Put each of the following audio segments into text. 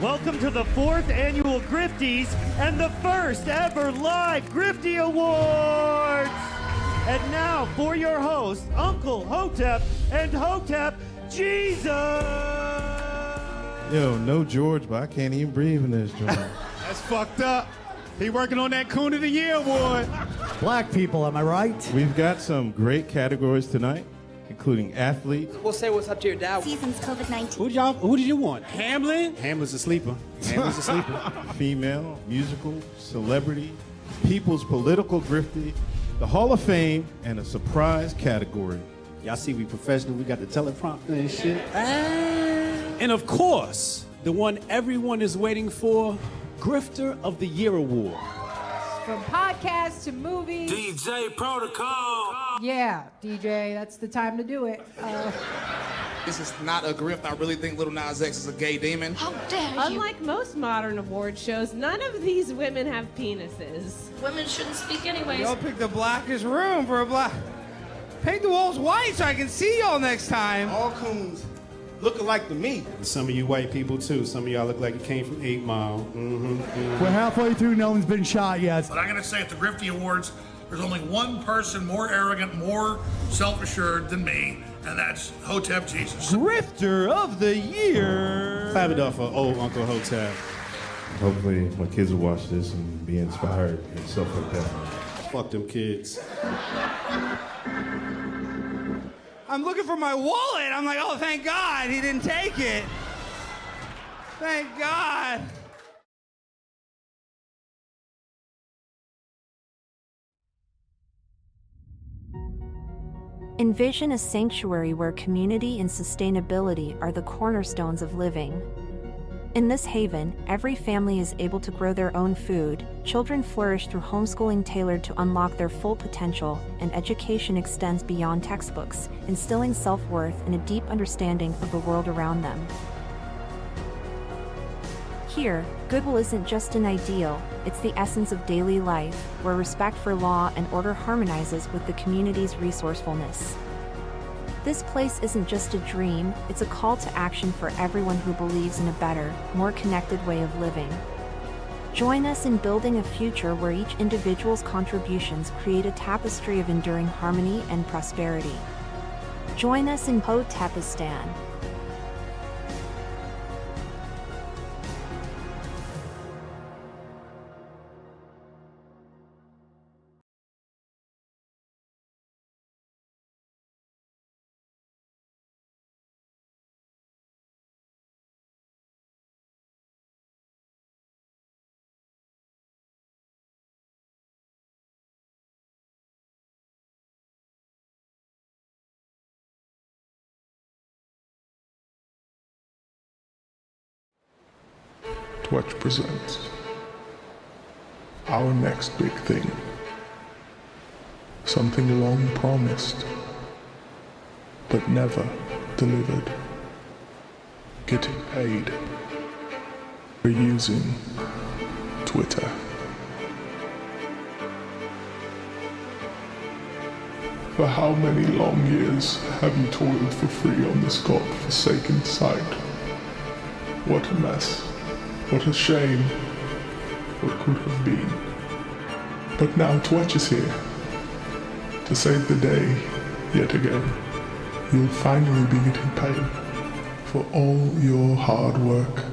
Welcome to the 4th annual Grifties and the first ever live Grifty Awards. And now for your hosts, Uncle Hotep and Hotep Jesus. Yo, no George, but I can't even breathe in this joint. That's fucked up. He working on that Coon of the Year award. Black people, am I right? We've got some great categories tonight, including athletes. We'll say what's up to your dad. Season's COVID-19. Who did you want? Hamlin? Hamlin's a sleeper. Hamlin's a sleeper. Female, musical, celebrity, people's political grifty, the Hall of Fame, and a surprise category. Y'all see we professional. We got the teleprompter and shit. And of course, the one everyone is waiting for, Grifter of the Year Award. From podcasts to movies. DJ Protocol. Yeah, DJ, that's the time to do it. This is not a grift. I really think Lil Nas X is a gay demon. How dare you? Unlike most modern award shows, none of these women have penises. Women shouldn't speak anyways. Y'all picked the blackest room for a black. Paint the walls white so I can see y'all next time. All coons look alike to me. Some of you white people too. Some of y'all look like you came from 8 Mile. We're halfway through, no one's been shot yet. But I'm going to say at the Grifty Awards, there's only one person more arrogant, more self-assured than me, and that's Hotep Jesus. Grifter of the Year. Clap it up for old Uncle Hotep. Hopefully my kids will watch this and be inspired and stuff like that. Fuck them kids. I'm looking for my wallet. I'm like, oh, thank God he didn't take it. Thank God. Envision a sanctuary where community and sustainability are the cornerstones of living. In this haven, every family is able to grow their own food, children flourish through homeschooling tailored to unlock their full potential, and education extends beyond textbooks, instilling self-worth and a deep understanding of the world around them. Here, goodwill isn't just an ideal, it's the essence of daily life, where respect for law and order harmonizes with the community's resourcefulness. This place isn't just a dream, it's a call to action for everyone who believes in a better, more connected way of living. Join us in building a future where each individual's contributions create a tapestry of enduring harmony and prosperity. Join us in Hotepistan. Twitch presents our next big thing. Something long promised, but never delivered. Getting paid for using Twitter. For how many long years have you toiled for free on this god-forsaken site? What a mess. What a shame. What could have been. But now Twitch is here to save the day yet again. You'll finally be getting paid for all your hard work.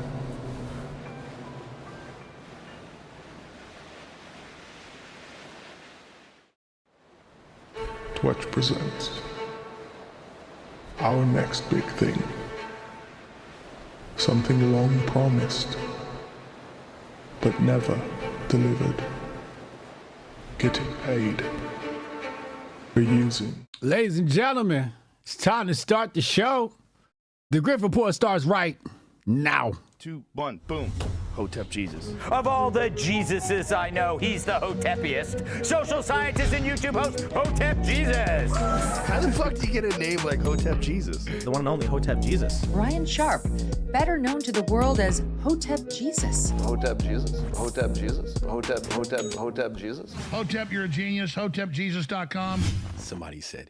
Twitch presents our next big thing. Something long promised, but never delivered. Getting paid for using. Ladies and gentlemen, it's time to start the show. The Grift Report starts right now. 2, 1, boom. Hotep Jesus. Of all the Jesuses I know, he's the Hotepiest. Social scientist and YouTube host, Hotep Jesus. How the fuck do you get a name like Hotep Jesus? The one and only Hotep Jesus. Ryan Sharp, better known to the world as Hotep Jesus. Hotep Jesus. Hotep Jesus. Hotep Jesus. Hotep, you're a genius. HotepJesus.com. Somebody said,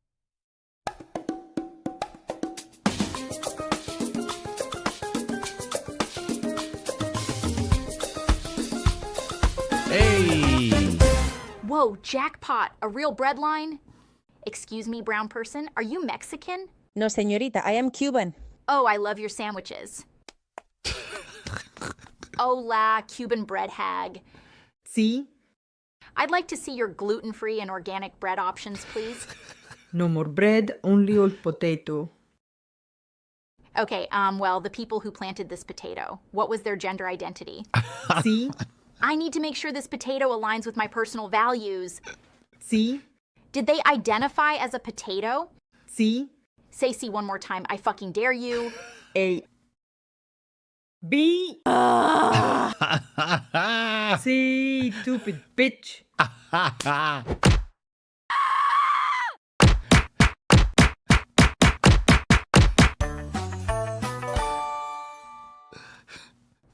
Oh, jackpot, a real bread line? Excuse me, brown person, are you Mexican? No, señorita, I am Cuban. Oh, I love your sandwiches. Hola, Cuban bread hag. Sí. I'd like to see your gluten-free and organic bread options, please. No more bread, only old potato. Okay, well, the people who planted this potato, what was their gender identity? Sí. I need to make sure this potato aligns with my personal values. Sí. Did they identify as a potato? Sí. Say C one more time, I fucking dare you. A. B. C, stupid bitch.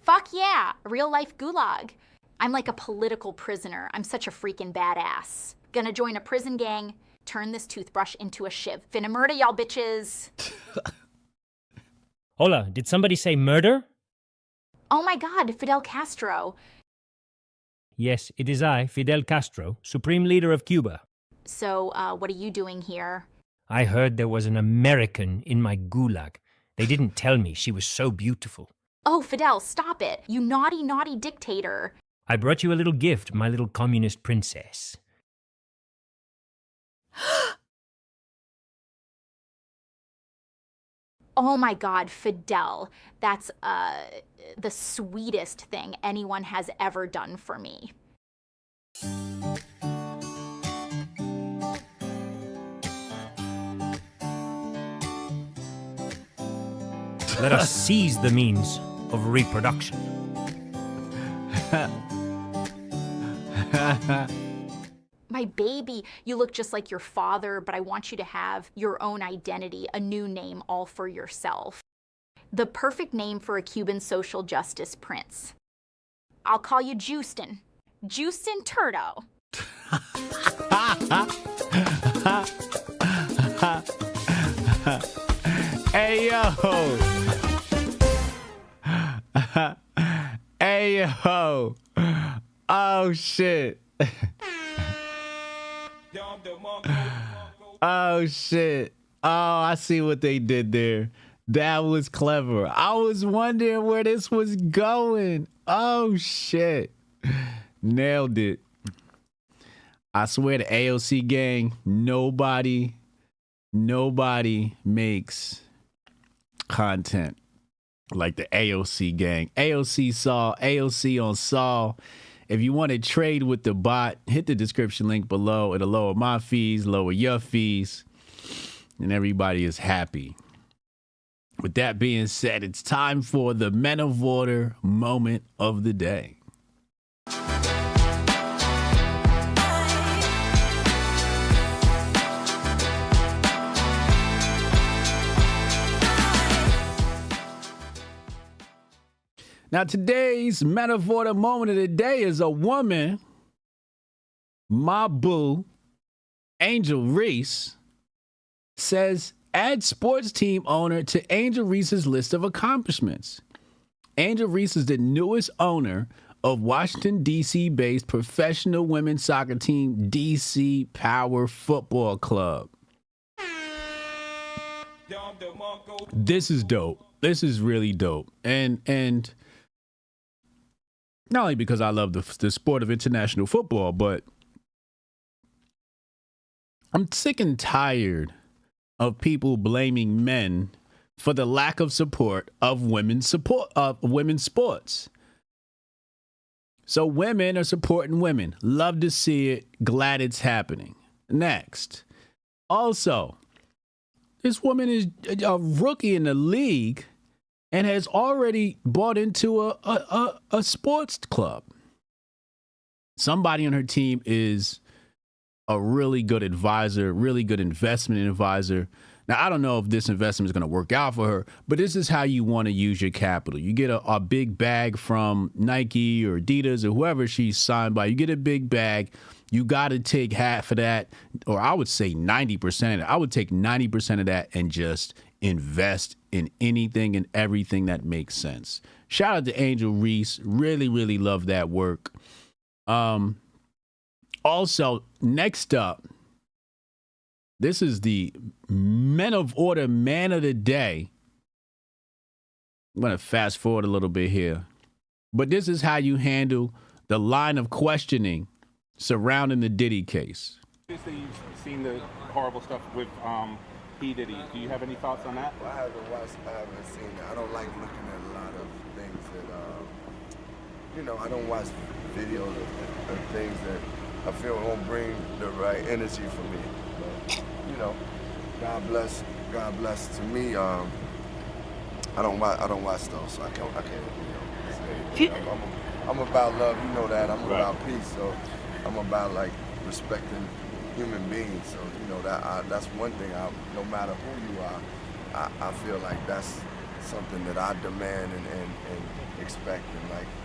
Fuck yeah, a real life gulag. I'm like a political prisoner. I'm such a freaking badass. Gonna join a prison gang, turn this toothbrush into a shiv. Finna murder y'all bitches. Hola, did somebody say murder? Oh my god, Fidel Castro. Yes, it is I, Fidel Castro, Supreme Leader of Cuba. So, what are you doing here? I heard there was an American in my gulag. They didn't tell me she was so beautiful. Oh, Fidel, stop it. You naughty, naughty dictator. I brought you a little gift, my little communist princess. Oh my god, Fidel. That's, the sweetest thing anyone has ever done for me. Let us seize the means of reproduction. My baby, you look just like your father, but I want you to have your own identity, a new name all for yourself. The perfect name for a Cuban social justice prince. I'll call you Justin. Justin Turdo. Hey, yo. Hey, yo. Oh, shit. Oh, shit. Oh, I see what they did there. That was clever. I was wondering where this was going. Oh, shit. Nailed it. I swear to AOC gang, nobody makes content like the AOC gang. AOC on Saul. If you want to trade with the bot, hit the description link below. It'll lower my fees, lower your fees, and everybody is happy. With that being said, it's time for the Men of Order moment of the day. Now, today's Men of Order moment of the day is a woman, my boo, Angel Reese, says add sports team owner to Angel Reese's list of accomplishments. Angel Reese is the newest owner of Washington, D.C. based professional women's soccer team, DC Power Football Club. This is dope. This is really dope. And not only because I love the sport of international football, but I'm sick and tired of people blaming men for the lack of support of women's sports. So women are supporting women. Love to see it. Glad it's happening. Next. Also, this woman is a rookie in the league and has already bought into a sports club. Somebody on her team is a really good advisor, really good investment advisor. Now, I don't know if this investment is going to work out for her, but this is how you want to use your capital. You get a big bag from Nike or Adidas or whoever she's signed by. You get a big bag. You got to take half of that, or I would say 90% of it. I would take 90% of that and just invest in anything and everything that makes sense. Shout out to Angel Reese. Really, really love that work. Also, next up, this is the Men of Order Man of the Day. I'm going to fast forward a little bit here. But this is how you handle the line of questioning surrounding the Diddy case. Obviously, you've seen the horrible stuff with P. Diddy. Do you have any thoughts on that? Well, I haven't seen it. I don't like looking at a lot of things that, I don't watch videos of things that I feel won't bring the right energy for me. But, God bless to me. I don't watch those, so I can't say. I'm about love, you know that. I'm about peace, so I'm about respecting human beings. So that's one thing. No matter who you are, I feel like that's something that I demand and expect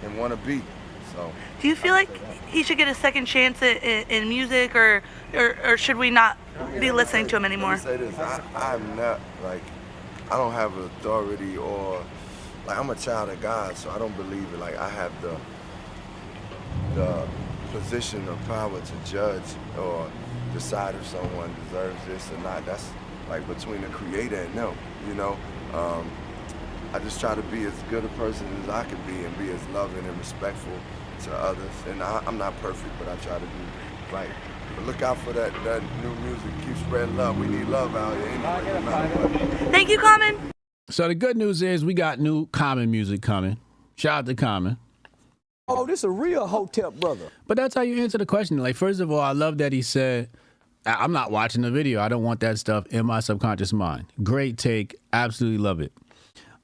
and want to be. So. Do you feel like he should get a second chance in music, or should we not be listening to him anymore? Let me say this: I'm not I don't have authority or I'm a child of God, so I don't believe it. I have the position of power to judge or decide if someone deserves this or not. That's between the Creator and them, I just try to be as good a person as I can be and be as loving and respectful to others. And I'm not perfect, but I try to do right. But look out for that new music. Keep spreading love. We need love out here anyway, no matter what. Thank you, Common. So the good news is we got new Common music coming. Shout out to Common. Oh, this a real Hotep brother. But that's how you answer the question. First of all, I love that he said, I'm not watching the video. I don't want that stuff in my subconscious mind. Great take. Absolutely love it.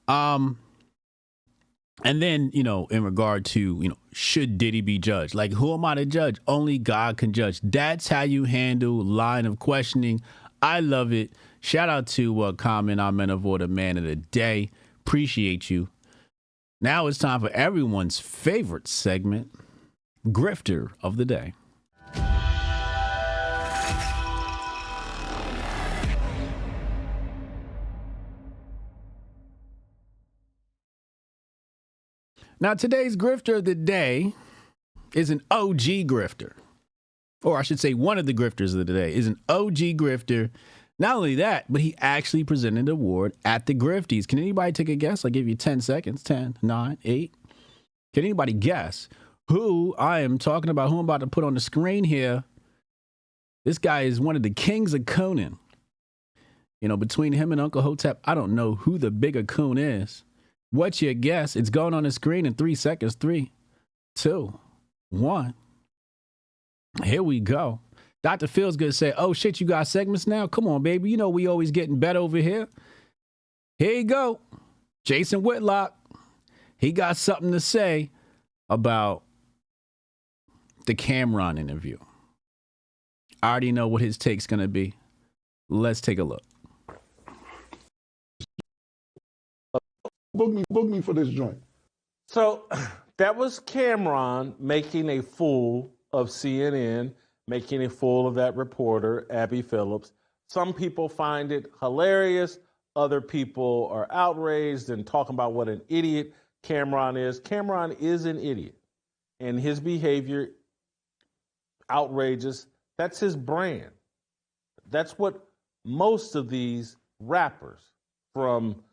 And then, in regard to, should Diddy be judged? Who am I to judge? Only God can judge. That's how you handle line of questioning. I love it. Shout out to Common, our Men of Order Man of the Day. Appreciate you. Now it's time for everyone's favorite segment, Grifter of the Day. Now, today's Grifter of the Day is an OG grifter. Or I should say one of the grifters of the day is an OG grifter. Not only that, but he actually presented an award at the Grifties. Can anybody take a guess? I'll give you 10 seconds. 10, 9, 8. Can anybody guess who I am talking about, who I'm about to put on the screen here? This guy is one of the kings of cooning. Between him and Uncle Hotep, I don't know who the bigger coon is. What's your guess? It's going on the screen in 3 seconds. 3, 2, 1. Here we go. Dr. Feels Good said, oh, shit, you got segments now? Come on, baby. We always getting better over here. Here you go. Jason Whitlock. He got something to say about the Cameron interview. I already know what his take's going to be. Let's take a look. Book me for this joint. So that was Cameron making a fool of CNN, making a fool of that reporter, Abby Phillips. Some people find it hilarious. Other people are outraged and talking about what an idiot Cameron is. Cameron is an idiot, and his behavior outrageous. That's his brand. That's what most of these rappers from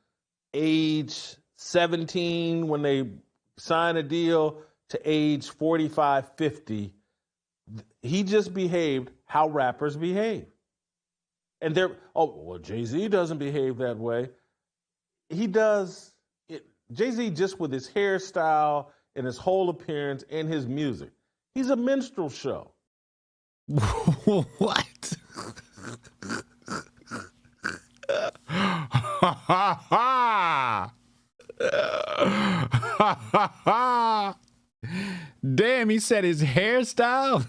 age 17 when they sign a deal to age 45, 50, he just behaved how rappers behave. And Jay-Z doesn't behave that way. He does. Jay-Z just with his hairstyle and his whole appearance and his music. He's a minstrel show. What? Damn, he said his hairstyle?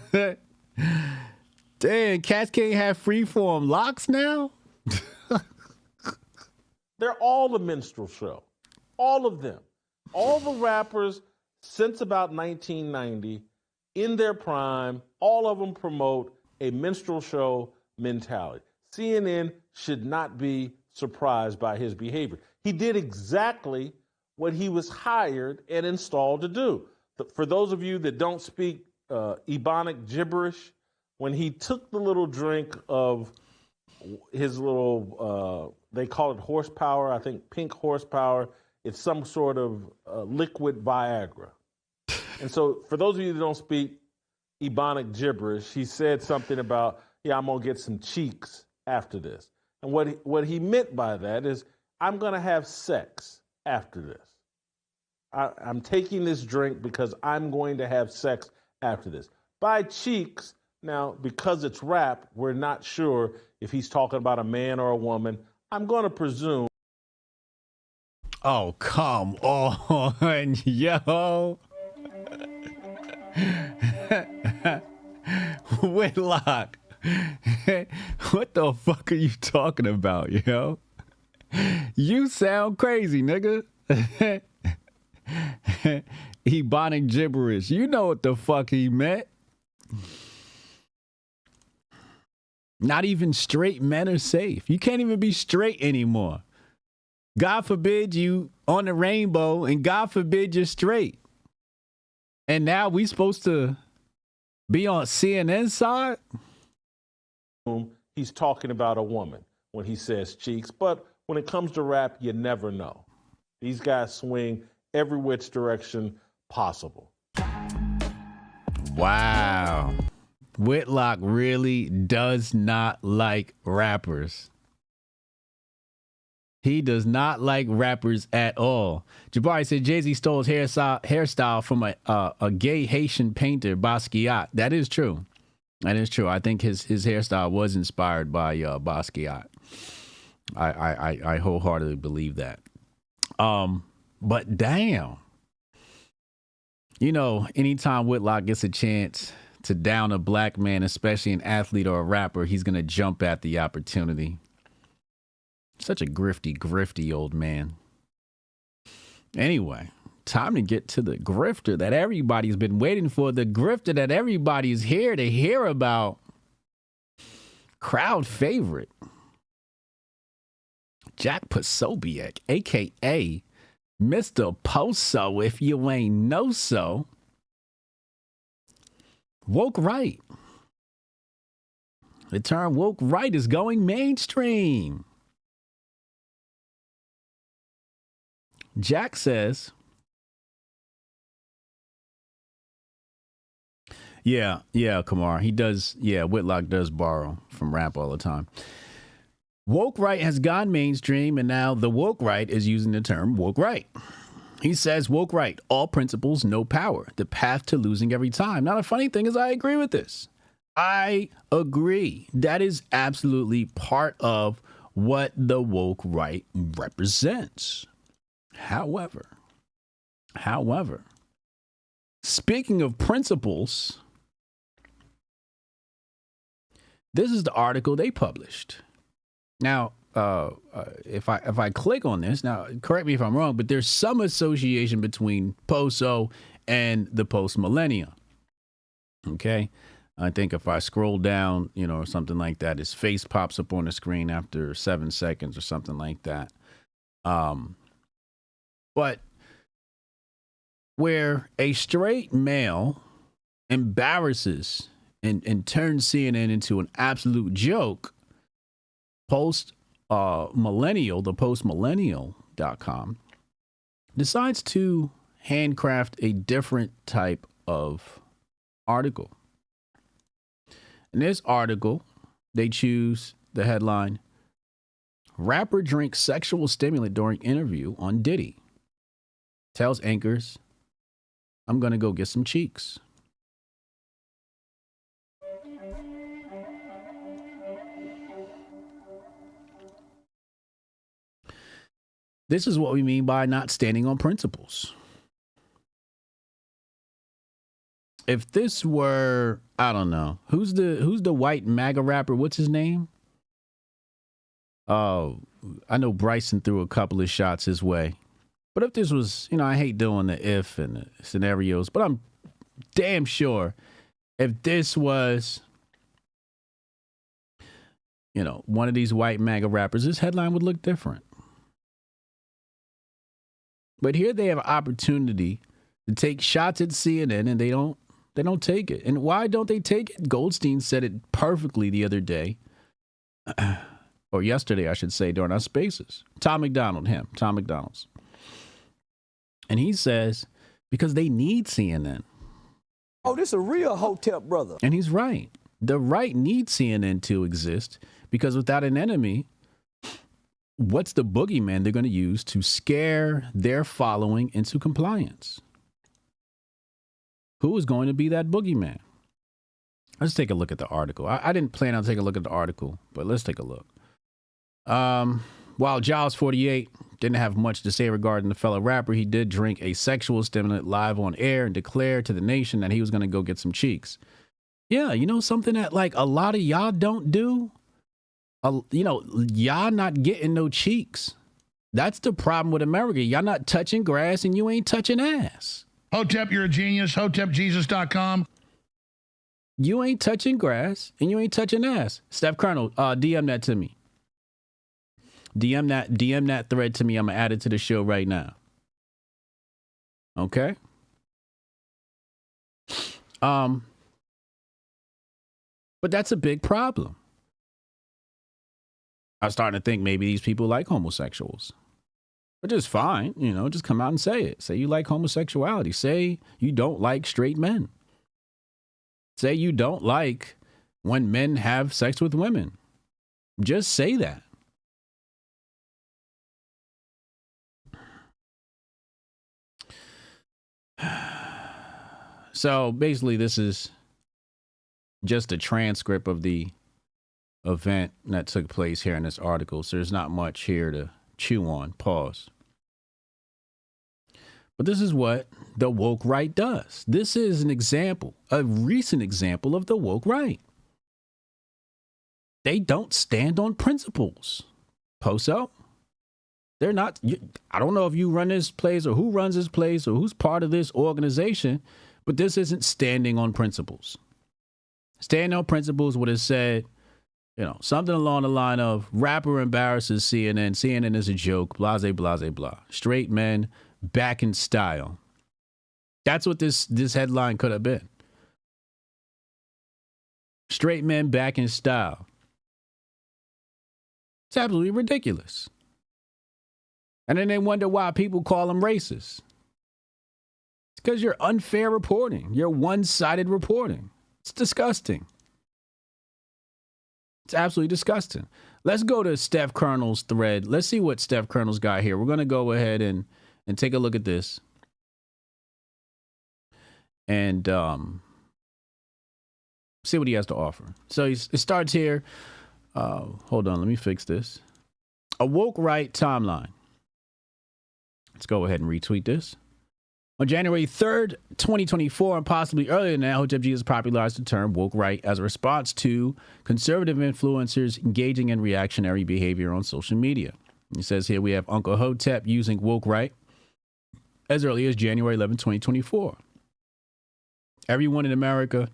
Damn, cats can't have freeform locks now? They're all a minstrel show. All of them. All the rappers since about 1990, in their prime, all of them promote a minstrel show mentality. CNN should not be surprised by his behavior. He did exactly what he was hired and installed to do. For those of you that don't speak Ebonic gibberish, when he took the little drink of his little, they call it horsepower, I think pink horsepower. It's some sort of liquid Viagra. And so for those of you that don't speak Ebonic gibberish, he said something about, yeah, I'm going to get some cheeks after this. And what he meant by that is, I'm going to have sex after this. I'm taking this drink because I'm going to have sex after this. By cheeks, now, because it's rap, we're not sure if he's talking about a man or a woman. I'm going to presume. Oh, come on, yo. Whitlock. What the fuck are you talking about, yo? You sound crazy, nigga. Ebonic gibberish. You know what the fuck he meant. Not even straight men are safe. You can't even be straight anymore. God forbid you on the rainbow, and God forbid you're straight. And now we supposed to be on CNN side? He's talking about a woman when he says cheeks, but when it comes to rap, you never know. These guys swing every which direction possible. Wow. Whitlock really does not like rappers. He does not like rappers at all. Jabari said Jay-Z stole his hairstyle from a gay Haitian painter, Basquiat. That is true. That is true. I think his hairstyle was inspired by Basquiat. I wholeheartedly believe that. But damn. You know, anytime Whitlock gets a chance to down a black man, especially an athlete or a rapper, he's going to jump at the opportunity. Such a grifty old man. Anyway, time to get to the grifter that everybody's been waiting for. The grifter that everybody's here to hear about. Crowd favorite. Jack Posobiec, a.k.a. Mr. Poso, if you ain't know so. Woke right. The term woke right is going mainstream. Jack says, yeah, Kamar, he does, Whitlock does borrow from rap all the time. Woke right has gone mainstream, and now the woke right is using the term woke right. He says, woke right, all principles, no power, the path to losing every time. Now, the funny thing is, I agree with this. I agree. That is absolutely part of what the woke right represents. However, speaking of principles, this is the article they published. Now, if I click on this, now correct me if I'm wrong, but there's some association between Poso and the post-millennium. Okay, I think if I scroll down, or something like that, his face pops up on the screen after 7 seconds or something like that. But where a straight male embarrasses and turns CNN into an absolute joke, post-millennial, the postmillennial.com, decides to handcraft a different type of article. In this article, they choose the headline, Rapper Drinks Sexual Stimulant During Interview on Diddy. Tells anchors, I'm going to go get some cheeks. This is what we mean by not standing on principles. If this were, I don't know, who's the white MAGA rapper? What's his name? Oh, I know Bryson threw a couple of shots his way. But if this was, I hate doing the if and the scenarios, but I'm damn sure if this was, one of these white MAGA rappers, this headline would look different. But here they have an opportunity to take shots at CNN, and they don't They don't take it. And why don't they take it? Goldstein said it perfectly the other day, or yesterday, I should say, during our spaces. Tom McDonald's. And he says, because they need CNN. Oh, this a real Hotep brother. And he's right. The right needs CNN to exist because without an enemy, what's the boogeyman they're going to use to scare their following into compliance? Who is going to be that boogeyman? Let's take a look at the article. I didn't plan on taking a look at the article, but let's take a look. While Giles 48 didn't have much to say regarding the fellow rapper, he did drink a sexual stimulant live on air and declare to the nation that he was going to go get some cheeks. Yeah, you know something that like a lot of y'all don't do? Y'all not getting no cheeks. That's the problem with America. Y'all not touching grass and you ain't touching ass. Hotep, you're a genius. HotepJesus.com. You ain't touching grass and you ain't touching ass. Steph Colonel, DM that to me. DM that thread to me. I'm gonna add it to the show right now. Okay. But that's a big problem. I'm starting to think maybe these people like homosexuals. Which is fine, just come out and say it. Say you like homosexuality. Say you don't like straight men. Say you don't like when men have sex with women. Just say that. So basically, this is just a transcript of the event that took place here in this article. So there's not much here to chew on. Pause. But this is what the woke right does. This is an example, a recent example of the woke right. They don't stand on principles. Poso. They're not. I don't know if you run this place or who runs this place or who's part of this organization, but this isn't standing on principles. Standing on principles would have said, something along the line of rapper embarrasses CNN. CNN is a joke. Blase, blase, blah. Straight men back in style. That's what this headline could have been. Straight men back in style. It's absolutely ridiculous. And then they wonder why people call them racist. It's because you're unfair reporting. You're one-sided reporting. It's disgusting. It's absolutely disgusting. Let's go to Steph Colonel's thread. Let's see what Steph Colonel's got here. We're going to go ahead and take a look at this. And see what he has to offer. So it starts here. Hold on, let me fix this. A woke right timeline. Let's go ahead and retweet this. On January 3rd, 2024, and possibly earlier than that, Hotep Jesus popularized the term woke right as a response to conservative influencers engaging in reactionary behavior on social media. He says here we have Uncle Hotep using woke right as early as January 11, 2024. Everyone in America,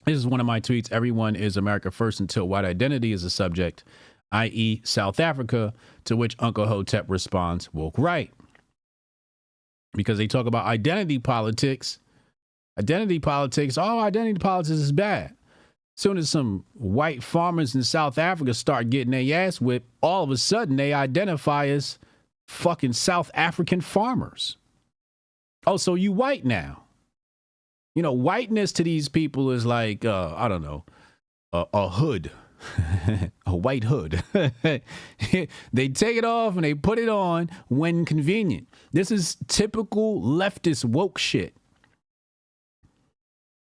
this is one of my tweets, everyone is America first until white identity is a subject, i.e. South Africa, to which Uncle Hotep responds, woke right. Because they talk about identity politics. Identity politics is bad. As soon as some white farmers in South Africa start getting their ass whipped, all of a sudden they identify as fucking South African farmers. Oh, so you white now. Whiteness to these people is like, I don't know, a hood. A white hood. They take it off and they put it on when convenient. This is typical leftist woke shit.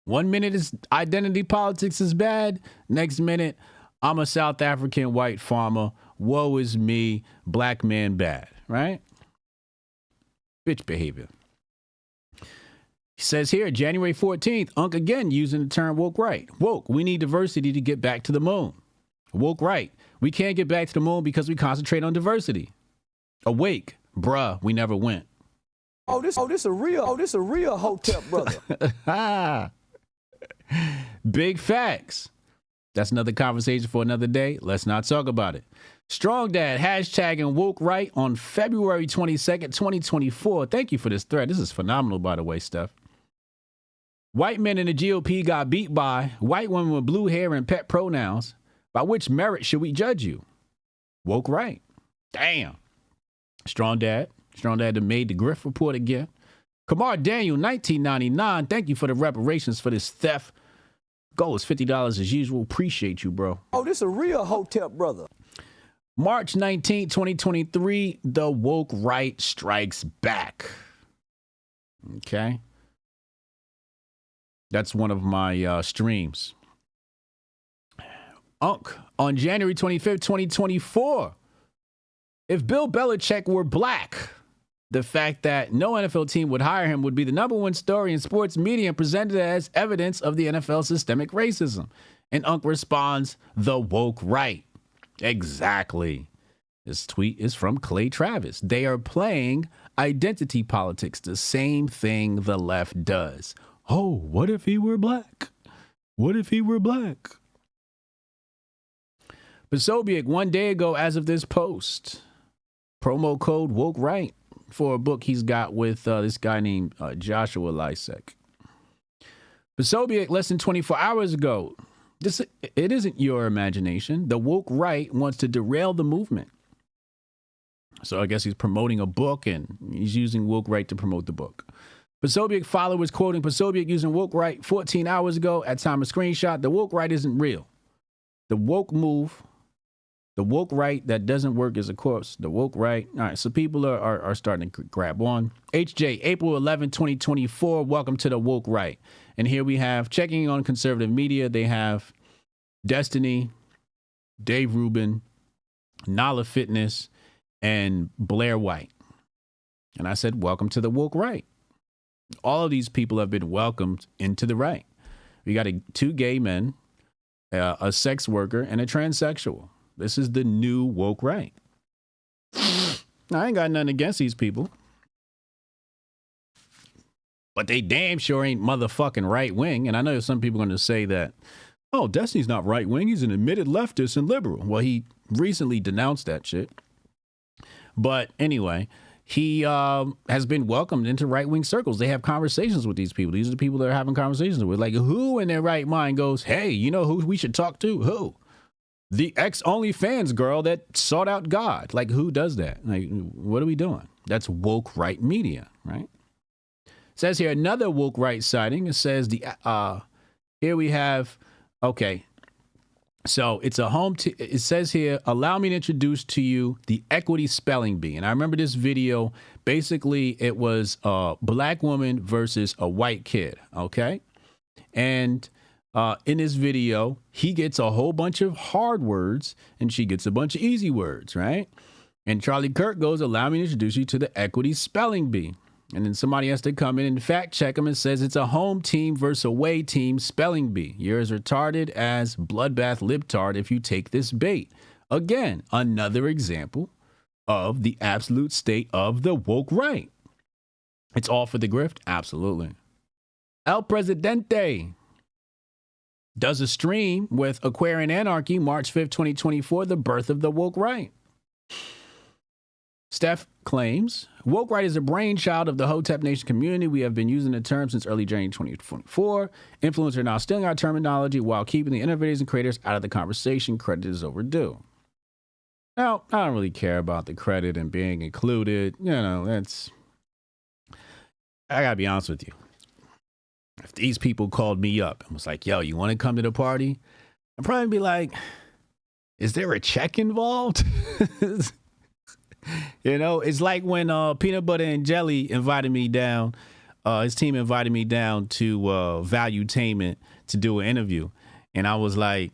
1 minute is identity politics is bad. Next minute, I'm a South African white farmer. Woe is me, black man bad, right? Bitch behavior. He says here, January 14th, Unc again using the term woke right. Woke, we need diversity to get back to the moon. Woke right, we can't get back to the moon because we concentrate on diversity. Awake, bruh, we never went. This a real Hotep brother. Big facts. That's another conversation for another day. Let's not talk about it. Strong Dad hashtagging woke right on February 22nd, 2024. Thank you for this thread. This is phenomenal, by the way, Steph. White men in the GOP got beat by white women with blue hair and pet pronouns. By which merit should we judge you? Woke right. Damn. Strong Dad that made the Grift Report again. Kamar Daniel, 1999. Thank you for the reparations for this theft. Goal is $50 as usual. Appreciate you, bro. Oh, this a real Hotep brother. March 19, 2023, the woke right strikes back. Okay. That's one of my streams. Unk, on January 25th, 2024, if Bill Belichick were black, the fact that no NFL team would hire him would be the #1 story in sports media and presented as evidence of the NFL's systemic racism. And Unk responds, the woke right. Exactly. This tweet is from Clay Travis. They are playing identity politics, the same thing the left does. Oh, what if he were black? What if he were black? Posobiec, 1 day ago, as of this post, promo code woke right for a book he's got with this guy named Joshua Lysek. Posobiec, less than 24 hours ago. It isn't your imagination. The woke right wants to derail the movement. So I guess he's promoting a book and he's using woke right to promote the book. Posobiec followers quoting Posobiec using woke right 14 hours ago at time of screenshot. The woke right isn't real. The woke move, the woke right that doesn't work is, of course, the woke right. All right, so people are starting to grab on. HJ, April 11, 2024. Welcome to the woke right. And here we have, checking on conservative media, they have Destiny, Dave Rubin, Nala Fitness, and Blair White. And I said, welcome to the woke right. All of these people have been welcomed into the right. We got two gay men, a sex worker, and a transsexual. This is the new woke right. Now, I ain't got nothing against these people. But they damn sure ain't motherfucking right wing. And I know some people are going to say that, oh, Destiny's not right wing. He's an admitted leftist and liberal. Well, he recently denounced that shit. But anyway, he has been welcomed into right-wing circles. They have conversations with these people. These are the people they're having conversations with. Like, who in their right mind goes, hey, you know who we should talk to? Who? The ex-OnlyFans girl that sought out God. Like, who does that? Like, what are we doing? That's woke right media, right? It says here, another woke right sighting. It says, here we have, okay. So it's a home, it says here, allow me to introduce to you the equity spelling bee. And I remember this video, basically it was a black woman versus a white kid, okay? And in this video, he gets a whole bunch of hard words and she gets a bunch of easy words, right? And Charlie Kirk goes, allow me to introduce you to the equity spelling bee. And then somebody has to come in and fact check him and says it's a home team versus away team spelling bee. You're as retarded as bloodbath libtard if you take this bait. Again, another example of the absolute state of the woke right. It's all for the grift? Absolutely. El Presidente does a stream with Aquarian Anarchy, March 5th, 2024, the birth of the woke right. Steph claims, woke right is a brainchild of the Hotep Nation community. We have been using the term since early January 2024. Influencers are now stealing our terminology while keeping the innovators and creators out of the conversation. Credit is overdue. Now, I don't really care about the credit and being included. You know, I gotta be honest with you. If these people called me up and was like, yo, you want to come to the party? I'd probably be like, is there a check involved? You know, it's like when Peanut Butter and Jelly invited me down. His team invited me down to Valuetainment to do an interview. And I was like,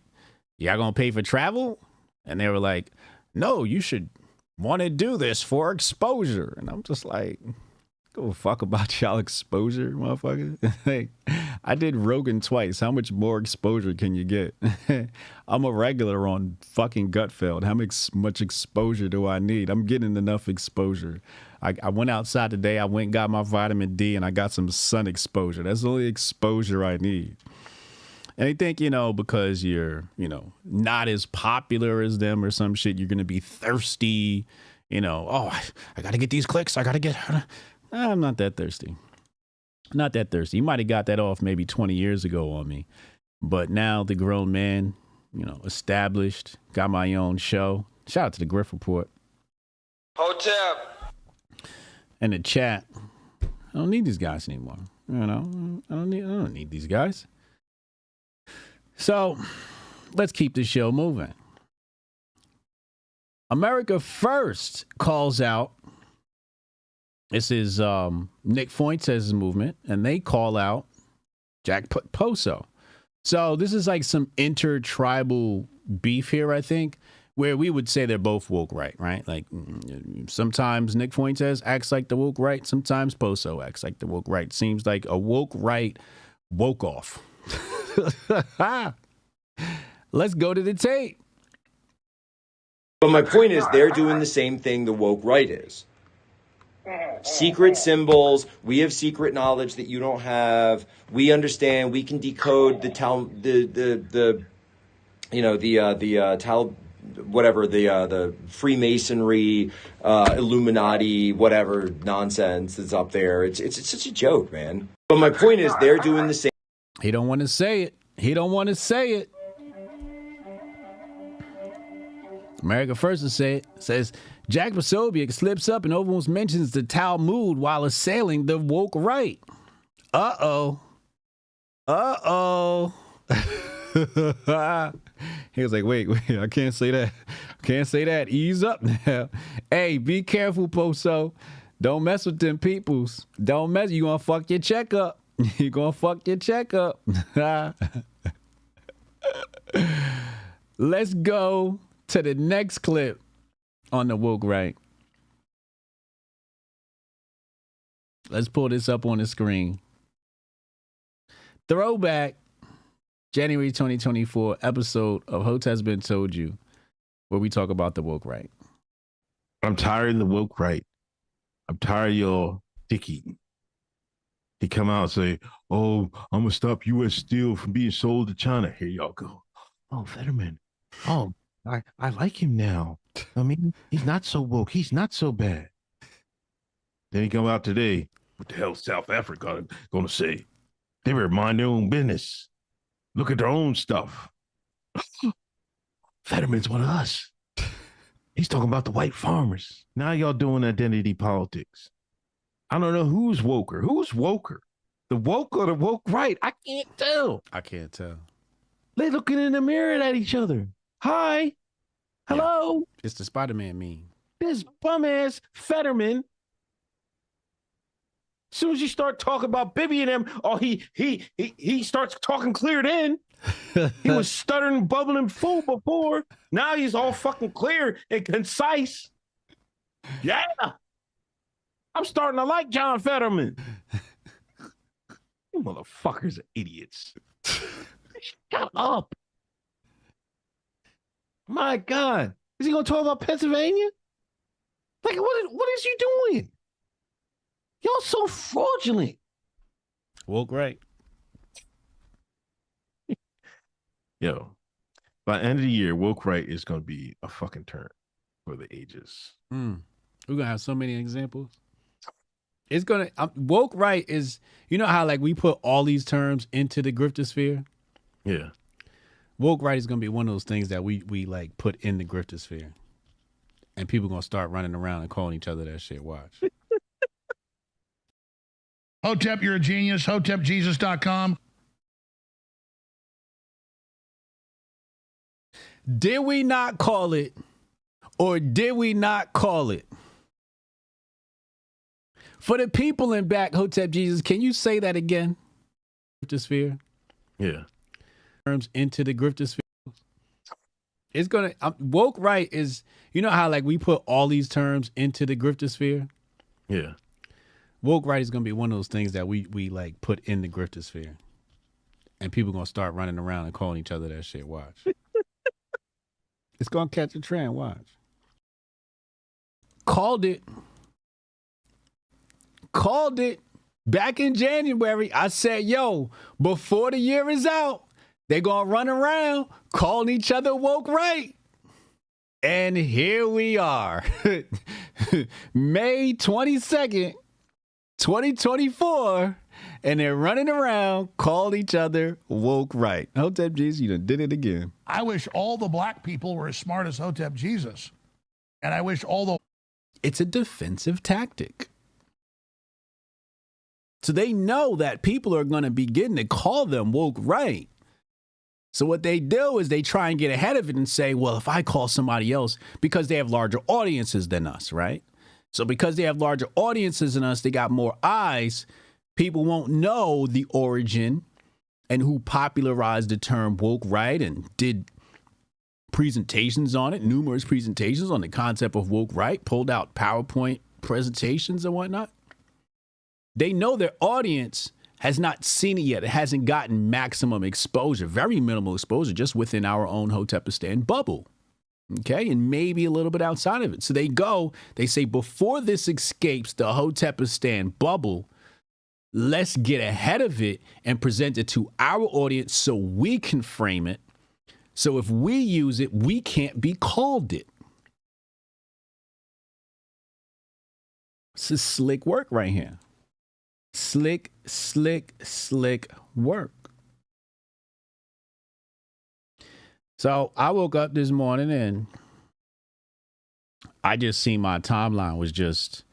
y'all gonna pay for travel? And they were like, no, you should want to do this for exposure. And I'm just like, go fuck about y'all exposure, motherfucker. Like, I did Rogan twice. How much more exposure can you get? I'm a regular on fucking Gutfeld. How much exposure do I need? I'm getting enough exposure. I went outside today. I went and got my vitamin D and I got some sun exposure. That's the only exposure I need. And they think, you know, because you're, you know, not as popular as them or some shit, you're going to be thirsty. You know, oh, I got to get these clicks. I got to get... I'm not that thirsty. Not that thirsty. He might have got that off maybe 20 years ago on me. But now the grown man, established, got my own show. Shout out to the Grift Report. Hotep. And the chat. I don't need these guys anymore. I don't need these guys. So let's keep the show moving. America First calls out. This is Nick Fuentes' movement, and they call out Jack Poso. So this is like some intertribal beef here, I think, where we would say they're both woke right? Like sometimes Nick Fuentes acts like the woke right, sometimes Poso acts like the woke right. Seems like a woke right woke off. Let's go to the tape. But my point is, they're doing the same thing the woke right is. Secret symbols. We have secret knowledge that you don't have. We understand. We can decode the Freemasonry, Illuminati, whatever nonsense that's up there. It's such a joke, man. But my point is, they're doing the same. He don't want to say it. He don't want to say it. America First will say it. Says Jack Posobiec slips up and almost mentions the Talmud while assailing the woke right. Uh-oh. He was like, wait, I can't say that. Can't say that. Ease up now. Hey, be careful, Poso. Don't mess with them peoples. Don't mess. You gonna fuck your check up. You gonna fuck your check up. Let's go to the next clip on the woke right. Let's pull this up on the screen. Throwback January 2024 episode of Hotep's Been Told You, where we talk about the woke right. I'm tired of the woke right. I'm tired of your dick eating. He come out and say, oh, I'm going to stop U.S. steel from being sold to China. Here y'all go. Oh, Fetterman. Oh, I like him now. I mean, he's not so woke. He's not so bad. Then he come out today. What the hell is South Africa going to say? They better mind their own business. Look at their own stuff. Fetterman's one of us. He's talking about the white farmers. Now y'all doing identity politics. I don't know who's woker. Who's woker? The woke or the woke right? I can't tell. I can't tell. They're looking in the mirror at each other. Hi. Hello. Yeah. It's the Spider-Man meme. This bum-ass Fetterman. As soon as you start talking about Bibby and him, oh, he starts talking clear then. He was stuttering, bubbling fool before. Now he's all fucking clear and concise. Yeah. I'm starting to like John Fetterman. You motherfuckers are idiots. Shut up. My God. Is he going to talk about Pennsylvania? Like, what is you doing? Y'all so fraudulent. Woke right. Yo, by the end of the year, woke right is going to be a fucking term for the ages. We're going to have so many examples. It's going to, woke right is, you know how like we put all these terms into the griftosphere? Yeah. Woke right is going to be one of those things that we like put in the griftosphere. And people going to start running around and calling each other that shit. Watch. Hotep, you're a genius. HotepJesus.com. Did we not call it? Or did we not call it? For the people in back, Hotep Jesus, can you say that again? Griftosphere? Yeah. Terms into the griftosphere. It's going to, woke right is, you know how like we put all these terms into the griftosphere? Yeah. Woke right is going to be one of those things that we like put in the griftosphere. And people going to start running around and calling each other that shit. Watch. It's going to catch a trend. Watch. Called it. Back in January. I said, yo, before the year is out, they're going to run around calling each other woke right. And here we are. May 22nd, 2024. and they're running around, called each other woke right. Hotep Jesus, you done did it again. I wish all the black people were as smart as Hotep Jesus. And I wish all the... It's a defensive tactic. So they know that people are going to begin to call them woke right. So what they do is they try and get ahead of it and say, well, if I call somebody else, because they have larger audiences than us, right? So because they have larger audiences than us, they got more eyes. People won't know the origin and who popularized the term woke right and did presentations on it, numerous presentations on the concept of woke right, pulled out PowerPoint presentations and whatnot. They know their audience has not seen it yet. It hasn't gotten maximum exposure, very minimal exposure, just within our own Hotepistan bubble. Okay, and maybe a little bit outside of it. So they say, before this escapes the Hotepistan bubble, let's get ahead of it and present it to our audience so we can frame it. So if we use it, we can't be called it. This is slick work right here. Slick work. So I woke up this morning and I just seen my timeline was just,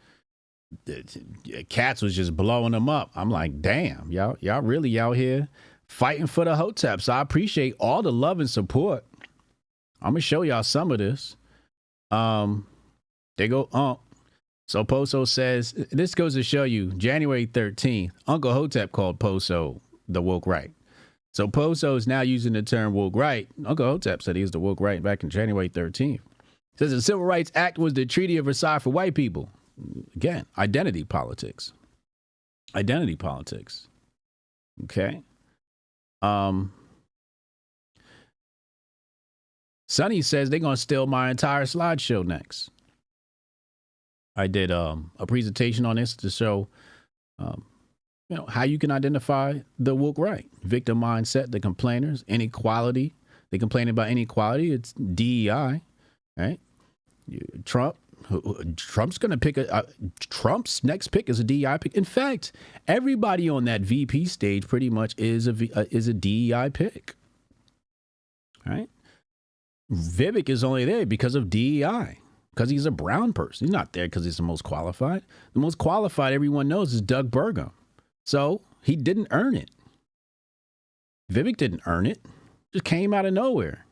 cats was just blowing them up. I'm like, damn, y'all really out here fighting for the Hoteps. I appreciate all the love and support. I'm gonna show y'all some of this. They go, So Poso says, this goes to show you, January 13th, Uncle Hotep called Poso the woke right. So Poso is now using the term woke right. Uncle Hotep said he was the woke right back in January 13th. Says the Civil Rights Act was the Treaty of Versailles for white people. Again, identity politics. Identity politics. Okay. Sonny says they're going to steal my entire slideshow next. I did a presentation on this to show, how you can identify the woke right. Victim mindset, the complainers, inequality. They complain about inequality. It's DEI, right? Trump's going to pick Trump's next pick is a DEI pick. In fact, everybody on that VP stage pretty much is a DEI pick, right? Vivek is only there because of DEI. Because he's a brown person. He's not there because he's the most qualified. The most qualified, everyone knows, is Doug Burgum. So he didn't earn it. Vivek didn't earn it. Just came out of nowhere.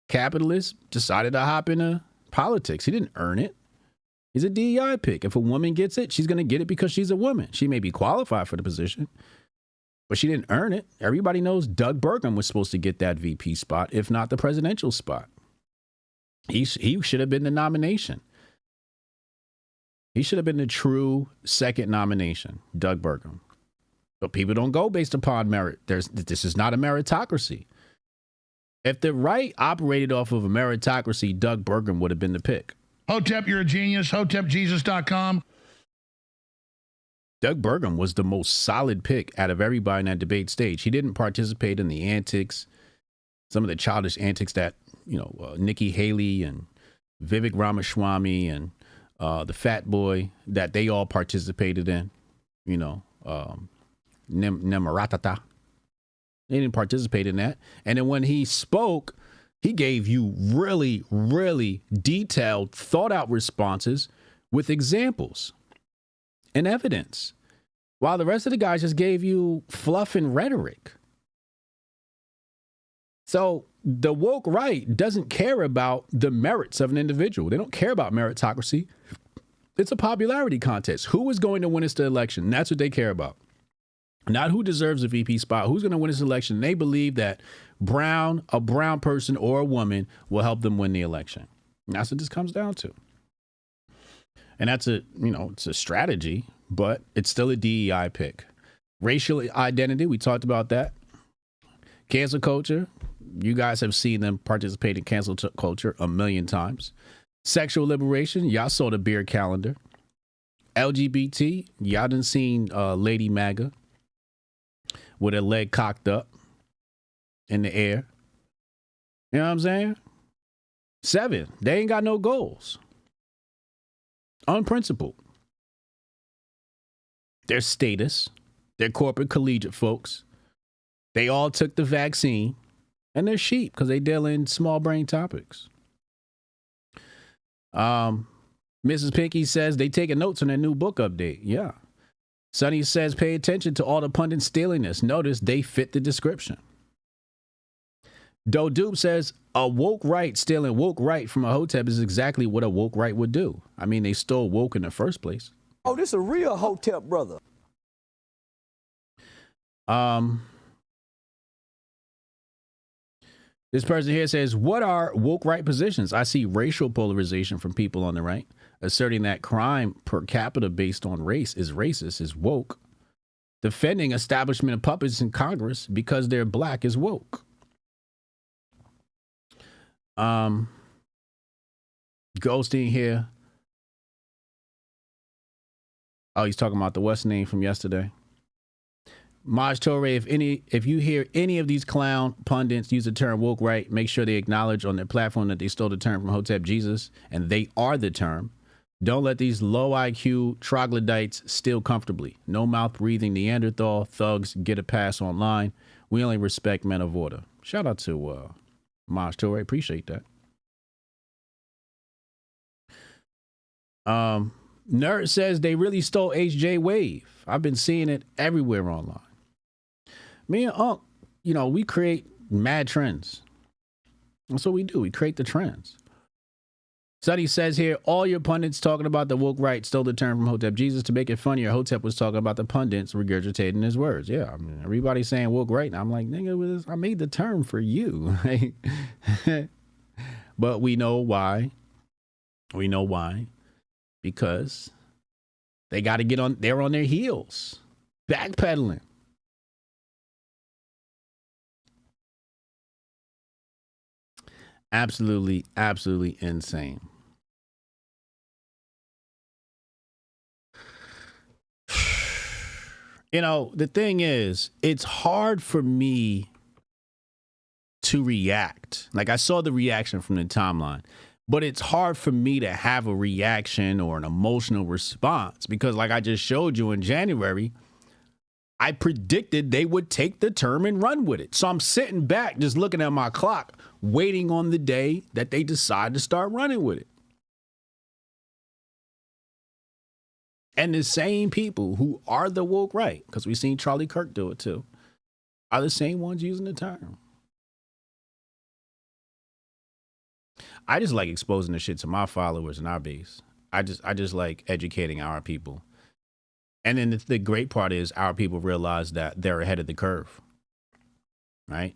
Capitalist decided to hop into politics. He didn't earn it. He's a DEI pick. If a woman gets it, she's going to get it because she's a woman. She may be qualified for the position, but she didn't earn it. Everybody knows Doug Burgum was supposed to get that VP spot, if not the presidential spot. He should have been the nomination. He should have been the true second nomination, Doug Burgum. But people don't go based upon merit. This is not a meritocracy. If the right operated off of a meritocracy, Doug Burgum would have been the pick. Hotep, you're a genius. HotepJesus.com. Doug Burgum was the most solid pick out of everybody in that debate stage. He didn't participate in the antics, some of the childish antics that Nikki Haley and Vivek Ramaswamy and the Fat Boy that they all participated in, Nemaratata. They didn't participate in that. And then when he spoke, he gave you really, really detailed, thought out responses with examples and evidence, while the rest of the guys just gave you fluff and rhetoric. So the woke right doesn't care about the merits of an individual. They don't care about meritocracy. It's a popularity contest. Who is going to win us the election? And that's what they care about. Not who deserves a VP spot. Who's going to win this election? They believe that a brown person or a woman will help them win the election. And that's what this comes down to. And that's it's a strategy, but it's still a DEI pick. Racial identity, we talked about that. Cancel culture. You guys have seen them participate in cancel culture a million times. Sexual liberation, y'all saw the beer calendar. LGBT, y'all done seen Lady MAGA with her leg cocked up in the air. You know what I'm saying? 7, they ain't got no goals. Unprincipled. Their status, They're corporate collegiate folks. They all took the vaccine, and they're sheep because they deal in small brain topics. Mrs. Pinky says they taking notes on their new book update. Yeah. Sonny says pay attention to all the pundits stealing this. Notice they fit the description. Doe Dupe says a woke right stealing woke right from a Hotep is exactly what a woke right would do. I mean, they stole woke in the first place. Oh, this a real Hotep brother. This person here says, what are woke right positions? I see racial polarization from people on the right, asserting that crime per capita based on race is racist, is woke. Defending establishment of puppets in Congress because they're black is woke. Goldstein here. Oh, he's talking about the what's name from yesterday. Maj Toure, if you hear any of these clown pundits use the term woke right, make sure they acknowledge on their platform that they stole the term from Hotep Jesus, and they are the term. Don't let these low IQ troglodytes steal comfortably. No mouth breathing Neanderthal thugs get a pass online. We only respect men of order. Shout out to Maj Toure, appreciate that. Nerd says they really stole HJ Wave. I've been seeing it everywhere online. Me and Unc, we create mad trends. That's what we do. We create the trends. Sonny says here, all your pundits talking about the woke right stole the term from Hotep Jesus. To make it funnier, Hotep was talking about the pundits regurgitating his words. Yeah, I mean, everybody's saying woke right. And I'm like, nigga, I made the term for you. But we know why. We know why. Because they got to they're on their heels. Backpedaling. Absolutely, absolutely insane. The thing is, it's hard for me to react. Like, I saw the reaction from the timeline, but it's hard for me to have a reaction or an emotional response because, like I just showed you in January, I predicted they would take the term and run with it. So I'm sitting back just looking at my clock, waiting on the day that they decide to start running with it. And the same people who are the woke right, because we've seen Charlie Kirk do it too, are the same ones using the term. I just like exposing the shit to my followers and our base. I just like educating our people. And then the great part is our people realize that they're ahead of the curve, right?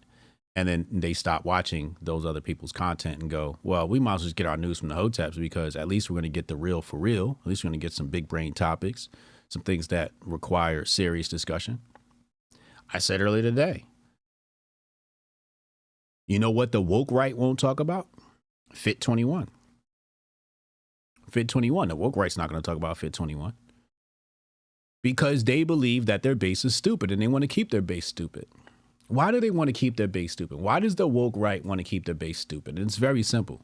And then they stop watching those other people's content and go, well, we might as well just get our news from the Hoteps because at least we're going to get the real for real. At least we're going to get some big brain topics, some things that require serious discussion. I said earlier today, you know what the woke right won't talk about? Fit 21. Fit 21. The woke right's not going to talk about Fit 21. Because they believe that their base is stupid and they want to keep their base stupid. Why do they want to keep their base stupid? Why does the woke right want to keep their base stupid? And it's very simple.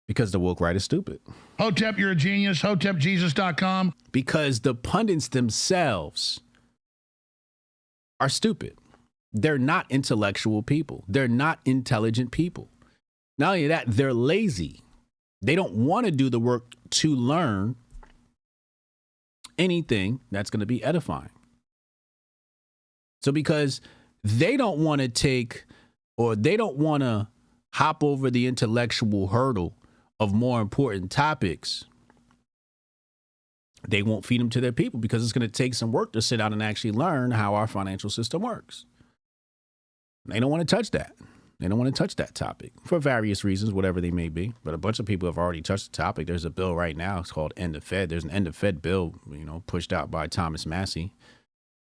Because the woke right is stupid. Hotep, you're a genius. HotepJesus.com. Because the pundits themselves are stupid. They're not intellectual people. They're not intelligent people. Not only that, they're lazy. They don't want to do the work to learn anything that's going to be edifying. So because they don't want to take, or they don't want to hop over the intellectual hurdle of more important topics, they won't feed them to their people because it's going to take some work to sit down and actually learn how our financial system works. They don't want to touch that. They don't want to touch that topic for various reasons, whatever they may be. But a bunch of people have already touched the topic. There's a bill right now. It's called End of Fed. There's an End of Fed bill, pushed out by Thomas Massey.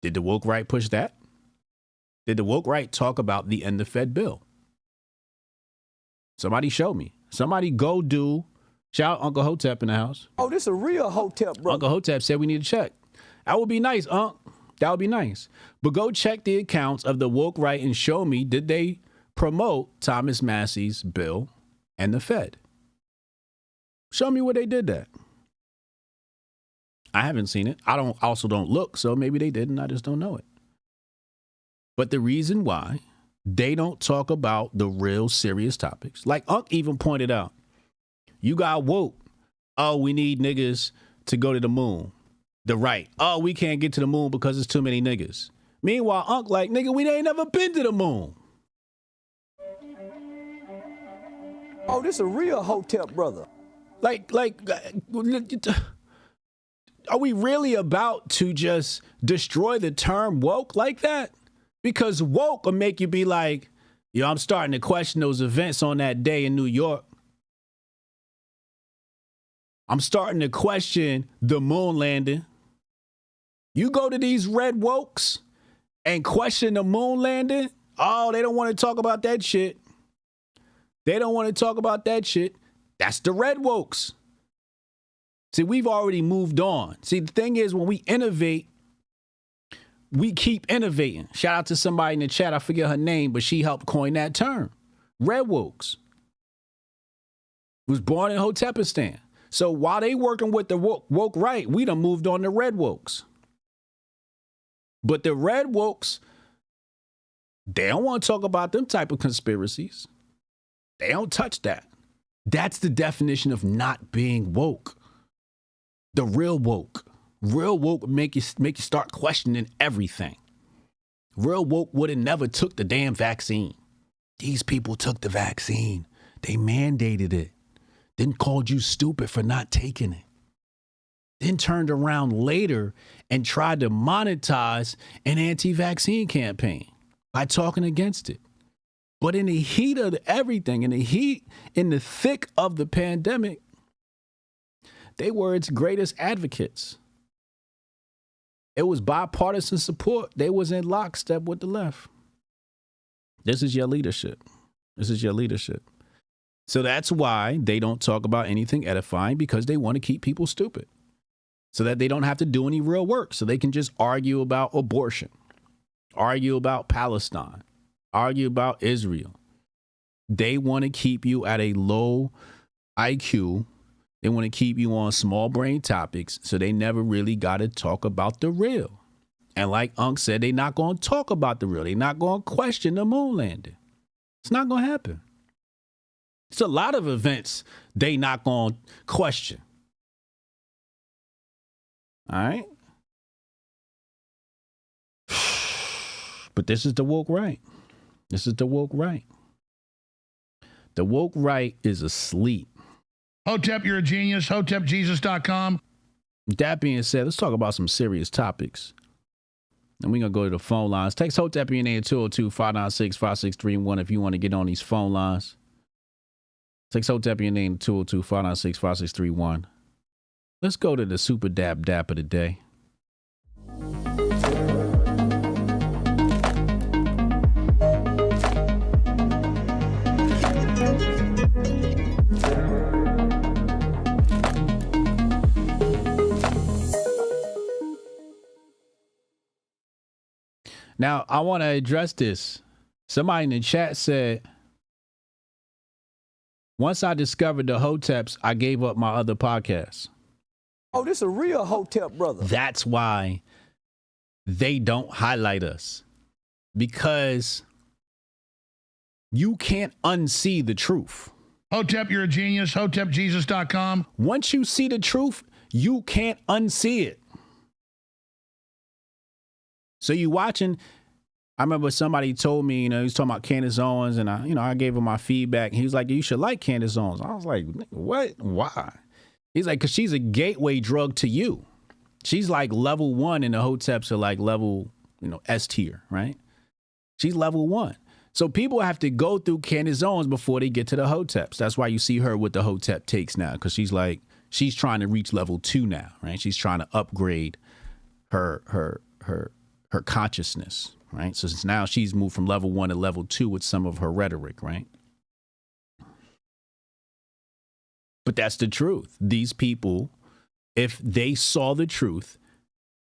Did the woke right push that? Did the woke right talk about the End of Fed bill? Somebody show me. Somebody go do. Shout out Uncle Hotep in the house. Oh, this a real Hotep, bro. Uncle Hotep said we need to check. That would be nice, Unc. That would be nice. But go check the accounts of the woke right and show me, did they promote Thomas Massey's bill and the Fed? Show me where they did that. I haven't seen it. I don't look, so maybe they didn't. I just don't know it. But the reason why they don't talk about the real serious topics, like Unc even pointed out, you got woke. Oh, we need niggas to go to the moon. The right. Oh, we can't get to the moon because there's too many niggas. Meanwhile, Unc like, nigga, we ain't never been to the moon. Oh, this a real Hotep brother. Are we really about to just destroy the term woke like that? Because woke will make you be like, yo, I'm starting to question those events on that day in New York. I'm starting to question the moon landing. You go to these red wokes and question the moon landing. Oh, they don't want to talk about that shit. They don't want to talk about that shit. That's the red wokes. See, we've already moved on. See, the thing is, when we innovate, we keep innovating. Shout out to somebody in the chat. I forget her name, but she helped coin that term. Red wokes. Was born in Hotepistan. So while they working with the woke right, we done moved on to red wokes. But the red wokes, they don't want to talk about them type of conspiracies. They don't touch that. That's the definition of not being woke. The real woke. Real woke make you start questioning everything. Real woke would have never took the damn vaccine. These people took the vaccine. They mandated it. Then called you stupid for not taking it. Then turned around later and tried to monetize an anti-vaccine campaign by talking against it. But in the heat of everything, in the thick of the pandemic, they were its greatest advocates. It was bipartisan support. They was in lockstep with the left. This is your leadership. This is your leadership. So that's why they don't talk about anything edifying, because they want to keep people stupid so that they don't have to do any real work. So they can just argue about abortion, argue about Palestine, argue about Israel. They want to keep you at a low IQ. They want to keep you on small brain topics, so they never really got to talk about the real. And like Unc said, they're not going to talk about the real. They're not going to question the moon landing. It's not going to happen. It's a lot of events they not going to question. All right? But this is the woke right. This is the woke right. The woke right is asleep. Hotep, you're a genius. HotepJesus.com. That being said, let's talk about some serious topics. And we're going to go to the phone lines. Text Hotep in there 202-596-5631 if you want to get on these phone lines. Text Hotep in there 202-596-5631. Let's go to the super dap of the day. Now, I want to address this. Somebody in the chat said, once I discovered the Hoteps, I gave up my other podcasts. Oh, this a real Hotep brother. That's why they don't highlight us. Because you can't unsee the truth. Hotep, you're a genius. HotepJesus.com. Once you see the truth, you can't unsee it. So you watching, I remember somebody told me, he was talking about Candace Owens, and I gave him my feedback. He was like, you should like Candace Owens. I was like, what? Why? He's like, because she's a gateway drug to you. She's like level 1 and the Hoteps are like level, S tier, right? She's level 1. So people have to go through Candace Owens before they get to the Hoteps. That's why you see her with the Hotep takes now, because she's trying to reach level 2 now, right? She's trying to upgrade her consciousness, right? So since now she's moved from level 1 to level 2 with some of her rhetoric, right? But that's the truth. These people, if they saw the truth,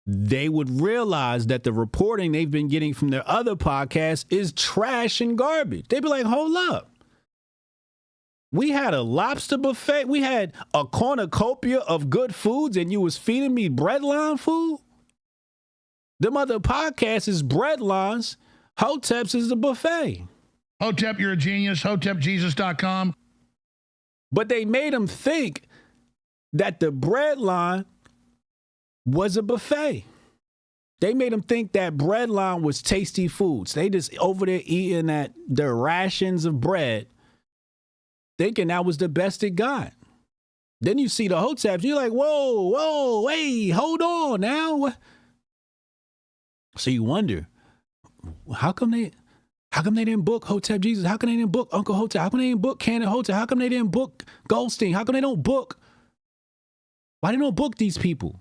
they would realize that the reporting they've been getting from their other podcasts is trash and garbage. They'd be like, hold up. We had a lobster buffet. We had a cornucopia of good foods, and you was feeding me breadline food? Them other podcasts is breadlines. Hotep's is a buffet. Hotep, you're a genius. HotepJesus.com. But they made them think that the breadline was a buffet. They made them think that breadline was tasty foods. They just over there eating their rations of bread, thinking that was the best it got. Then you see the Hoteps, you're like, whoa, hey, hold on now. So you wonder, how come they didn't book Hotep Jesus? How come they didn't book Uncle Hotep? How come they didn't book Canon Hotep? How come they didn't book Goldstein? How come they don't book? Why they don't book these people?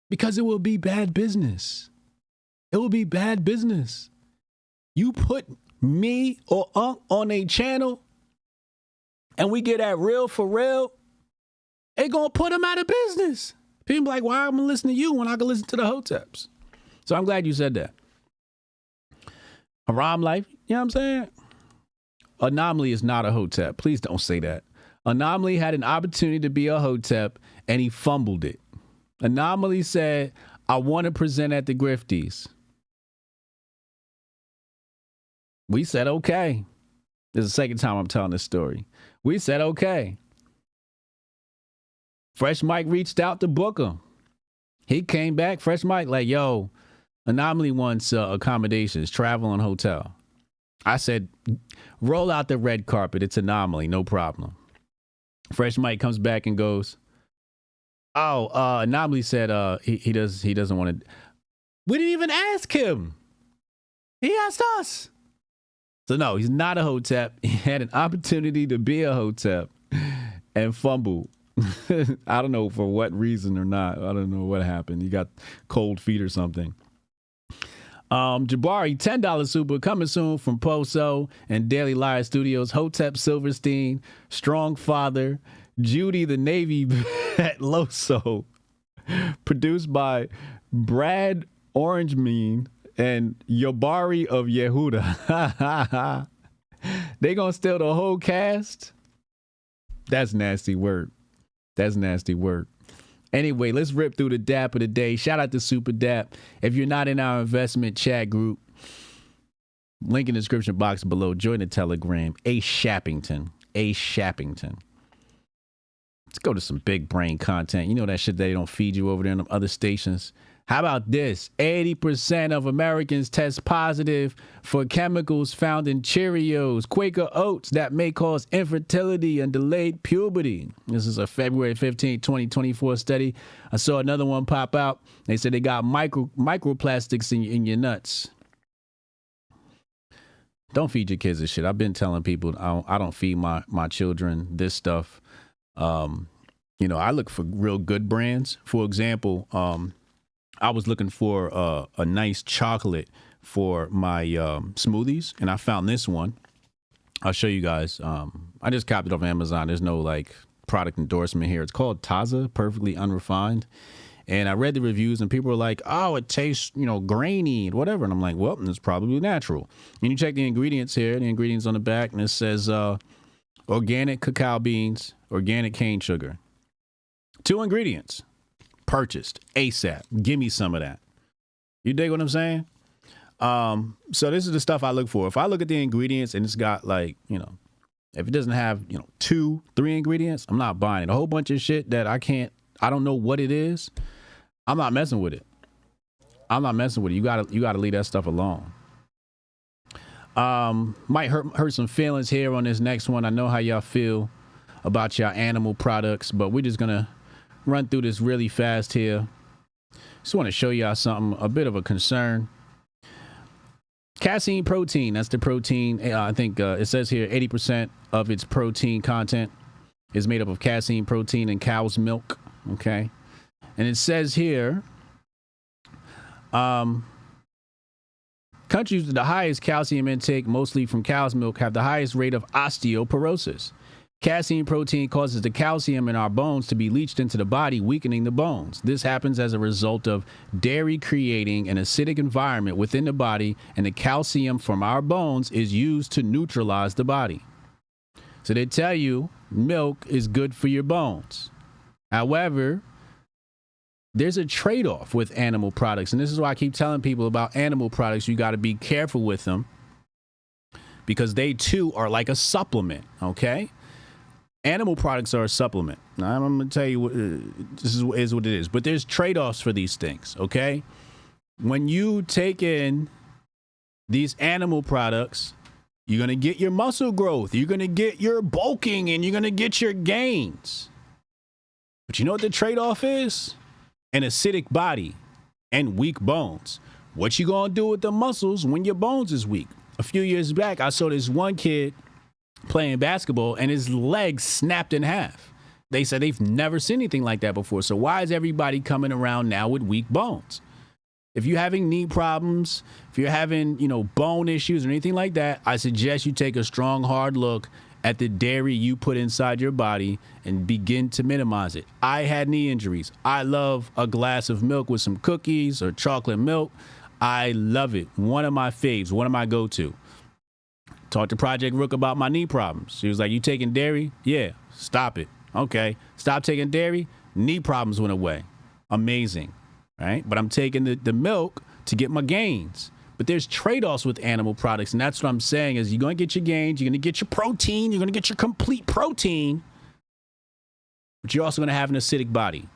Because it will be bad business. It will be bad business. You put me or Unc on a channel and we get that real for real, it gonna put them out of business. People be like, why am I listening to you when I can listen to the Hoteps? So I'm glad you said that. Haram life, you know what I'm saying? Anomaly is not a Hotep. Please don't say that. Anomaly had an opportunity to be a Hotep and he fumbled it. Anomaly said, I want to present at the Grifties. We said, okay. This is the second time I'm telling this story. We said, okay. Fresh Mike reached out to book him. He came back, Fresh Mike, like, yo, Anomaly wants accommodations, travel and hotel. I said, roll out the red carpet. It's Anomaly, no problem. Fresh Mike comes back and goes, oh, Anomaly said he doesn't want to. We didn't even ask him. He asked us. So no, he's not a Hotep. He had an opportunity to be a Hotep and fumbled. I don't know for what reason or not. I don't know what happened. He got cold feet or something. Jabari, $10 super coming soon from Poso and Daily Liar Studios. Hotep Silverstein, Strong Father, Judy the Navy at Loso. Produced by Brad Orangemean and Yobari of Yehuda. They gonna steal the whole cast? That's nasty work. That's nasty work. Anyway, let's rip through the DAP of the day. Shout out to Super DAP. If you're not in our investment chat group, link in the description box below. Join the Telegram. A Shappington. Let's go to some big brain content. You know that shit they don't feed you over there in them other stations. How about this? 80% of Americans test positive for chemicals found in Cheerios, Quaker Oats that may cause infertility and delayed puberty. This is a February 15, 2024 study. I saw another one pop out. They said they got microplastics in your nuts. Don't feed your kids this shit. I've been telling people I don't feed my children this stuff. You know, I look for real good brands. For example, I was looking for a nice chocolate for my smoothies, and I found this one. I'll show you guys. I just copied it off Amazon. There's no like product endorsement here. It's called Taza, perfectly unrefined. And I read the reviews, and people were like, "Oh, it tastes, grainy and whatever." And I'm like, "Well, it's probably natural." And you check the ingredients here. The ingredients on the back, and it says organic cacao beans, organic cane sugar. 2 ingredients. Purchased ASAP. Give me some of that. You dig what I'm saying? So this is the stuff I look for. If I look at the ingredients and it's got like, if it doesn't have, 2, 3 ingredients, I'm not buying it. A whole bunch of shit that I don't know what it is. I'm not messing with it. You gotta leave that stuff alone. Might hurt some feelings here on this next one. I know how y'all feel about y'all animal products, but we're just gonna run through this really fast here. Just want to show y'all something, a bit of a concern. Casein protein, that's the protein. I think it says here 80% of its protein content is made up of casein protein in cow's milk. Okay. And it says here, countries with the highest calcium intake, mostly from cow's milk, have the highest rate of osteoporosis. Casein protein causes the calcium in our bones to be leached into the body, weakening the bones. This happens as a result of dairy creating an acidic environment within the body, and the calcium from our bones is used to neutralize the body. So they tell you milk is good for your bones. However, there's a trade-off with animal products. And this is why I keep telling people about animal products. You got to be careful with them because they too are like a supplement, okay? Animal products are a supplement. Now, I'm going to tell you what this is what it is. But there's trade-offs for these things, okay? When you take in these animal products, you're going to get your muscle growth. You're going to get your bulking and you're going to get your gains. But you know what the trade-off is? An acidic body and weak bones. What you going to do with the muscles when your bones is weak? A few years back, I saw this one kid playing basketball and his legs snapped in half. They said they've never seen anything like that before. So why is everybody coming around now with weak bones? If you're having knee problems, if you're having, bone issues or anything like that, I suggest you take a strong, hard look at the dairy you put inside your body and begin to minimize it. I had knee injuries. I love a glass of milk with some cookies or chocolate milk. I love it. One of my faves, one of my go-to. Talked to Project Rook about my knee problems. She was like, you taking dairy? Yeah, stop it. Okay, stop taking dairy. Knee problems went away. Amazing, right? But I'm taking the milk to get my gains. But there's trade-offs with animal products, and that's what I'm saying is you're going to get your gains, you're going to get your protein, you're going to get your complete protein, but you're also going to have an acidic body.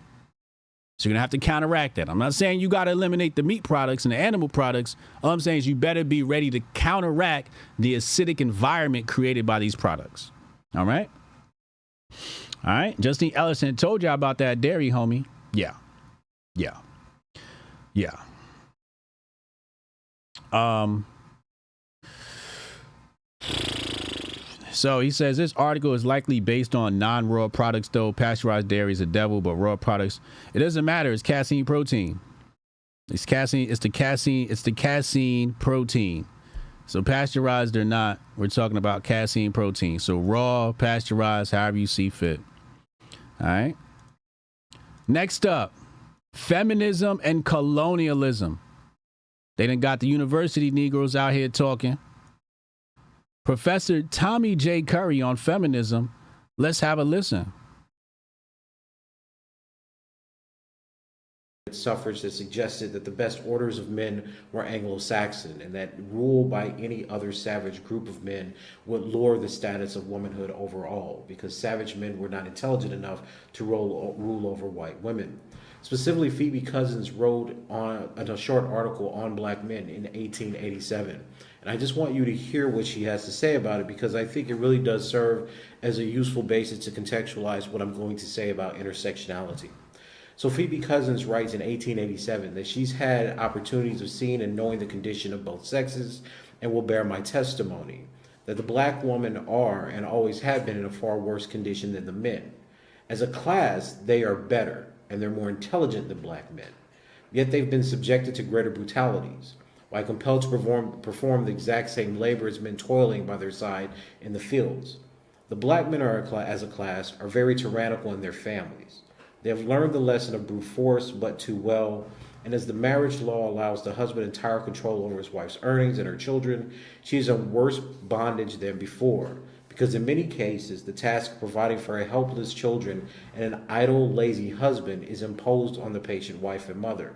So you're going to have to counteract that. I'm not saying you got to eliminate the meat products and the animal products. All I'm saying is you better be ready to counteract the acidic environment created by these products. All right? All right? Justine Ellison told y'all about that dairy, homie. Yeah. So he says this article is likely based on non-raw products, though pasteurized dairy is a devil, but raw products, it doesn't matter. It's casein protein. It's the casein protein. So pasteurized or not, we're talking about casein protein. So raw, pasteurized, however you see fit. All right. Next up, feminism and colonialism. They done got the university Negroes out here talking. Professor Tommy J. Curry on feminism. Let's have a listen. Suffrage that suggested that the best orders of men were Anglo-Saxon and that rule by any other savage group of men would lower the status of womanhood overall because savage men were not intelligent enough to rule over white women. Specifically, Phoebe Cousins wrote on a short article on black men in 1887. And I just want you to hear what she has to say about it because I think it really does serve as a useful basis to contextualize what I'm going to say about intersectionality. So Phoebe Cousins writes in 1887 that she's had opportunities of seeing and knowing the condition of both sexes and will bear my testimony that the black women are and always have been in a far worse condition than the men. As a class, they are better and they're more intelligent than black men. Yet they've been subjected to greater brutalities, while compelled to perform the exact same labor as men toiling by their side in the fields. The black men as a class are very tyrannical in their families. They have learned the lesson of brute force but too well, and as the marriage law allows the husband entire control over his wife's earnings and her children, she is in worse bondage than before, because in many cases, the task of providing for her helpless children and an idle, lazy husband is imposed on the patient wife and mother.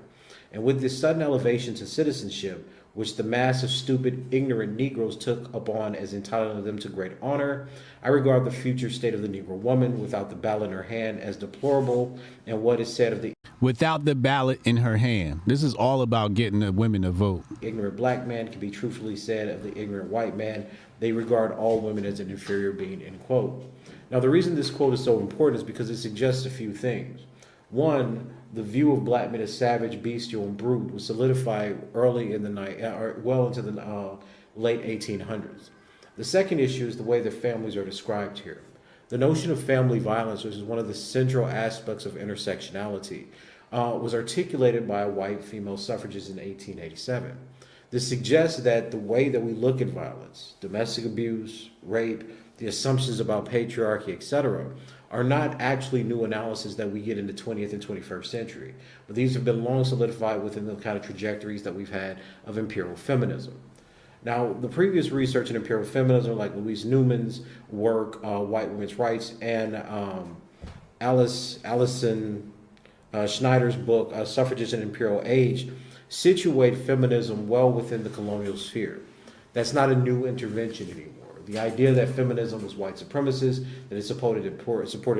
And with this sudden elevation to citizenship, which the mass of stupid, ignorant Negroes took upon as entitling them to great honor, I regard the future state of the Negro woman without the ballot in her hand as deplorable, and what is said of the without the ballot in her hand. This is all about getting the women to vote. Ignorant black man can be truthfully said of the ignorant white man. They regard all women as an inferior being, end quote. Now, the reason this quote is so important is because it suggests a few things. One, the view of black men as savage, bestial, and brute was solidified early in the night, or well into the late 1800s. The second issue is the way that families are described here. The notion of family violence, which is one of the central aspects of intersectionality, was articulated by a white female suffragist in 1887. This suggests that the way that we look at violence, domestic abuse, rape, the assumptions about patriarchy, etc., are not actually new analysis that we get in the 20th and 21st century, but these have been long solidified within the kind of trajectories that we've had of imperial feminism. Now, the previous research in imperial feminism, like Louise Newman's work, White Women's Rights, and Alison Schneider's book, Suffragists in Imperial Age, situate feminism well within the colonial sphere. That's not a new intervention anymore. The idea that feminism was white supremacist, that it supported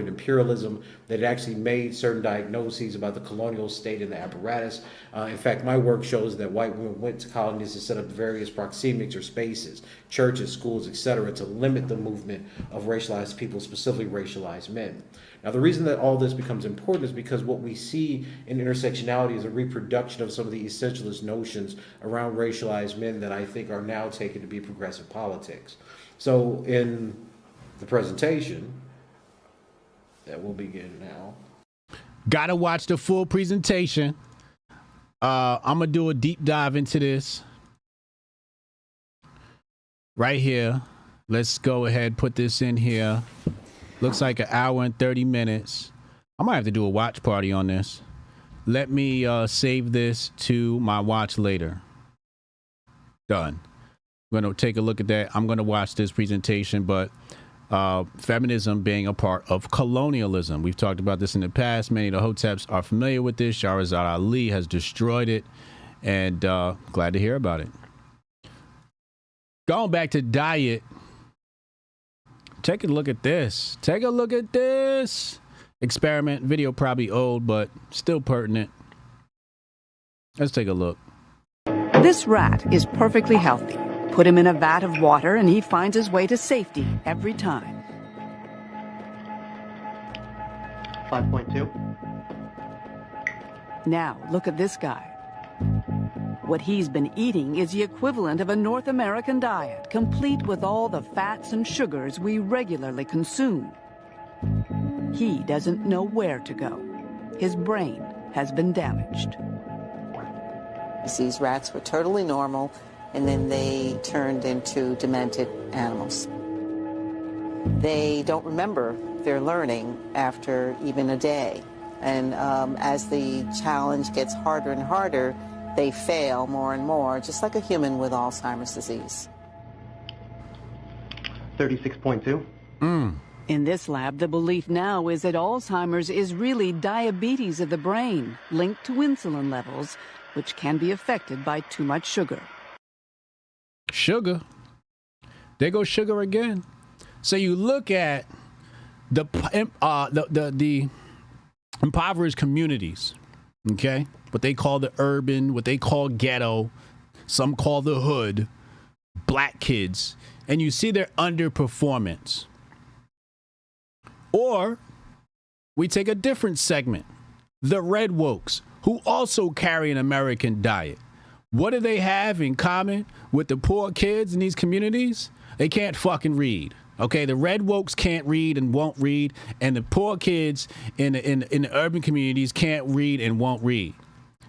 imperialism, that it actually made certain diagnoses about the colonial state and the apparatus. In fact, my work shows that white women went to colonies to set up various proxemics or spaces, churches, schools, etc., to limit the movement of racialized people, specifically racialized men. Now, the reason that all this becomes important is because what we see in intersectionality is a reproduction of some of the essentialist notions around racialized men that I think are now taken to be progressive politics. So in the presentation that will begin now. Gotta watch the full presentation. I'm gonna do a deep dive into this right here. Let's go ahead, put this in here. Looks like an hour and 30 minutes. I might have to do a watch party on this. Let me save this to my watch later. Done. I'm going to take a look at that. I'm going to watch this presentation, but feminism being a part of colonialism. We've talked about this in the past. Many of the Hoteps are familiar with this. Shahrazad Ali has destroyed it, and glad to hear about it. Going back to diet, take a look at this. Take a look at this. Experiment video, probably old, but still pertinent. Let's take a look. This rat is perfectly healthy. Put him in a vat of water and he finds his way to safety every time. 5.2. Now, look at this guy. What he's been eating is the equivalent of a North American diet, complete with all the fats and sugars we regularly consume. He doesn't know where to go. His brain has been damaged. These rats were totally normal, and then they turned into demented animals. They don't remember their learning after even a day. And as the challenge gets harder and harder, they fail more and more, just like a human with Alzheimer's disease. 36.2. In this lab, the belief now is that Alzheimer's is really diabetes of the brain, linked to insulin levels, which can be affected by too much sugar. Sugar. There goes sugar again. So you look at the impoverished communities, okay? What they call the urban, what they call ghetto, some call the hood, black kids, and you see their underperformance. Or we take a different segment, the red wokes, who also carry an American diet. What do they have in common with the poor kids in these communities? They can't fucking read. Okay, the red wokes can't read and won't read, and the poor kids in the urban communities can't read and won't read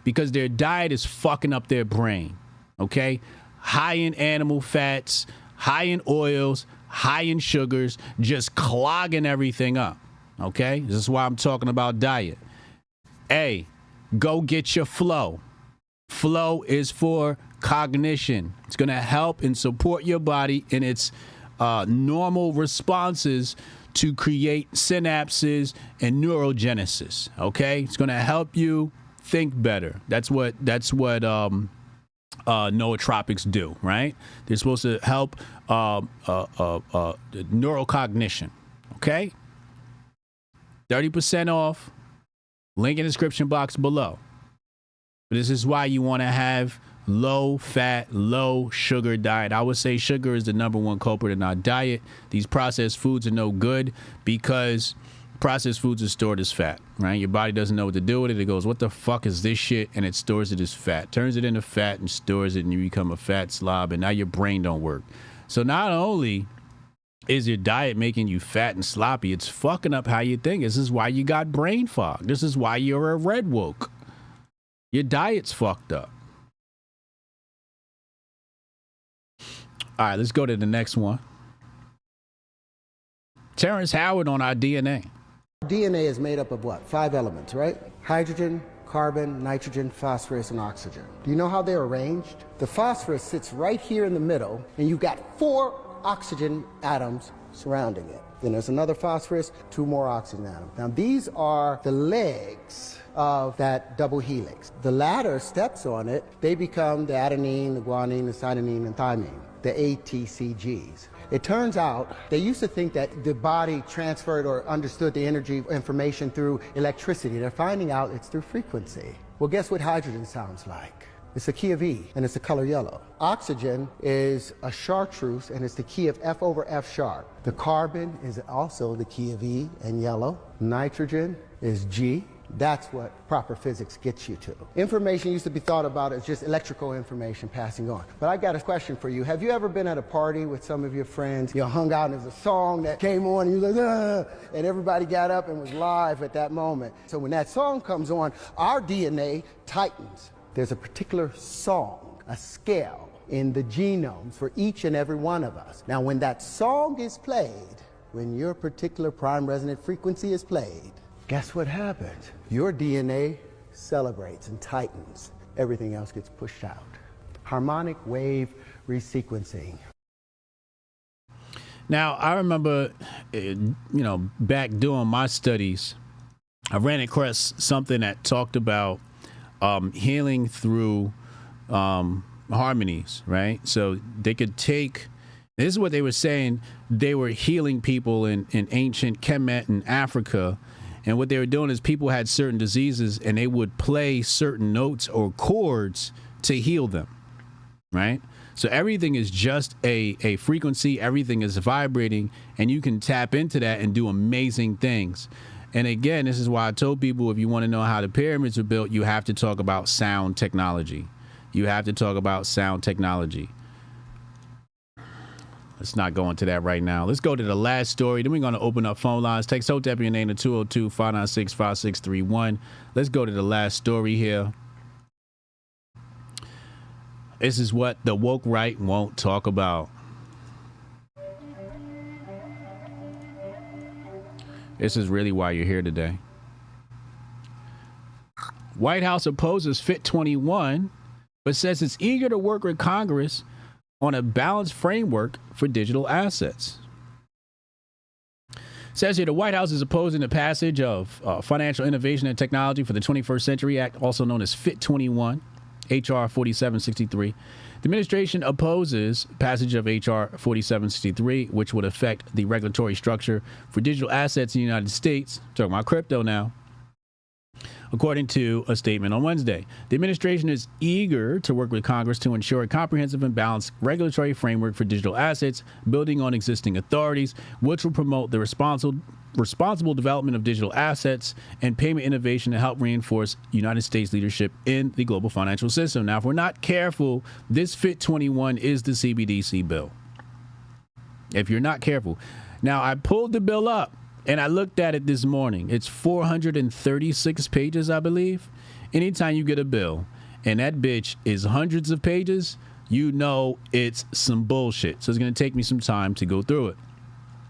because their diet is fucking up their brain. Okay, high in animal fats, high in oils, high in sugars, just clogging everything up. Okay, this is why I'm talking about diet. A, go get your flow. Flow is for cognition. It's going to help and support your body in its normal responses to create synapses and neurogenesis. Okay, it's going to help you think better. That's what nootropics do, right? They're supposed to help neurocognition. Okay, 30% off. Link in the description box below. But this is why you want to have low fat, low sugar diet. I would say sugar is the number one culprit in our diet. These processed foods are no good because processed foods are stored as fat, right? Your body doesn't know what to do with it. It goes, what the fuck is this shit? And it stores it as fat, turns it into fat and stores it, and you become a fat slob, and now your brain don't work. So not only is your diet making you fat and sloppy, it's fucking up how you think. This is why you got brain fog. This is why you're a red woke. Your diet's fucked up. All right, let's go to the next one. Terrence Howard on our DNA. DNA is made up of what? 5 elements, right? Hydrogen, carbon, nitrogen, phosphorus, and oxygen. Do you know how they're arranged? The phosphorus sits right here in the middle, and you've got 4 oxygen atoms surrounding it. Then there's another phosphorus, 2 more oxygen atoms. Now these are the legs of that double helix. The latter steps on it, they become the adenine, the guanine, the cytosine, and thymine, the ATCGs. It turns out they used to think that the body transferred or understood the energy information through electricity. They're finding out it's through frequency. Well, guess what hydrogen sounds like? It's a key of E, and it's the color yellow. Oxygen is a chartreuse, and it's the key of F over F sharp. The carbon is also the key of E and yellow. Nitrogen is G. That's what proper physics gets you to. Information used to be thought about as just electrical information passing on. But I got a question for you. Have you ever been at a party with some of your friends? You hung out and there's a song that came on and you were like, ah, and everybody got up and was live at that moment. So when that song comes on, our DNA tightens. There's a particular song, a scale in the genome for each and every one of us. Now when that song is played, when your particular prime resonant frequency is played, guess what happens? Your DNA celebrates and tightens. Everything else gets pushed out. Harmonic wave resequencing. Now, I remember, back doing my studies, I ran across something that talked about healing through harmonies, right? So they could take, this is what they were saying, they were healing people in ancient Kemet in Africa. And what they were doing is people had certain diseases and they would play certain notes or chords to heal them, right? So everything is just a frequency, everything is vibrating, and you can tap into that and do amazing things. And again, this is why I told people, if you want to know how the pyramids were built, you have to talk about sound technology. You have to talk about sound technology. Let's not go into that right now. Let's go to the last story. Then we're going to open up phone lines. Text Hotep your name to 202-596-5631. Let's go to the last story here. This is what the woke right won't talk about. This is really why you're here today. White House opposes Fit 21, but says it's eager to work with Congress on a balanced framework for digital assets. Says here the White House is opposing the passage of Financial Innovation and Technology for the 21st Century Act, also known as Fit 21, HR 4763. The administration opposes passage of HR 4763, which would affect the regulatory structure for digital assets in the United States. Talking about crypto now. According to a statement on Wednesday, the administration is eager to work with Congress to ensure a comprehensive and balanced regulatory framework for digital assets, building on existing authorities, which will promote the responsible development of digital assets and payment innovation to help reinforce United States leadership in the global financial system. Now, if we're not careful, this Fit 21 is the CBDC bill. If you're not careful. Now, I pulled the bill up. And I looked at it this morning. It's 436 pages, I believe. Anytime you get a bill and that bitch is hundreds of pages, you know it's some bullshit. So it's going to take me some time to go through it.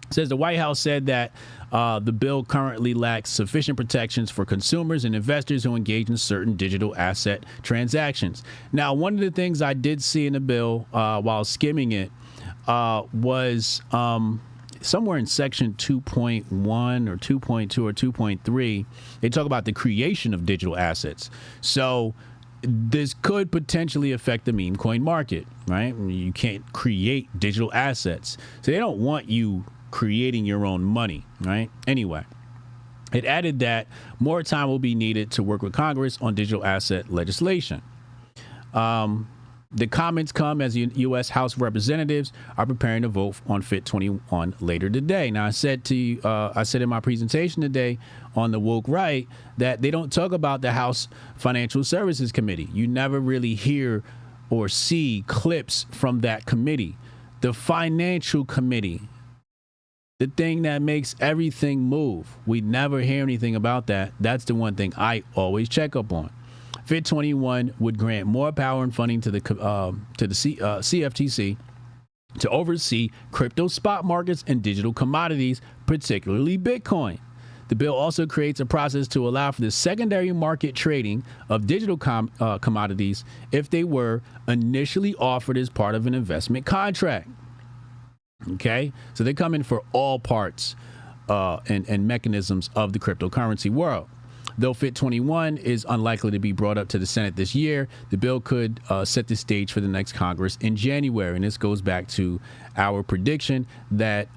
It says the White House said that the bill currently lacks sufficient protections for consumers and investors who engage in certain digital asset transactions. Now, one of the things I did see in the bill while skimming it was somewhere in section 2.1 or 2.2 or 2.3, they talk about the creation of digital assets. So this could potentially affect the meme coin market, right? You can't create digital assets. So they don't want you creating your own money, right? Anyway, it added that more time will be needed to work with Congress on digital asset legislation. The comments come as the U.S. House of Representatives are preparing to vote on Fit 21 later today. Now, I said in my presentation today on the woke right that they don't talk about the House Financial Services Committee. You never really hear or see clips from that committee. The Financial Committee, the thing that makes everything move. We never hear anything about that. That's the one thing I always check up on. Fit 21 would grant more power and funding to the CFTC to oversee crypto spot markets and digital commodities, particularly Bitcoin. The bill also creates a process to allow for the secondary market trading of digital commodities if they were initially offered as part of an investment contract. Okay, so they come in for all parts and mechanisms of the cryptocurrency world. Though FIT 21 is unlikely to be brought up to the Senate this year, the bill could set the stage for the next Congress in January. And this goes back to our prediction that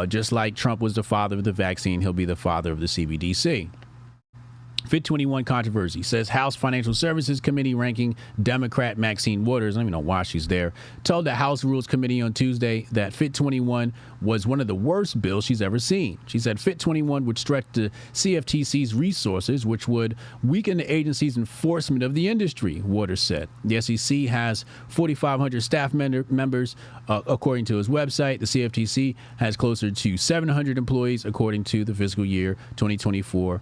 just like Trump was the father of the vaccine, he'll be the father of the CBDC. FIT 21 controversy, says House Financial Services Committee ranking Democrat Maxine Waters, I don't even know why she's there, told the House Rules Committee on Tuesday that FIT 21 was one of the worst bills she's ever seen. She said FIT 21 would stretch the CFTC's resources, which would weaken the agency's enforcement of the industry, Waters said. The SEC has 4,500 staff members, according to his website. The CFTC has closer to 700 employees, according to the fiscal year 2024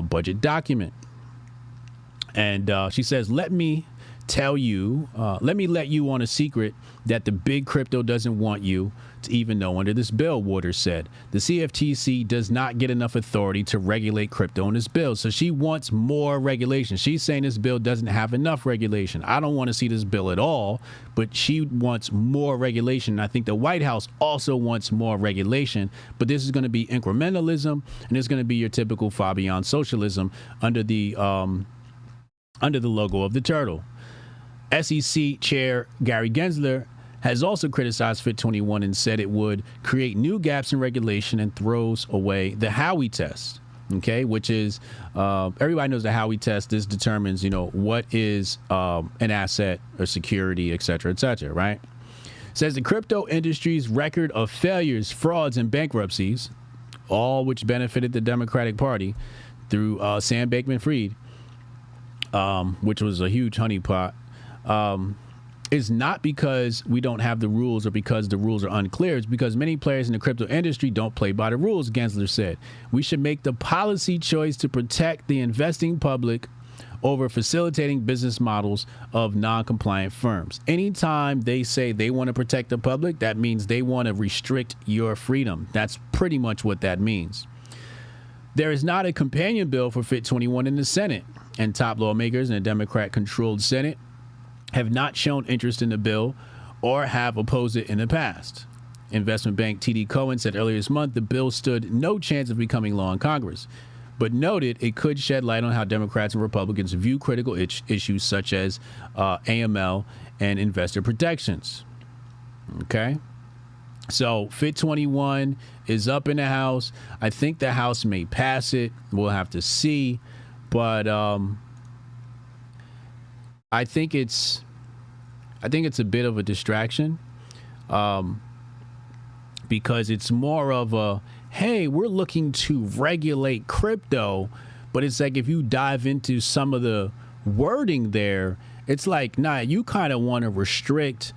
budget document. And she says, let me let you on a secret that the big crypto doesn't want you to even know under this bill, Waters said. The CFTC does not get enough authority to regulate crypto in this bill. So she wants more regulation. She's saying this bill doesn't have enough regulation. I don't want to see this bill at all, but she wants more regulation. I think the White House also wants more regulation, but this is going to be incrementalism, and it's going to be your typical Fabian socialism under the logo of the turtle. SEC Chair Gary Gensler has also criticized FIT 21 and said it would create new gaps in regulation and throws away the Howey test. Okay, which is everybody knows the Howey test. This determines, what is an asset or security, et cetera, right? Says the crypto industry's record of failures, frauds, and bankruptcies, all which benefited the Democratic Party through Sam Bankman-Fried, which was a huge honeypot, is not because we don't have the rules or because the rules are unclear. It's because many players in the crypto industry don't play by the rules, Gensler said. We should make the policy choice to protect the investing public over facilitating business models of non-compliant firms. Anytime they say they want to protect the public, that means they want to restrict your freedom. That's pretty much what that means. There is not a companion bill for FIT 21 in the Senate, and top lawmakers in a Democrat-controlled Senate have not shown interest in the bill or have opposed it in the past. Investment bank TD Cowen said earlier this month the bill stood no chance of becoming law in Congress, but noted it could shed light on how Democrats and Republicans view critical issues such as AML and investor protections. Okay? So FIT 21 is up in the House. I think the House may pass it. We'll have to see. But I think it's a bit of a distraction because it's more of a, hey, we're looking to regulate crypto, but it's like if you dive into some of the wording there, it's like, nah, you kind of want to restrict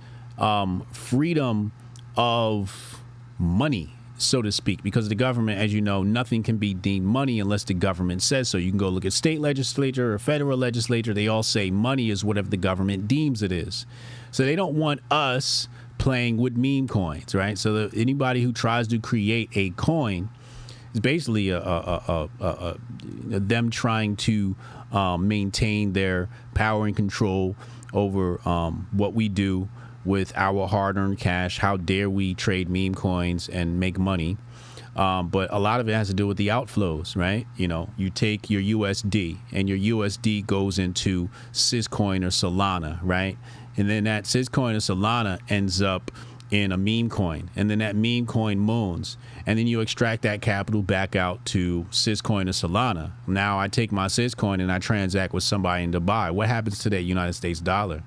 freedom of money, so to speak, because the government, as you know, nothing can be deemed money unless the government says so. You can go look at state legislature or federal legislature. They all say money is whatever the government deems it is. So they don't want us playing with meme coins, right? So anybody who tries to create a coin is basically them trying to maintain their power and control over what we do with our hard-earned cash. How dare we trade meme coins and make money? But a lot of it has to do with the outflows, right? You take your USD and your USD goes into Syscoin or Solana, right? And then that Syscoin or Solana ends up in a meme coin, and then that meme coin moons, and then you extract that capital back out to Syscoin or Solana. Now I take my Syscoin and I transact with somebody in Dubai. What happens to that United States dollar?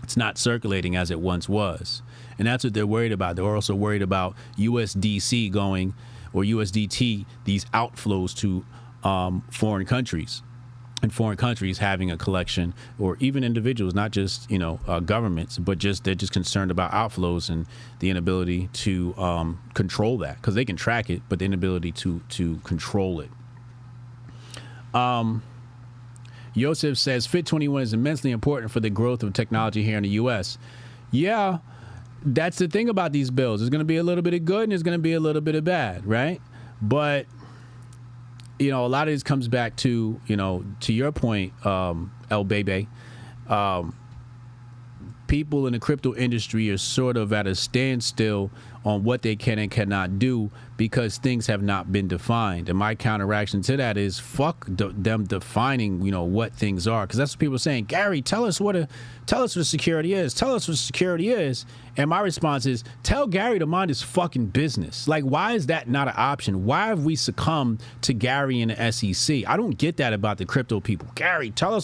It's not circulating as it once was. And that's what they're worried about. They're also worried about USDC going, or USDT, these outflows to foreign countries, and foreign countries having a collection, or even individuals, not just, governments, but they're just concerned about outflows and the inability to control that, because they can track it, but the inability to control it. Yosef says FIT 21 is immensely important for the growth of technology here in the U.S. Yeah, that's the thing about these bills. There's going to be a little bit of good and there's going to be a little bit of bad, right? But you know, a lot of this comes back to, you know, to your point, El Bebe. People in the crypto industry are sort of at a standstill on what they can and cannot do because things have not been defined. And my counteraction to that is fuck them defining, you know, what things are, because that's what people are saying. Gary, tell us what security is. Tell us what security is. And my response is, tell Gary to mind his fucking business. Like, why is that not an option? Why have we succumbed to Gary and the SEC? I don't get that about the crypto people. Gary, tell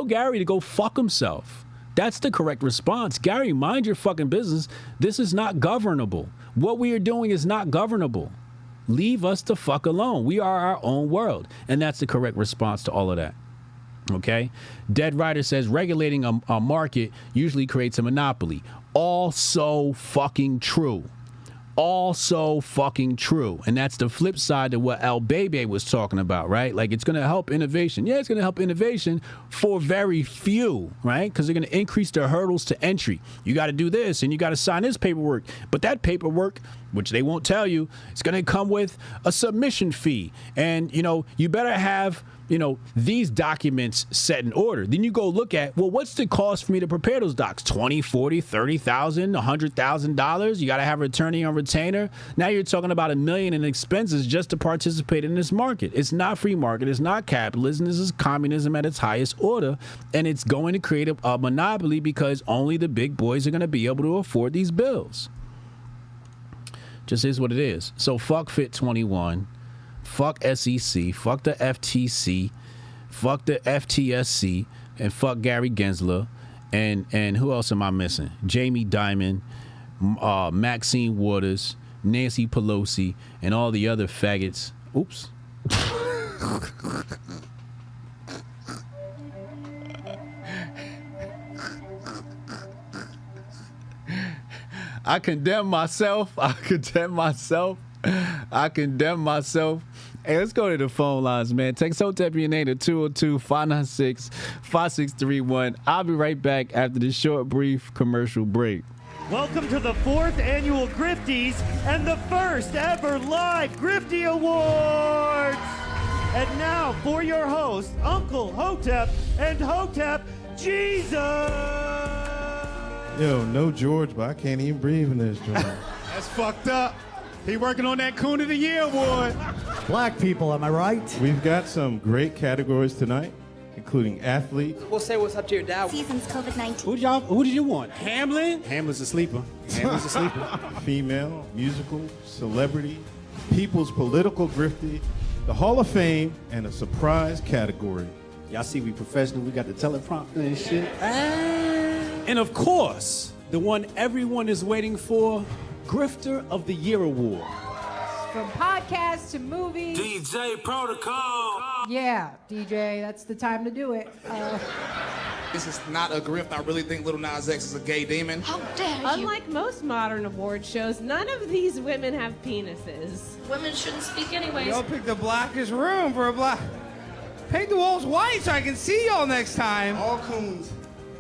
Gary to go fuck himself. That's the correct response. Gary, mind your fucking business. This is not governable. What we are doing is not governable. Leave us the fuck alone. We are our own world. And that's the correct response to all of that. Okay? Dead Rider says regulating a market usually creates a monopoly. Also fucking true. Also fucking true. And that's the flip side of what El Bebe was talking about, right? Like, it's going to help innovation. Yeah, it's going to help innovation for very few, right? Because they're going to increase their hurdles to entry. You got to do this and you got to sign this paperwork. But that paperwork, which they won't tell you, is going to come with a submission fee. And, you know, you better have, you know, these documents set in order. Then you go look at, well, what's the cost for me to prepare those docs? $20,000, $40,000, $30,000, $100,000. You got to have an attorney on retainer. Now you're talking about $1 million in expenses just to participate in this market. It's not free market. It's not capitalism. This is communism at its highest order. And it's going to create a monopoly because only the big boys are going to be able to afford these bills. Just is what it is. So fuck Fit 21. Fuck SEC, fuck the FTC, fuck the FTSC, and fuck Gary Gensler, and who else am I missing? Jamie Dimon, Maxine Waters, Nancy Pelosi, and all the other faggots. Oops. I condemn myself. Hey, let's go to the phone lines, man. Text Hotep your name to 202-596-5631. I'll be right back after this short, brief commercial break. Welcome to the 4th annual Grifties and the first ever live Grifty Awards. And now for your hosts, Uncle Hotep and Hotep Jesus. Yo, no George, but I can't even breathe in this joint. That's fucked up. He working on that Coon of the Year award. Black people, am I right? We've got some great categories tonight, including athletes. We'll say what's up to your dad. Season's COVID-19. Who did you want? Hamlin? Hamlin's a sleeper. Female, musical, celebrity, people's political grifty, the Hall of Fame, and a surprise category. Y'all see we professional. We got the teleprompter and shit. And of course, the one everyone is waiting for, Grifter of the Year Award. From podcasts to movies. DJ Protocol. Yeah, DJ, that's the time to do it. This is not a grift. I really think Lil Nas X is a gay demon. How dare you? Unlike most modern award shows, none of these women have penises. Women shouldn't speak anyways. Y'all picked the blackest room for a black. Paint the walls white so I can see y'all next time. All coons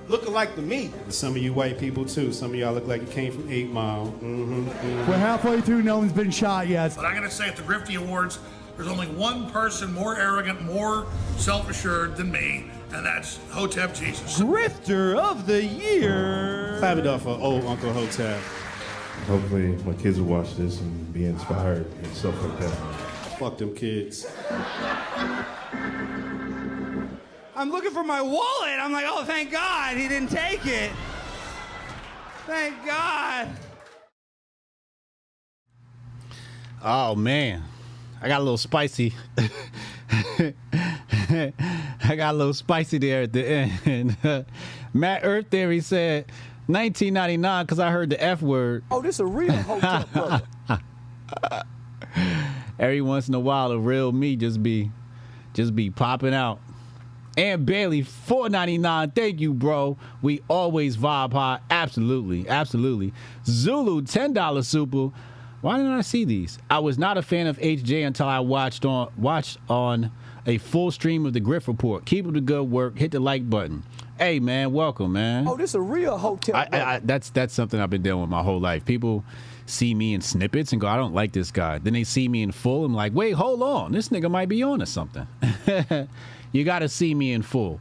looking like to me. Some of you white people too. Some of y'all look like you came from 8 Mile. We're halfway through, no one's been shot yet. But I'm going to say at the Grifty Awards, there's only one person more arrogant, more self-assured than me, and that's Hotep Jesus. Grifter of the Year. Clap it up for old Uncle Hotep. Hopefully my kids will watch this and be inspired and stuff like that. Fuck them kids. I'm looking for my wallet. I'm like, oh, thank God he didn't take it. Thank God. Oh, man. I got a little spicy. I got a little spicy there at the end. Matt Earth Theory said 1999 because I heard the F word. Oh, this a real Hotep brother. Every once in a while, a real me just be popping out. And Bailey, $4.99. Thank you, bro. We always vibe high. Absolutely. Absolutely. Zulu, $10 super. Why didn't I see these? I was not a fan of HJ until I watched on a full stream of the Grift Report. Keep up the good work. Hit the like button. Hey, man, welcome, man. Oh, this a real Hotep brother. That's something I've been dealing with my whole life. People see me in snippets and go, I don't like this guy. Then they see me in full. I'm like, wait, hold on. This nigga might be on to something. You got to see me in full.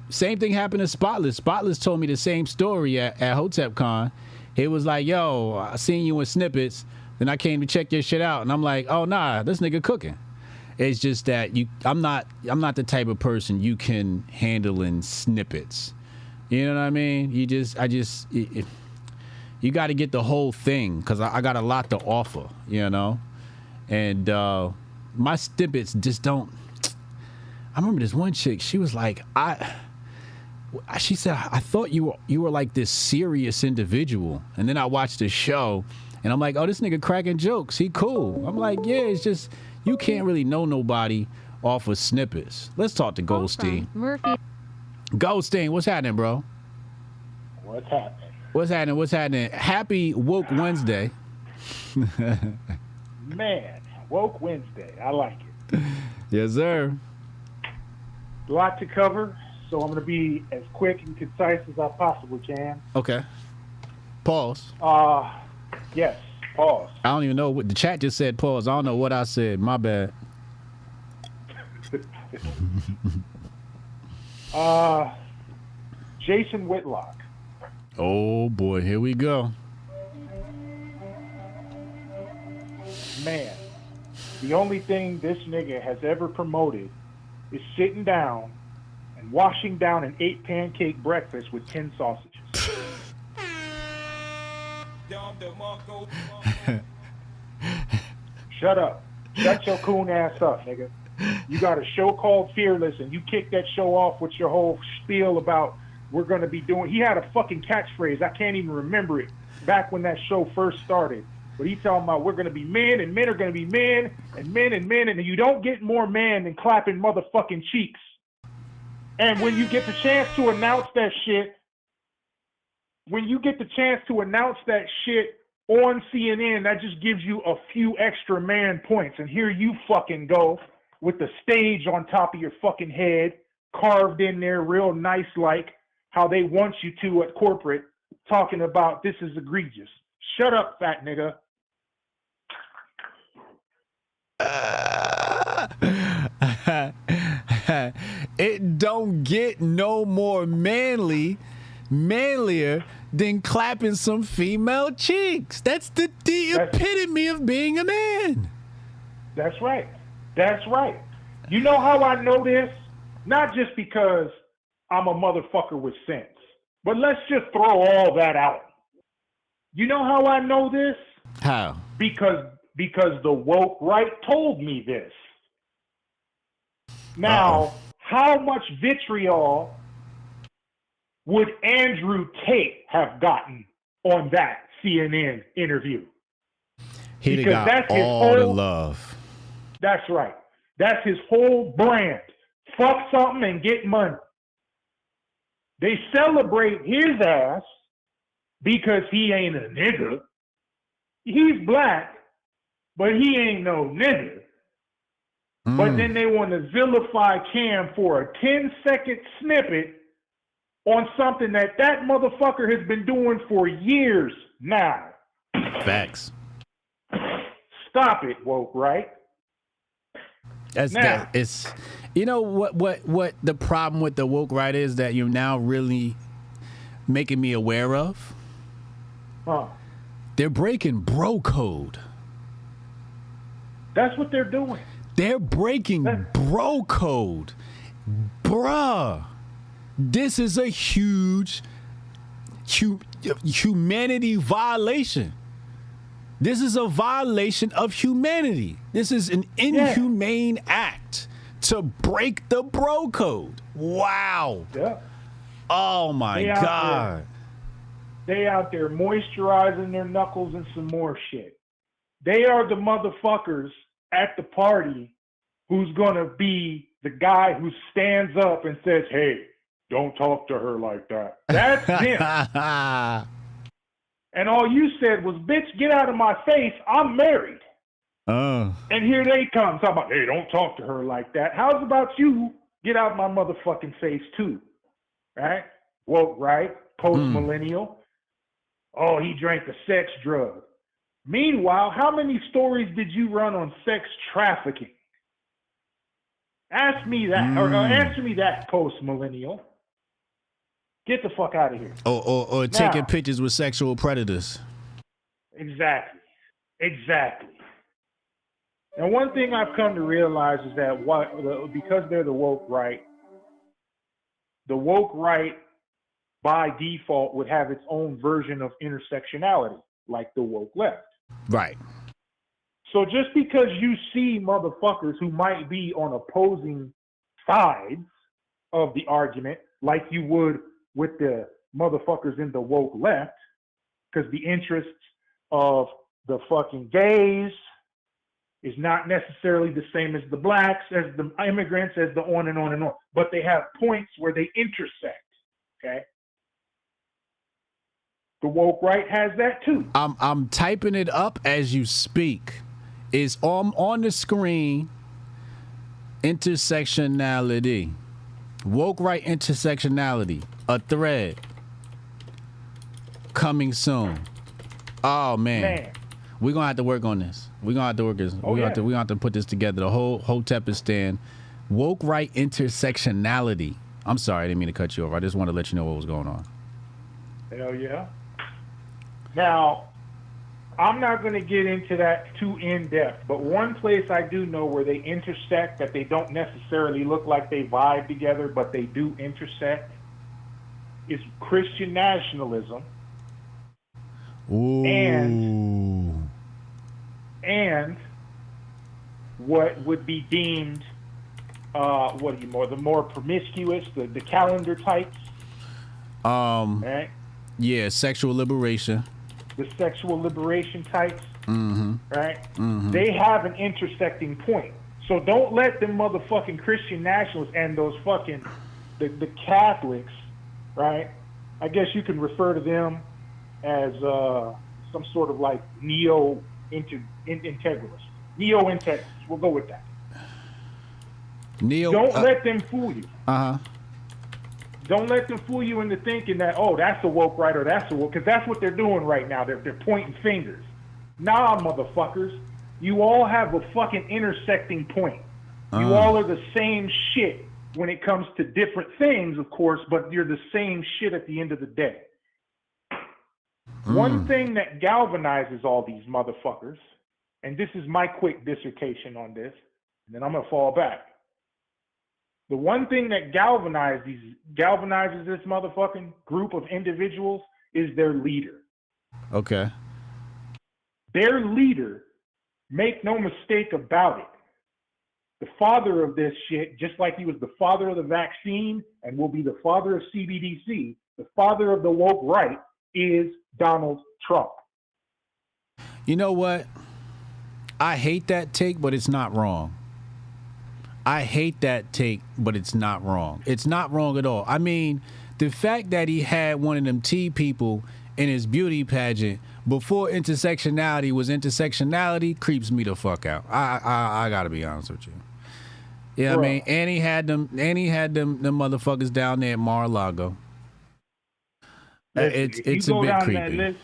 Same thing happened to Spotless. Spotless told me the same story at Hotep Con. He was like, yo, I seen you in snippets. Then I came to check your shit out. And I'm like, oh, nah, this nigga cooking. It's just that I'm not the type of person you can handle in snippets. You know what I mean? You got to get the whole thing because I got a lot to offer, you know? And my snippets just don't. I remember this one chick, she was like, she said, I thought you were like this serious individual. And then I watched the show and I'm like, oh, this nigga cracking jokes. He cool. I'm like, yeah, it's just, you can't really know nobody off of snippets. Let's talk to Goldstein. Murphy. Goldstein, what's happening, bro? What's happening? What's happening? What's happening? Happy Woke Wednesday. Man, Woke Wednesday. I like it. Yes, sir. A lot to cover, so I'm going to be as quick and concise as I possibly can. Okay. Pause. Yes, pause. I don't even know what the chat just said. Pause. I don't know what I said. My bad. Jason Whitlock. Oh boy, here we go. Man, the only thing this nigga has ever promoted is sitting down and washing down an 8 pancake breakfast with 10 sausages. Shut up. Shut your coon ass up, nigga. You got a show called Fearless, and you kicked that show off with your whole spiel about we're going to be doing. He had a fucking catchphrase. I can't even remember it back when that show first started. But he talking about we're going to be men, and men are going to be men, and men and men, and you don't get more man than clapping motherfucking cheeks. And when you get the chance to announce that shit, on CNN, that just gives you a few extra man points. And here you fucking go with the stage on top of your fucking head, carved in there real nice like how they want you to at corporate, talking about this is egregious. Shut up, fat nigga. It don't get no more manlier than clapping some female cheeks. That's the epitome of being a man. That's right. That's right. You know how I know this? Not just because I'm a motherfucker with sense, but let's just throw all that out. You know how I know this? How? Because the woke right told me this. Now, how much vitriol would Andrew Tate have gotten on that CNN interview? He'd have got all the love. That's right. That's his whole brand. Fuck something and get money. They celebrate his ass because he ain't a nigga. He's black, but he ain't no nigga. But then they want to vilify Cam for a 10-second snippet on something that motherfucker has been doing for years now. Facts. Stop it, woke, right? It's you know what the problem with the woke right is that you're now really making me aware of? They're breaking bro code. That's what they're doing. They're breaking bro code. Bruh. This is a huge humanity violation. This is a violation of humanity. This is an inhumane act to break the bro code. Wow. Yeah. Oh my God. They out there moisturizing their knuckles and some more shit. They are the motherfuckers at the party who's gonna be the guy who stands up and says, hey, don't talk to her like that. That's them. And all you said was, bitch, get out of my face. I'm married. And here they come talking about, hey, don't talk to her like that. How's about you get out my motherfucking face too? Right? Woke, right? Post-millennial. oh, he drank a sex drug. Meanwhile, how many stories did you run on sex trafficking? Ask me that, or answer me that, post-millennial. Get the fuck out of here. Or taking pictures with sexual predators. Exactly. And one thing I've come to realize is that because they're the woke right by default would have its own version of intersectionality, like the woke left. Right. So just because you see motherfuckers who might be on opposing sides of the argument, like you would with the motherfuckers in the woke left, because the interests of the fucking gays is not necessarily the same as the blacks, as the immigrants, as the on and on and on. But they have points where they intersect, okay? The woke right has that too. I'm typing it up as you speak. It's on the screen. Intersectionality. Woke right intersectionality. A thread. Coming soon. Oh man. We're gonna have to work on this. We're gonna have to work this. We're gonna have to put this together. The whole Hotep is stand. Woke right intersectionality. I'm sorry, I didn't mean to cut you off. I just wanted to let you know what was going on. Hell yeah. Now, I'm not going to get into that too in-depth, but one place I do know where they intersect, that they don't necessarily look like they vibe together, but they do intersect, is Christian nationalism. Ooh. And what would be deemed, the more promiscuous, the calendar types. Right? Yeah, sexual liberation. The sexual liberation types, right? Mm-hmm. They have an intersecting point. So don't let them motherfucking Christian nationalists and those fucking, the Catholics, right? I guess you can refer to them as some sort of like neo-integralist. Neo-integralist, we'll go with that. Don't let them fool you. Don't let them fool you into thinking that, oh, that's a woke right or that's a woke, because that's what they're doing right now. They're pointing fingers. Nah, motherfuckers. You all have a fucking intersecting point. You all are the same shit when it comes to different things, of course, but you're the same shit at the end of the day. One thing that galvanizes all these motherfuckers, and this is my quick dissertation on this, and then I'm going to fall back. The one thing that galvanizes this motherfucking group of individuals is their leader. Okay. Their leader, make no mistake about it, the father of this shit, just like he was the father of the vaccine and will be the father of CBDC, the father of the woke right is Donald Trump. You know what? I hate that take, but it's not wrong. I hate that take, but it's not wrong. It's not wrong at all. I mean, the fact that he had one of them T people in his beauty pageant before intersectionality was intersectionality creeps me the fuck out. I gotta be honest with you. Yeah, I mean, and he had them motherfuckers down there at Mar-a-Lago. It's a bit creepy.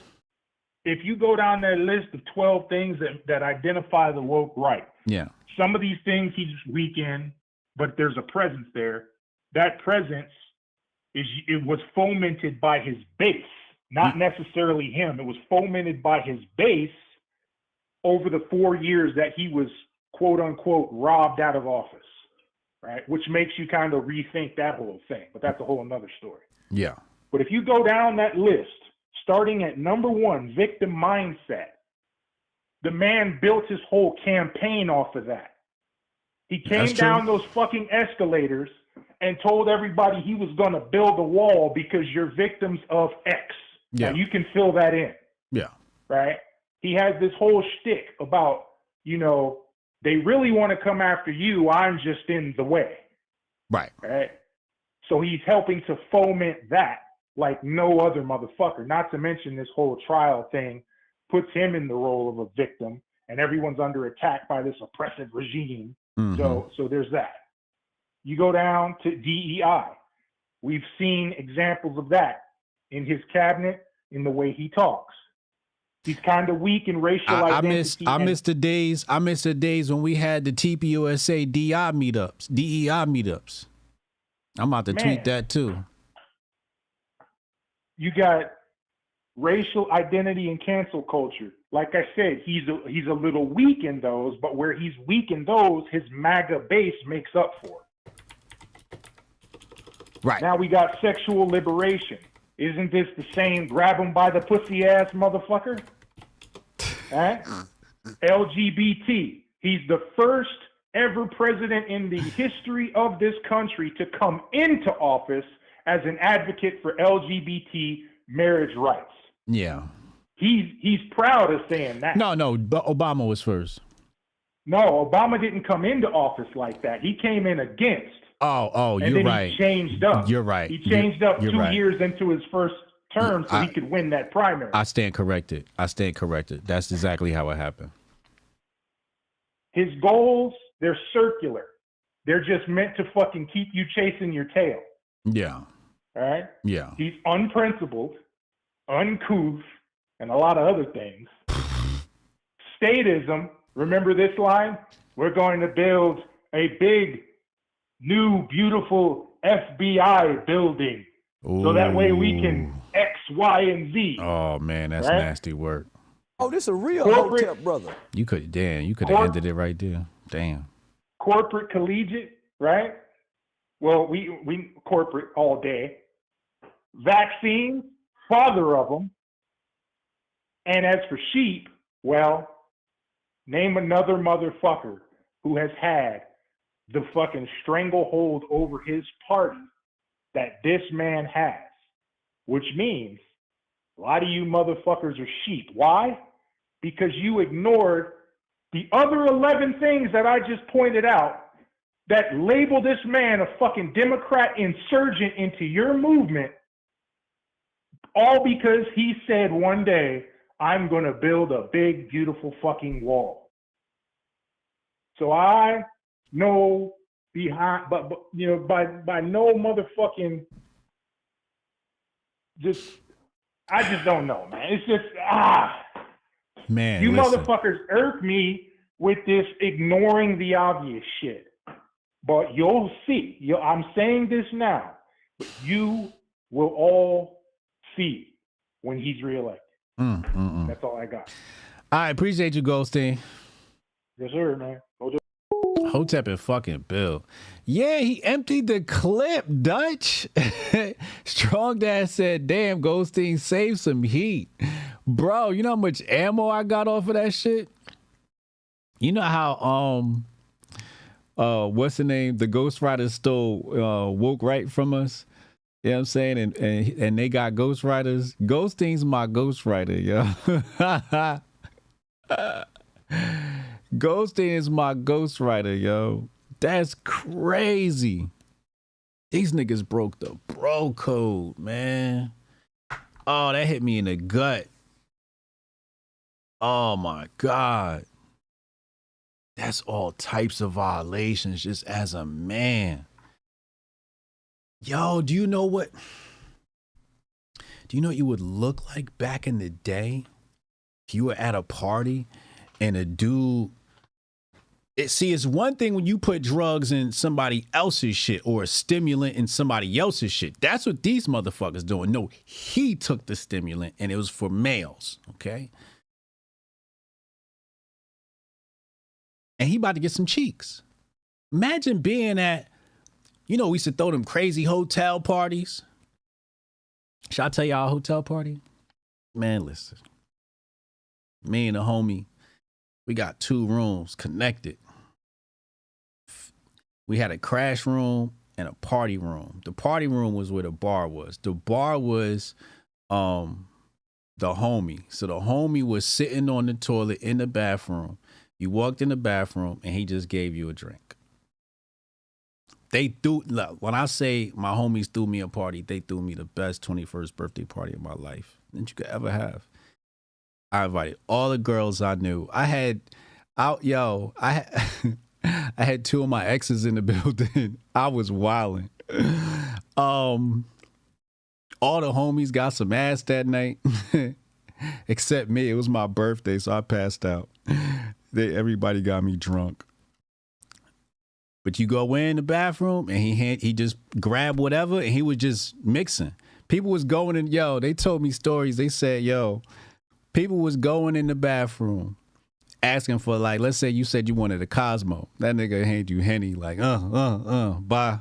If you go down that list of 12 things that identify the woke right, yeah. Some of these things he's weak in, but there's a presence there. That presence was fomented by his base, not necessarily him. It was fomented by his base over the 4 years that he was, quote unquote, robbed out of office, right? Which makes you kind of rethink that whole thing, but that's a whole another story. Yeah. But if you go down that list, starting at number 1, victim mindset, the man built his whole campaign off of that. He came down those fucking escalators and told everybody he was going to build a wall because you're victims of X. Yeah. And you can fill that in. Yeah. Right? He has this whole shtick about, they really want to come after you. I'm just in the way. Right. Right? So he's helping to foment that like no other motherfucker. Not to mention this whole trial thing puts him in the role of a victim, and everyone's under attack by this oppressive regime. Mm-hmm. So there's that. You go down to DEI. We've seen examples of that in his cabinet, in the way he talks. He's kind of weak in racial identity. I miss the days when we had the TPUSA DEI meetups. I'm about to tweet that too. You got racial identity and cancel culture. Like I said, he's a little weak in those, but where he's weak in those, his MAGA base makes up for. Right. Now we got sexual liberation. Isn't this the same grab him by the pussy ass motherfucker? LGBT. He's the first ever president in the history of this country to come into office as an advocate for LGBT marriage rights. Yeah. He's proud of saying that. No, but Obama was first. No, Obama didn't come into office like that. He came in against. Oh, and you're then right. He changed up. You're right. He changed up you're 2 right. years into his first term so he could win that primary. I stand corrected. That's exactly how it happened. His goals, they're circular. They're just meant to fucking keep you chasing your tail. Yeah. All right? Yeah. He's unprincipled, uncouth, and a lot of other things. Statism, remember this line? We're going to build a big, new, beautiful FBI building. So that way we can X, Y, and Z. Oh man, that's nasty work. Oh, this a real Corporate- Hotep brother. You could have ended it right there. Damn. Corporate collegiate, right? Well, we corporate all day. Vaccines, father of them. And as for sheep, well, name another motherfucker who has had the fucking stranglehold over his party that this man has, which means a lot of you motherfuckers are sheep. Why? Because you ignored the other 11 things that I just pointed out that label this man a fucking Democrat insurgent into your movement, all because he said one day, I'm going to build a big, beautiful fucking wall. So I know behind, but you know, by no motherfucking, I just don't know, man. It's just, man, you listen. motherfuckers irk me with this ignoring the obvious shit. But you'll see. I'm saying this now, but you will all see when he's reelected. That's all I got. I appreciate you, Goldstein. Yes, sir, man. Hotep and fucking Bill. Yeah, he emptied the clip, Dutch. Strong Dad said, damn, Goldstein, save some heat. Bro, you know how much ammo I got off of that shit? You know how, what's the name? The Ghost Riders stole Woke Right from us? You know what I'm saying? And they got Ghost Riders. Goldstein's my Ghost Rider, yo. Goldstein is my Ghost Rider, yo. That's crazy. These niggas broke the bro code, man. Oh, that hit me in the gut. Oh my God. That's all types of violations just as a man. Yo, do you know what you would look like back in the day? If you were at a party and a dude, it's one thing when you put drugs in somebody else's shit or a stimulant in somebody else's shit. That's what these motherfuckers doing. No, he took the stimulant and it was for males, okay? And he about to get some cheeks. Imagine being at, we used to throw them crazy hotel parties. Should I tell y'all a hotel party? Man, listen. Me and a homie, we got 2 rooms connected. We had a crash room and a party room. The party room was where the bar was. The bar was the homie. So the homie was sitting on the toilet in the bathroom. You walked in the bathroom and he just gave you a drink. When I say my homies threw me a party, they threw me the best 21st birthday party of my life that you could ever have. I invited all the girls I knew. I had 2 of my exes in the building. I was wilding. All All the homies got some ass that night, except me. It was my birthday, so I passed out. Everybody got me drunk. But you go in the bathroom and he just grabbed whatever and he was just mixing. People was going in, they told me stories. They said, people was going in the bathroom asking for, like, let's say you said you wanted a Cosmo. That nigga hand you Henny, like, bye.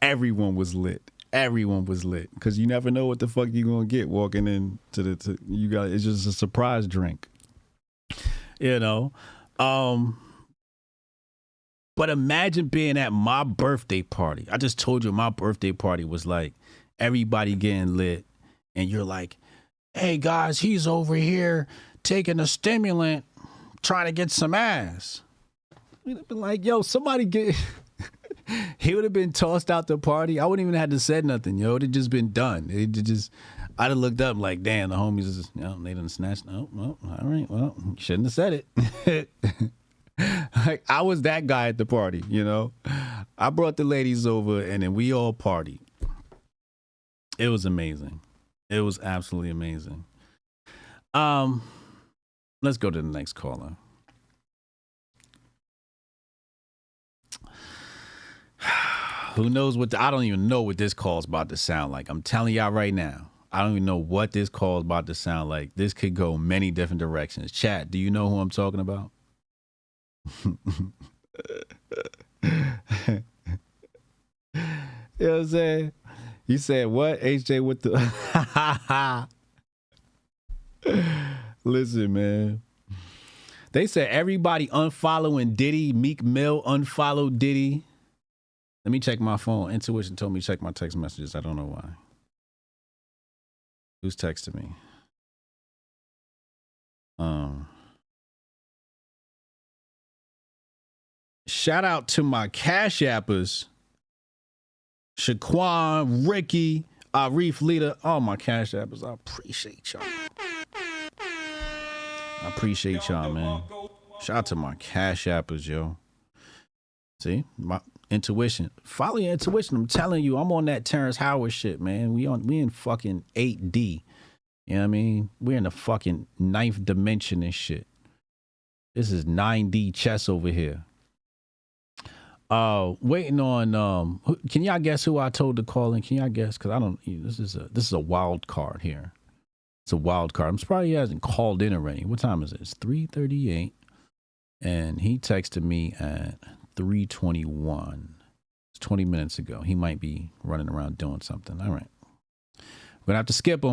Everyone was lit. Everyone was lit. Because you never know what the fuck you gonna get walking in it's just a surprise drink. But imagine being at my birthday party. I just told you my birthday party was like everybody getting lit. And you're like, hey guys, he's over here taking a stimulant, trying to get some ass. We'd have been like, somebody get... He would have been tossed out the party. I wouldn't even have to say nothing, It would have just been done. I'd have looked up like, damn, the homies, they done snatched. Oh, well, all right, well, shouldn't have said it. Like, I was that guy at the party, I brought the ladies over and then we all partied. It was amazing. It was absolutely amazing. Let's go to the next caller. Who knows I don't even know what this call is about to sound like. I'm telling y'all right now. I don't even know what this call is about to sound like. This could go many different directions. Chat, do you know who I'm talking about? You know what I'm saying? You said what? HJ with the... Listen, man. They said everybody unfollowing Diddy. Meek Mill unfollowed Diddy. Let me check my phone. Intuition told me to check my text messages. I don't know why. Who's texting me? Shout out to my Cash Appers. Shaquan, Ricky, Arif Leader. All my Cash Appers. I appreciate y'all. Man. Shout out to my Cash Appers, yo. See? My intuition. Follow your intuition. I'm telling you, I'm on that Terrence Howard shit, man. We in fucking 8D. You know what I mean? We're in the fucking 9th dimension and shit. This is 9D chess over here. Waiting on can y'all guess who I told to call in? Can y'all guess? Because I don't. This is a wild card here. It's a wild card. I'm surprised he hasn't called in already. What time is it? It's 3:38, and he texted me at 3:21. It's 20 minutes ago. He might be running around doing something. All right. We're gonna have to skip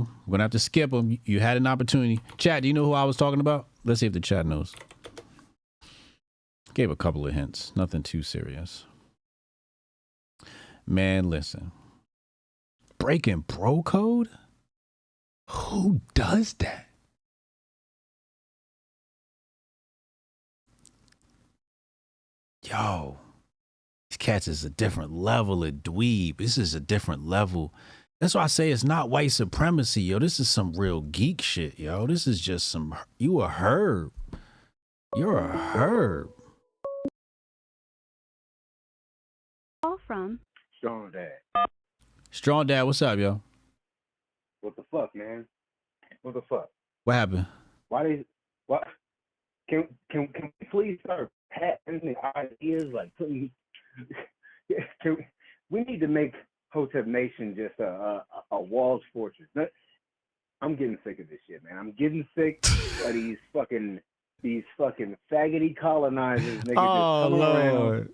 him. You had an opportunity. Chat, do you know who I was talking about? Let's see if the chat knows. Gave a couple of hints. Nothing too serious. Man, listen. Breaking bro code? Who does that? Yo. These cats is a different level of dweeb. This is a different level. That's why I say it's not white supremacy, yo. This is some real geek shit, yo. This is just some... You a herb. You're a herb. Call from Strong Dad. Strong Dad, what's up, yo? What the fuck, man? What the fuck? What happened? What? Can we please start patenting the ideas, like putting? We need to make Hotep Nation just a walled fortress. I'm getting sick of this shit, man. I'm getting sick of these fucking faggoty colonizers, nigga, just come around.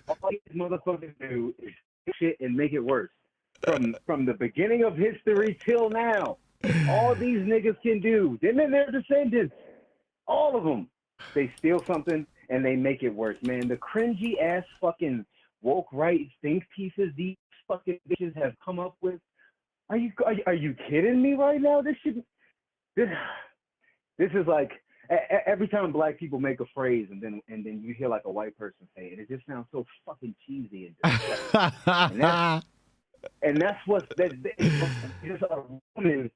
All these motherfuckers do is shit and make it worse. From the beginning of history till now, all these niggas can do, them and their descendants, all of them, they steal something and they make it worse, man. The cringy ass fucking woke right think pieces these fucking bitches have come up with. Are you kidding me right now? This is like, every time black people make a phrase and then you hear like a white person say it, it just sounds so fucking cheesy and that's what's that just running the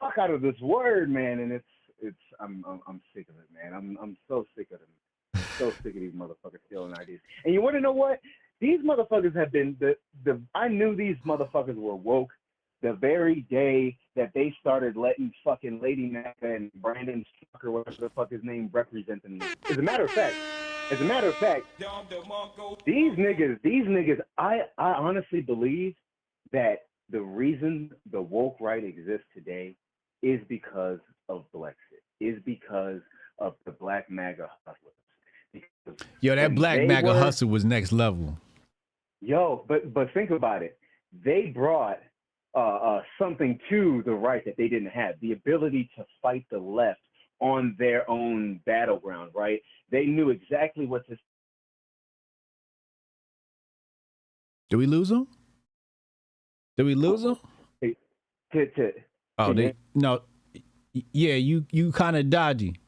fuck out of this word, man. And it's I'm sick of it, man. I'm so sick of them. I'm so sick of these motherfuckers stealing ideas. And you want to know what? These motherfuckers have been I knew these motherfuckers were woke the very day that they started letting fucking Lady Maga and Brandon Strucker, whatever the fuck his name, represent them. As a matter of fact, these niggas, I honestly believe that the reason the woke right exists today is because of black shit, is because of the black MAGA hustlers. Because Yo, that black MAGA hustle was next level. Yo, but think about it. They brought something to the right that they didn't have, the ability to fight the left on their own battleground, right? They knew exactly what to. Did we lose him? No. Yeah, you kind of dodgy.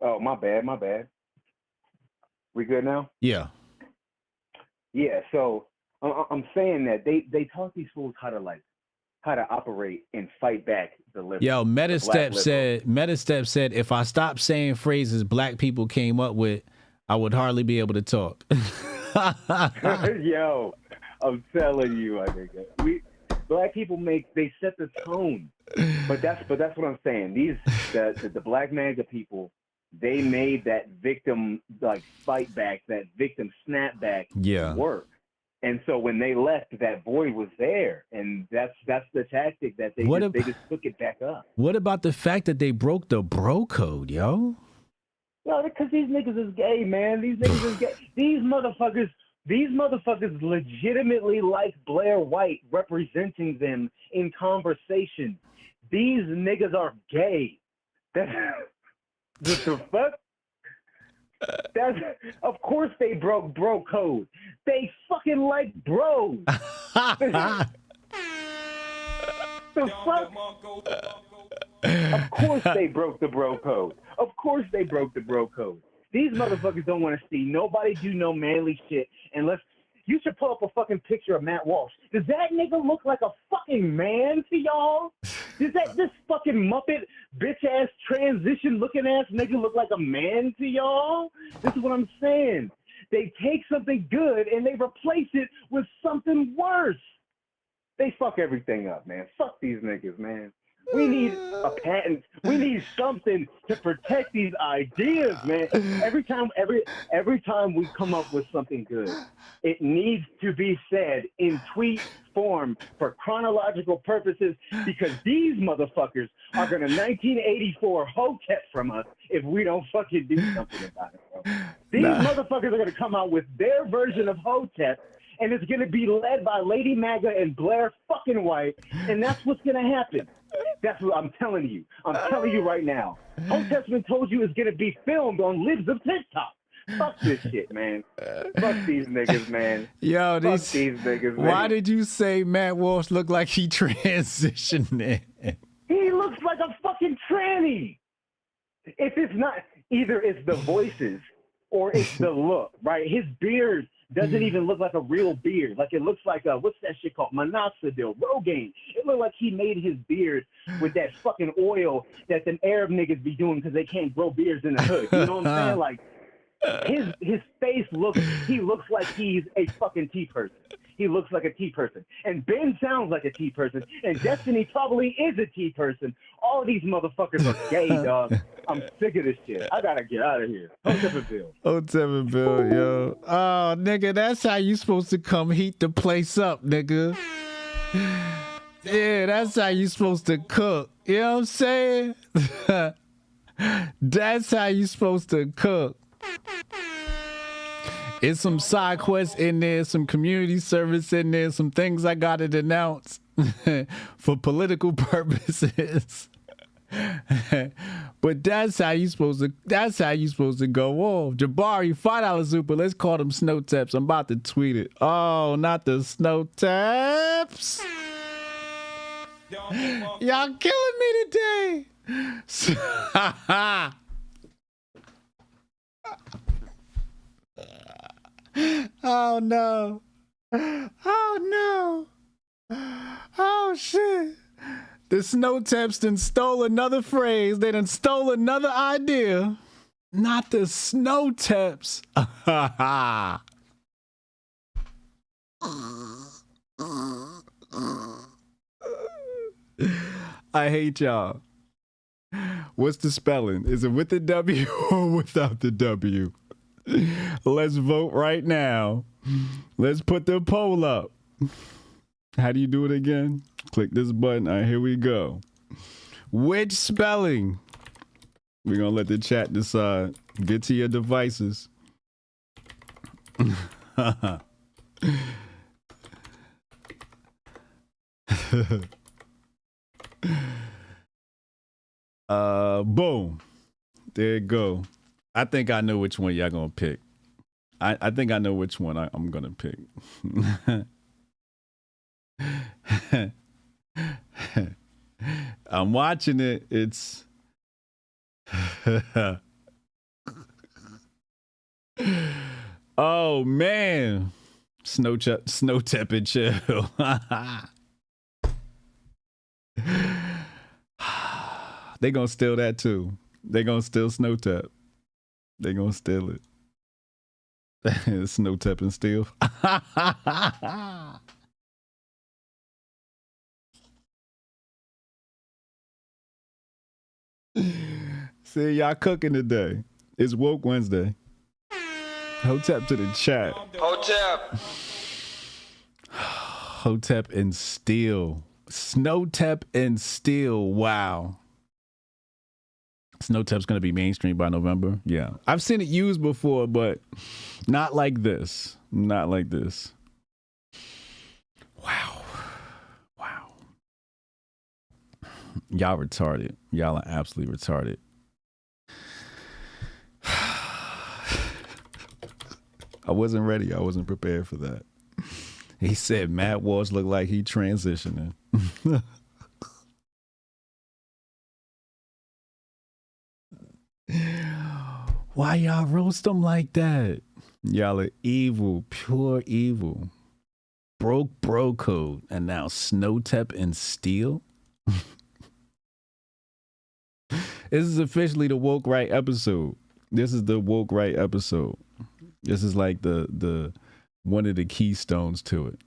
Oh, my bad. We good now? Yeah. Yeah, so I'm saying that they taught these fools how to operate and fight back the liberals. Yo, Metastep said if I stopped saying phrases black people came up with, I would hardly be able to talk. Yo, I'm telling you, I think black people they set the tone. But that's what I'm saying. The black MAGA people, they made that victim fight back, that victim snapback work. And so when they left, that void was there, and that's the tactic that they just took it back up. What about the fact that they broke the bro code, yo? No, because these niggas is gay, man. These niggas is gay. These motherfuckers legitimately like Blair White representing them in conversation. These niggas are gay. That's the fuck? Of course they broke bro code. They fucking like bros. The fuck? Of course they broke the bro code. These motherfuckers don't want to see nobody do no manly shit unless you should pull up a fucking picture of Matt Walsh. Does that nigga look like a fucking man to y'all? Does this fucking Muppet bitch ass transition looking ass nigga look like a man to y'all? This is what I'm saying. They take something good and they replace it with something worse. They fuck everything up, man. Fuck these niggas, man. We need a patent. We need something to protect these ideas, man. Every time we come up with something good, it needs to be said in tweet form for chronological purposes, because these motherfuckers are gonna 1984 Hotep from us if we don't fucking do something about it, bro. These motherfuckers are gonna come out with their version of Hotep, and it's gonna be led by Lady Maga and Blair fucking White, and that's what's gonna happen. That's what I'm telling you. I'm telling you right now. Hotep's been told you it's gonna be filmed on Libs of TikTok. Fuck this shit, man. Fuck these niggas, man. Yo, fuck these niggas, man. Why did you say Matt Walsh looked like he transitioned in? He looks like a fucking tranny. If it's not, either it's the voices or it's the look, right? His beard doesn't even look like a real beard. Like it looks like what's that shit called? Minoxidil, Rogaine. It looked like he made his beard with that fucking oil that them Arab niggas be doing because they can't grow beards in the hood. You know what I'm saying? Like his face looks like he's a fucking T person. He looks like a T person. And Ben sounds like a T person. And Destiny probably is a T person. All these motherfuckers are gay, dog. I'm sick of this shit. I gotta get out of here. Hotep Bill. Hotep Bill, yo. Oh, nigga, that's how you supposed to come heat the place up, nigga. Yeah, that's how you supposed to cook. You know what I'm saying? That's how you supposed to cook. It's some side quests in there, some community service in there, some things I gotta denounce for political purposes. But that's how you supposed to go off. Jabari, $5 super. Let's call them snow taps. I'm about to tweet it. Oh, not the snow taps. Y'all killing me today. Oh no. Oh no. Oh shit. The snow taps done stole another phrase. They done stole another idea. Not the snow taps. I hate y'all. What's the spelling? Is it with the W or without the W? Let's vote right now. Let's put the poll up. How do you do it again? Click this button. All right, here we go. Which spelling? We're going to let the chat decide. Get to your devices. Boom. There you go. I think I know which one y'all gonna pick. I think I know which one I'm gonna pick. I'm watching it. It's oh man. Snowtep and chill. They gonna steal that too. They gonna steal Snowtep. They gonna steal it. Snowtep and steal. See, y'all cooking today. It's Woke Wednesday. Hotep to the chat. Hotep. Hotep and steal. Snowtep and steal. Wow. Snowtep's going to be mainstream by November. Yeah. I've seen it used before, but not like this. Not like this. Wow. Wow. Y'all retarded. Y'all are absolutely retarded. I wasn't ready. I wasn't prepared for that. He said Matt Walsh looked like he transitioning. Why y'all roast him like that? Y'all are evil, pure evil. Broke bro code, and now Snowtep and Steel. This is officially the Woke Right episode. This is the Woke Right episode. This is like the one of the keystones to it.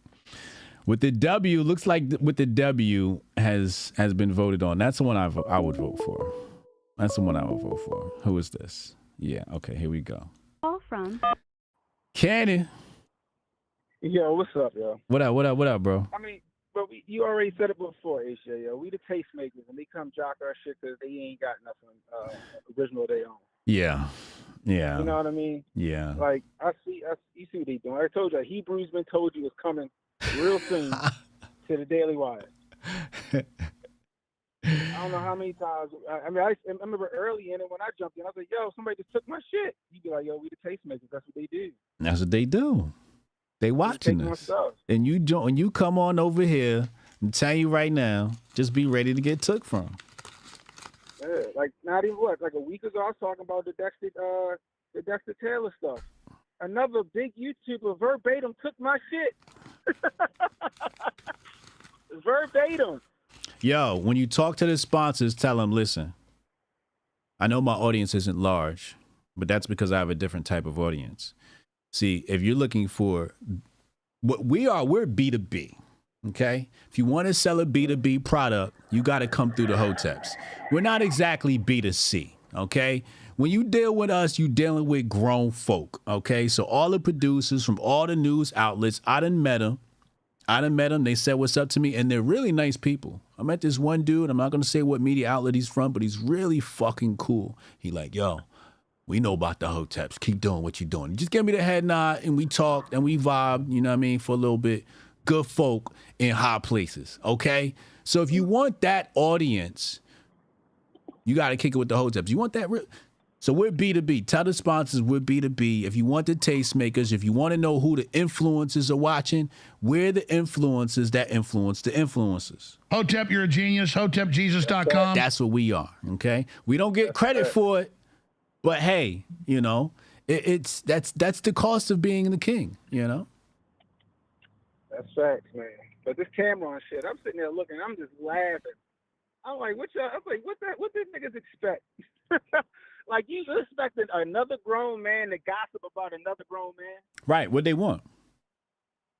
With the W, looks like with the W has been voted on. That's the one I would vote for. That's the one I would vote for. Who is this? Yeah, okay, here we go. All from Candy. Yo, what's up, yo? What up, bro? I mean, but you already said it before, Aisha, yo. We the tastemakers, and they come jock our shit because they ain't got nothing original they own. Yeah. Yeah. You know what I mean? Yeah. Like, you see what they doing. I told you, Hebrews been told you was coming real soon to the Daily Wire. I don't know how many times. I remember early in it when I jumped in, I was like, yo, somebody just took my shit. You'd be like, yo, we the tastemakers. That's what they do. That's what they do. They watching this. And you come on over here, I'm telling you right now, just be ready to get took from. Yeah, like not even like a week ago, I was talking about the Dexter Taylor stuff. Another big YouTuber verbatim took my shit. Verbatim. Yo, when you talk to the sponsors, tell them, listen, I know my audience isn't large, but that's because I have a different type of audience. See, if you're looking for what we're B2B. Okay. If you want to sell a B2B product, you got to come through the Hoteps. We're not exactly B2C. Okay. When you deal with us, you dealing with grown folk. Okay. So all the producers from all the news outlets, I done met them. They said what's up to me, and they're really nice people. I met this one dude. I'm not going to say what media outlet he's from, but he's really fucking cool. He like, yo, we know about the Hoteps. Keep doing what you're doing. Just give me the head nod, and we talked and we vibed, you know what I mean, for a little bit. Good folk in high places, okay? So if you want that audience, you got to kick it with the Hoteps. You want that so we're B2B. Tell the sponsors we're B2B. If you want the tastemakers, if you want to know who the influencers are watching, we're the influencers that influence the influencers. Hotep, you're a genius. HotepJesus.com. That's what we are, okay? We don't get credit for it, but hey, you know, that's the cost of being the king, you know? That's facts, man. But this Cameron shit, I'm sitting there looking, I'm just laughing. I'm like, what did niggas expect? Like, you expecting another grown man to gossip about another grown man? Right, what they want.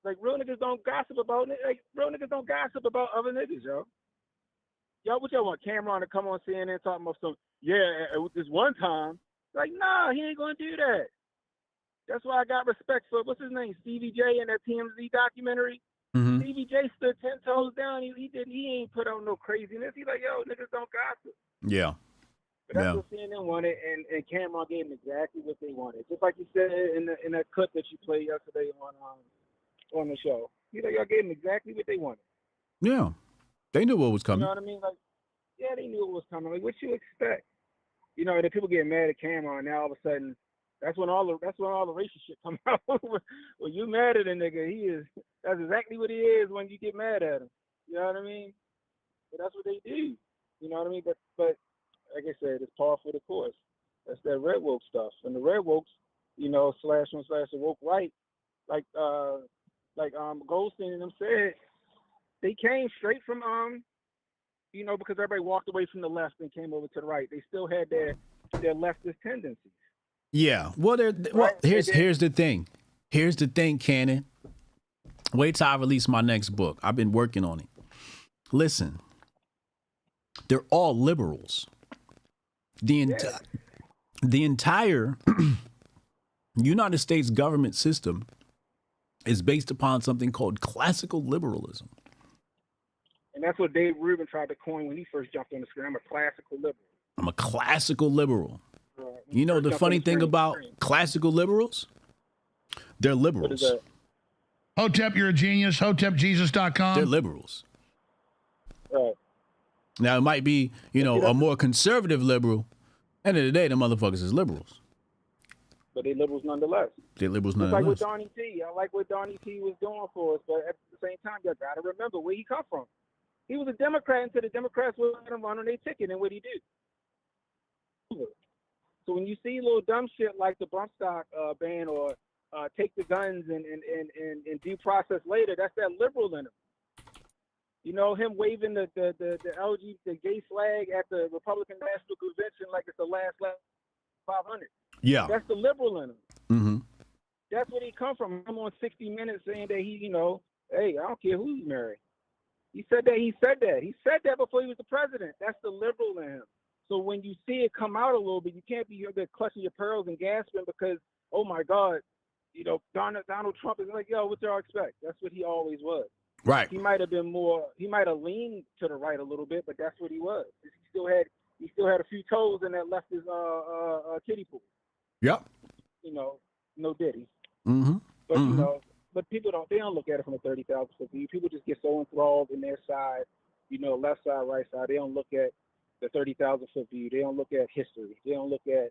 Like real niggas don't gossip about real niggas don't gossip about other niggas, yo. Y'all, what y'all want Cameron to come on CNN talking about some? Yeah, this one time. Like, nah, he ain't gonna do that. That's why I got respect for what's his name, Stevie J, in that TMZ documentary. Mm-hmm. Stevie J stood 10 toes down. He ain't put out no craziness. He like, yo, niggas don't gossip. Yeah. But that's what CNN wanted, and Cameron gave them exactly what they wanted. Just like you said in that clip that you played yesterday on the show. You know, y'all gave them exactly what they wanted. Yeah. They knew what was coming. You know what I mean? Like, yeah, they knew what was coming. Like, what you expect? You know, and then people get mad at Cameron. Now all of a sudden, that's when all the racist shit come out. When you mad at a nigga, that's exactly what he is when you get mad at him. You know what I mean? But that's what they do. You know what I mean? But like I said, it's par for the course. That's that red woke stuff. And the red wokes, you know, / the woke right, like Goldstein and them said, they came straight from you know, because everybody walked away from the left and came over to the right. They still had their leftist tendencies. Yeah. Well, here's the thing. Here's the thing, Cannon. Wait till I release my next book. I've been working on it. Listen, they're all liberals. The entire United States government system is based upon something called classical liberalism. And that's what Dave Rubin tried to coin when he first jumped on the screen. I'm a classical liberal. I'm a classical liberal. You know the funny thing about classical liberals? They're liberals. What is that? Hotep, you're a genius. HotepJesus.com. They're liberals. Right. Now, it might be, you know, a more conservative liberal. End of the day, the motherfuckers is liberals. But they liberals nonetheless. They're liberals Just nonetheless. like with Donnie T. I like what Donnie T was doing for us, but at the same time, you got to remember where he come from. He was a Democrat until the Democrats would let him run on their ticket, and what'd he do? So when you see little dumb shit like the bump stock ban or take the guns and due process later, that's that liberal in him. You know, him waving the gay flag at the Republican National Convention like it's the last 500. Yeah. That's the liberal in him. Mm-hmm. That's where he come from. I'm on 60 Minutes saying that he, you know, hey, I don't care who you marry. He said that. He said that before he was the president. That's the liberal in him. So when you see it come out a little bit, you can't be here clutching your pearls and gasping because, oh my God, you know, Donald Trump is like, yo, what y'all expect? That's what he always was. Right. He might have leaned to the right a little bit, but that's what he was. He still had a few toes in that leftist kiddie pool. Yep. You know, no Diddy. Mm-hmm. But you know, but people don't look at it from a 30,000 foot view. People just get so enthralled in their side, you know, left side, right side. They don't look at the 30,000 foot view. They don't look at history. They don't look at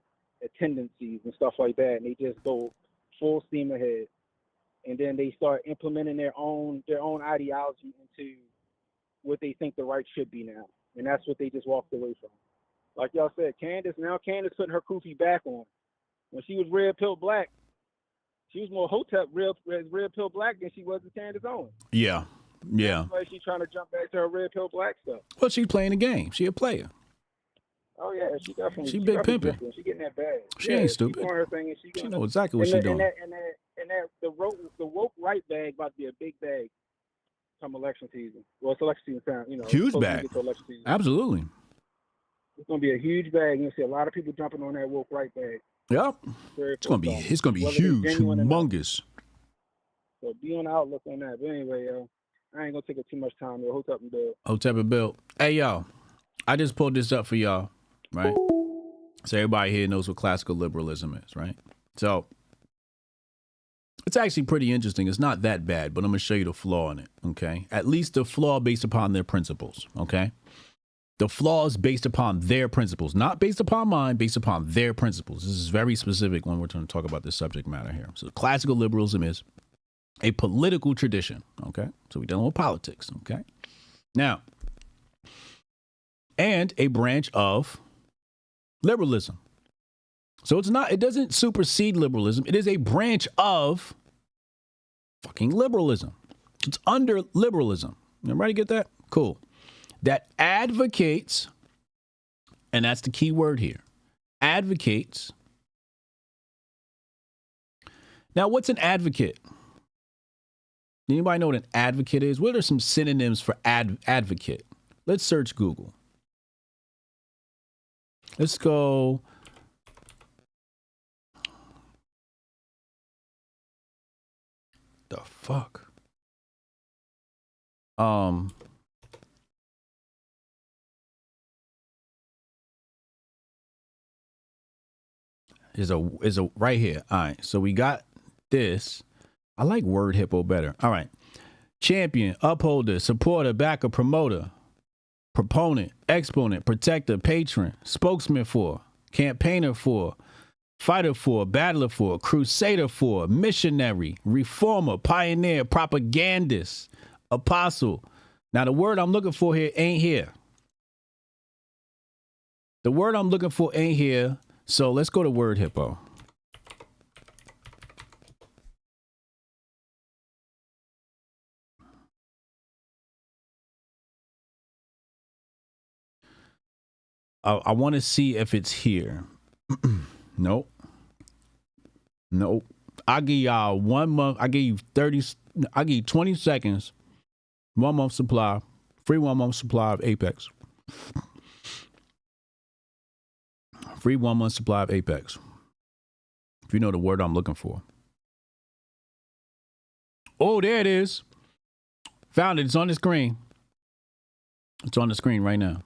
tendencies and stuff like that. And they just go full steam ahead. And then they start implementing their own ideology into what they think the right should be now. And that's what they just walked away from. Like y'all said, Candace putting her kufi back on. When she was red pill black, she was more Hotep red pill black than she was with Candace Owens. Yeah. Yeah. That's why she's trying to jump back to her red pill black stuff. Well, she's playing the game. She a player. Oh yeah, she definitely. She big pimping. She getting that bag. She ain't stupid. She's doing her thing and she know exactly what she's doing. The woke right bag about to be a big bag come election season. Well, it's election season time, you know. Huge bag. Absolutely. It's gonna be a huge bag. You'll see a lot of people jumping on that woke right bag. Yep. It's gonna be huge, humongous. So be on the outlook on that. But anyway, I ain't gonna take up too much time. Hotep and Bill. Hotep and Bill. Hey y'all, I just pulled this up for y'all, right? So everybody here knows what classical liberalism is, right? So it's actually pretty interesting. It's not that bad, but I'm gonna show you the flaw in it. Okay, at least the flaw based upon their principles. Okay. The flaw is based upon their principles, not based upon mine, based upon their principles. This is very specific when we're going to talk about this subject matter here. So classical liberalism is a political tradition, okay? So we're dealing with politics, okay? Now, and a branch of liberalism. So it doesn't supersede liberalism. It is a branch of fucking liberalism. It's under liberalism. Everybody get that? Cool. That advocates, and that's the key word here, advocates. Now, what's an advocate? Anybody know what an advocate is? What are some synonyms for advocate? Let's search Google. Let's go. The fuck? Is a right here. All right. So we got this. I like word hippo better. All right. Champion, upholder, supporter, backer, promoter, proponent, exponent, protector, patron, spokesman for, campaigner for, fighter for, battler for, crusader for, missionary, reformer, pioneer, propagandist, apostle. Now the word I'm looking for here ain't here. The word I'm looking for ain't here. So let's go to word hippo. I want to see if it's here. Nope. I'll give y'all 1 month. I give you 30. I give you 20 seconds. 1 month supply. Free 1 month supply of Apex. Free 1 month supply of Apex. If you know the word I'm looking for. Oh, there it is. Found it. It's on the screen. It's on the screen right now.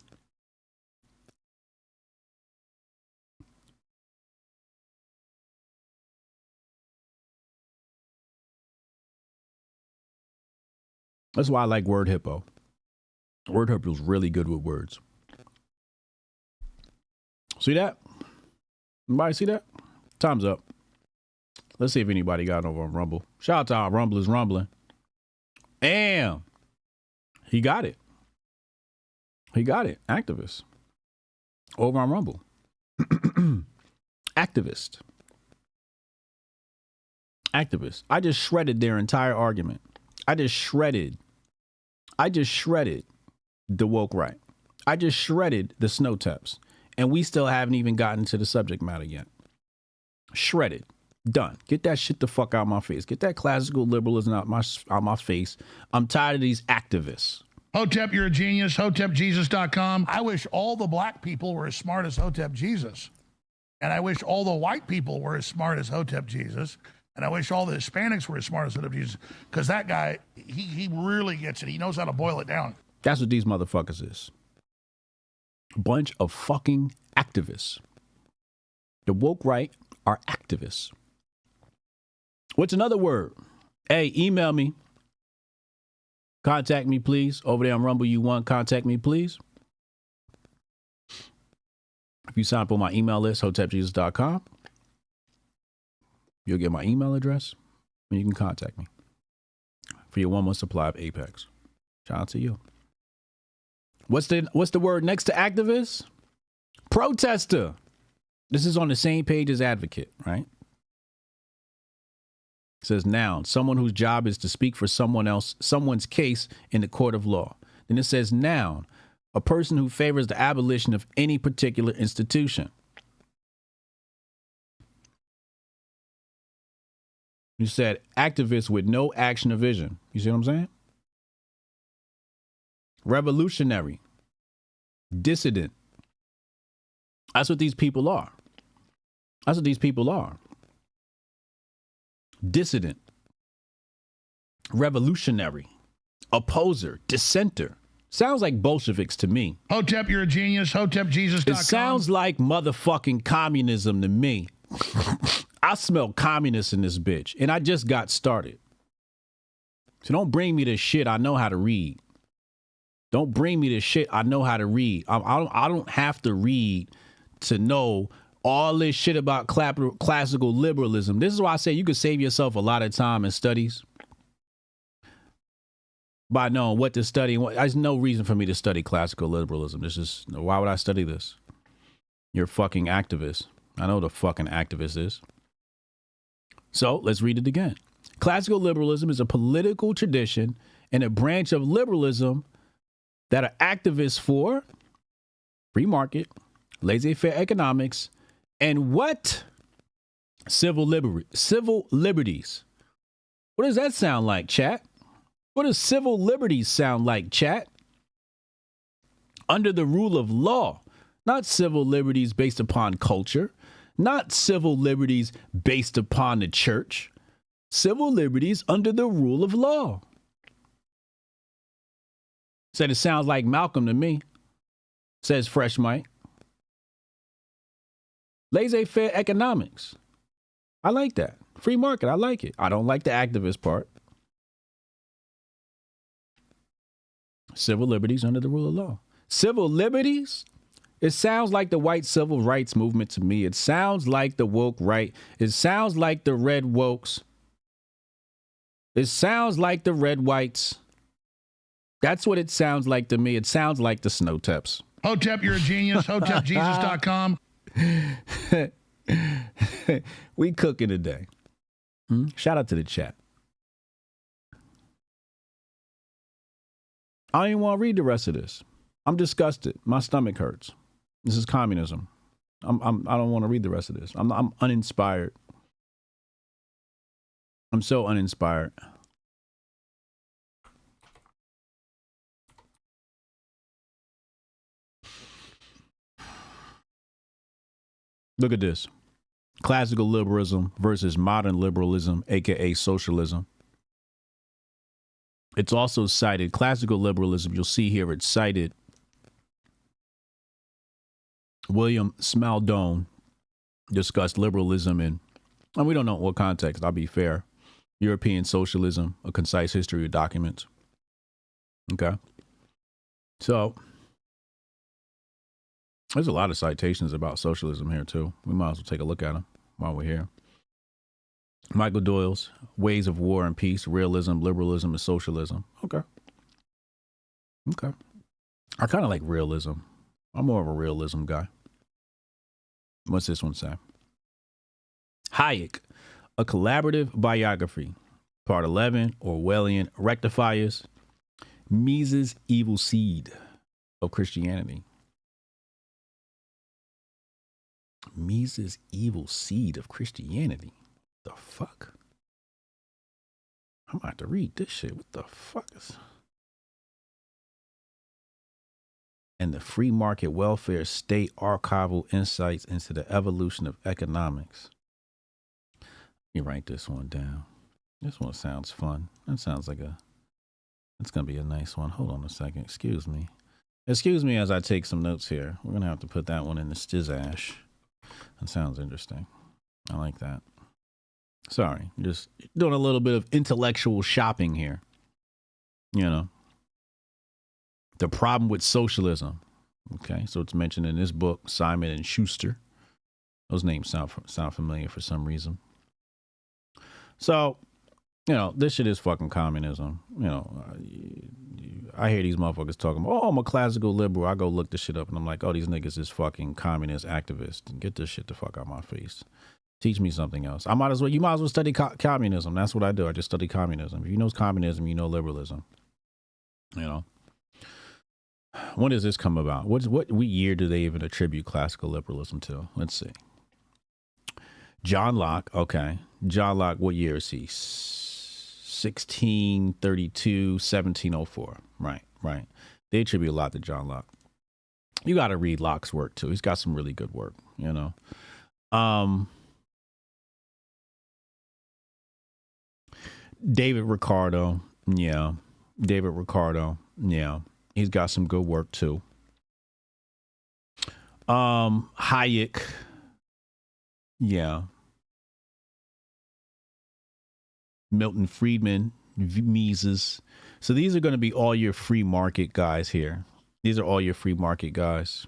That's why I like Word Hippo. Word Hippo is really good with words. See that? Anybody see that? Time's up. Let's see if anybody got over on Rumble. Shout out to our Rumblers rumbling. Damn. He got it. He got it. Activist. Over on Rumble. Activist. Activist. I just shredded their entire argument. I just shredded the woke right. I just shredded the snow taps. And we still haven't even gotten to the subject matter yet. Shredded. Done. Get that shit the fuck out my face. Get that classical liberalism out my face. I'm tired of these activists. Hotep, you're a genius. HotepJesus.com. I wish all the black people were as smart as Hotep Jesus. And I wish all the white people were as smart as Hotep Jesus. And I wish all the Hispanics were as smart as Hotep Jesus. Because that guy, he really gets it. He knows how to boil it down. That's what these motherfuckers is. A bunch of fucking activists. The woke right are activists. What's another word? Hey, email me. Contact me, please. Over there on Rumble, you want contact me, please. If you sign up on my email list, hotepjesus.com, you'll get my email address and you can contact me for your 1 month supply of Apex. Shout out to you. What's the word next to activist? Protester. This is on the same page as advocate, right? It says noun, someone whose job is to speak for someone's case in the court of law. Then it says noun, a person who favors the abolition of any particular institution. You said activist with no action or vision. You see what I'm saying? Revolutionary. Dissident. That's what these people are. That's what these people are. Dissident. Revolutionary. Opposer. Dissenter. Sounds like Bolsheviks to me. Hotep, you're a genius. HotepJesus.com. It sounds like motherfucking communism to me. I smell communists in this bitch, and I just got started. So don't bring me this shit. I know how to read. Don't bring me this shit. I know how to read. I don't have to read to know all this shit about classical liberalism. This is why I say you could save yourself a lot of time in studies by knowing what to study. There's no reason for me to study classical liberalism. Why would I study this? You're a fucking activist. I know what a fucking activist is. So let's read it again. Classical liberalism is a political tradition and a branch of liberalism that are activists for free market, laissez-faire economics, and what? Civil liberties. What does that sound like, chat? What does civil liberties sound like, chat? Under the rule of law, not civil liberties based upon culture, not civil liberties based upon the church, civil liberties under the rule of law. Said it sounds like Malcolm to me, says Fresh Mike. Laissez-faire economics. I like that. Free market, I like it. I don't like the activist part. Civil liberties under the rule of law. Civil liberties? It sounds like the white civil rights movement to me. It sounds like the woke right. It sounds like the red wokes. It sounds like the red whites. That's what it sounds like to me. It sounds like the Snowteps. Hotep, you're a genius. HotepJesus.com. We cooking today. Shout out to the chat. I don't even want to read the rest of this. I'm disgusted. My stomach hurts. This is communism. I don't want to read the rest of this. I'm uninspired. I'm so uninspired. Look at this. Classical liberalism versus modern liberalism, aka socialism. It's also cited, classical liberalism, you'll see here, it's cited William Smaldone discussed liberalism in, and we don't know what context, I'll be fair, European socialism, a concise history of documents. Okay. So, there's a lot of citations about socialism here, too. We might as well take a look at them while we're here. Michael Doyle's Ways of War and Peace, Realism, Liberalism, and Socialism. Okay. I kind of like realism. I'm more of a realism guy. What's this one say? Hayek, A Collaborative Biography, Part 11, Orwellian Rectifiers, Mises' Evil Seed of Christianity. Mises' Evil Seed of Christianity. The fuck? I'm about to read this shit. What the fuck is... And the free market welfare state archival insights into the evolution of economics. Let me write this one down. This one sounds fun. That sounds like it's going to be a nice one. Hold on a second. Excuse me. Excuse me as I take some notes here. We're going to have to put that one in the stizash. That sounds interesting. I like that. Sorry, just doing a little bit of intellectual shopping here. You know, the problem with socialism. Okay, so it's mentioned in this book, Simon and Schuster. Those names sound familiar for some reason. So, you know, this shit is fucking communism. You know, I hear these motherfuckers talking about, oh, I'm a classical liberal. I go look this shit up and I'm like, oh, these niggas is fucking communist activists. Get this shit the fuck out my face. Teach me something else. You might as well study communism. That's what I do. I just study communism. If you know communism, you know liberalism. You know. When does this come about? What year do they even attribute classical liberalism to? Let's see. John Locke. Okay. John Locke, what year is he? 1632, 1704. Right. They attribute a lot to John Locke. You got to read Locke's work too. He's got some really good work, you know. David Ricardo. Yeah. He's got some good work too. Hayek. Yeah. Milton Friedman, Mises. So these are going to be all your free market guys here. These are all your free market guys.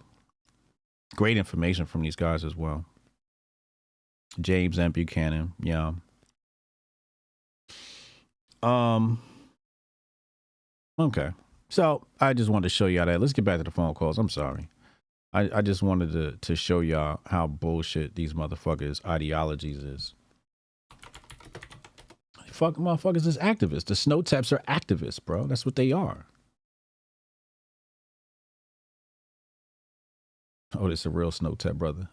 Great information from these guys as well. James M. Buchanan. Yeah. Okay. So I just wanted to show y'all that. Let's get back to the phone calls. I'm sorry. I just wanted to show y'all how bullshit these motherfuckers' ideologies is. Fuck motherfuckers is activists. The Snowteps are activists, bro. That's what they are. Oh, this is a real Snowtep brother.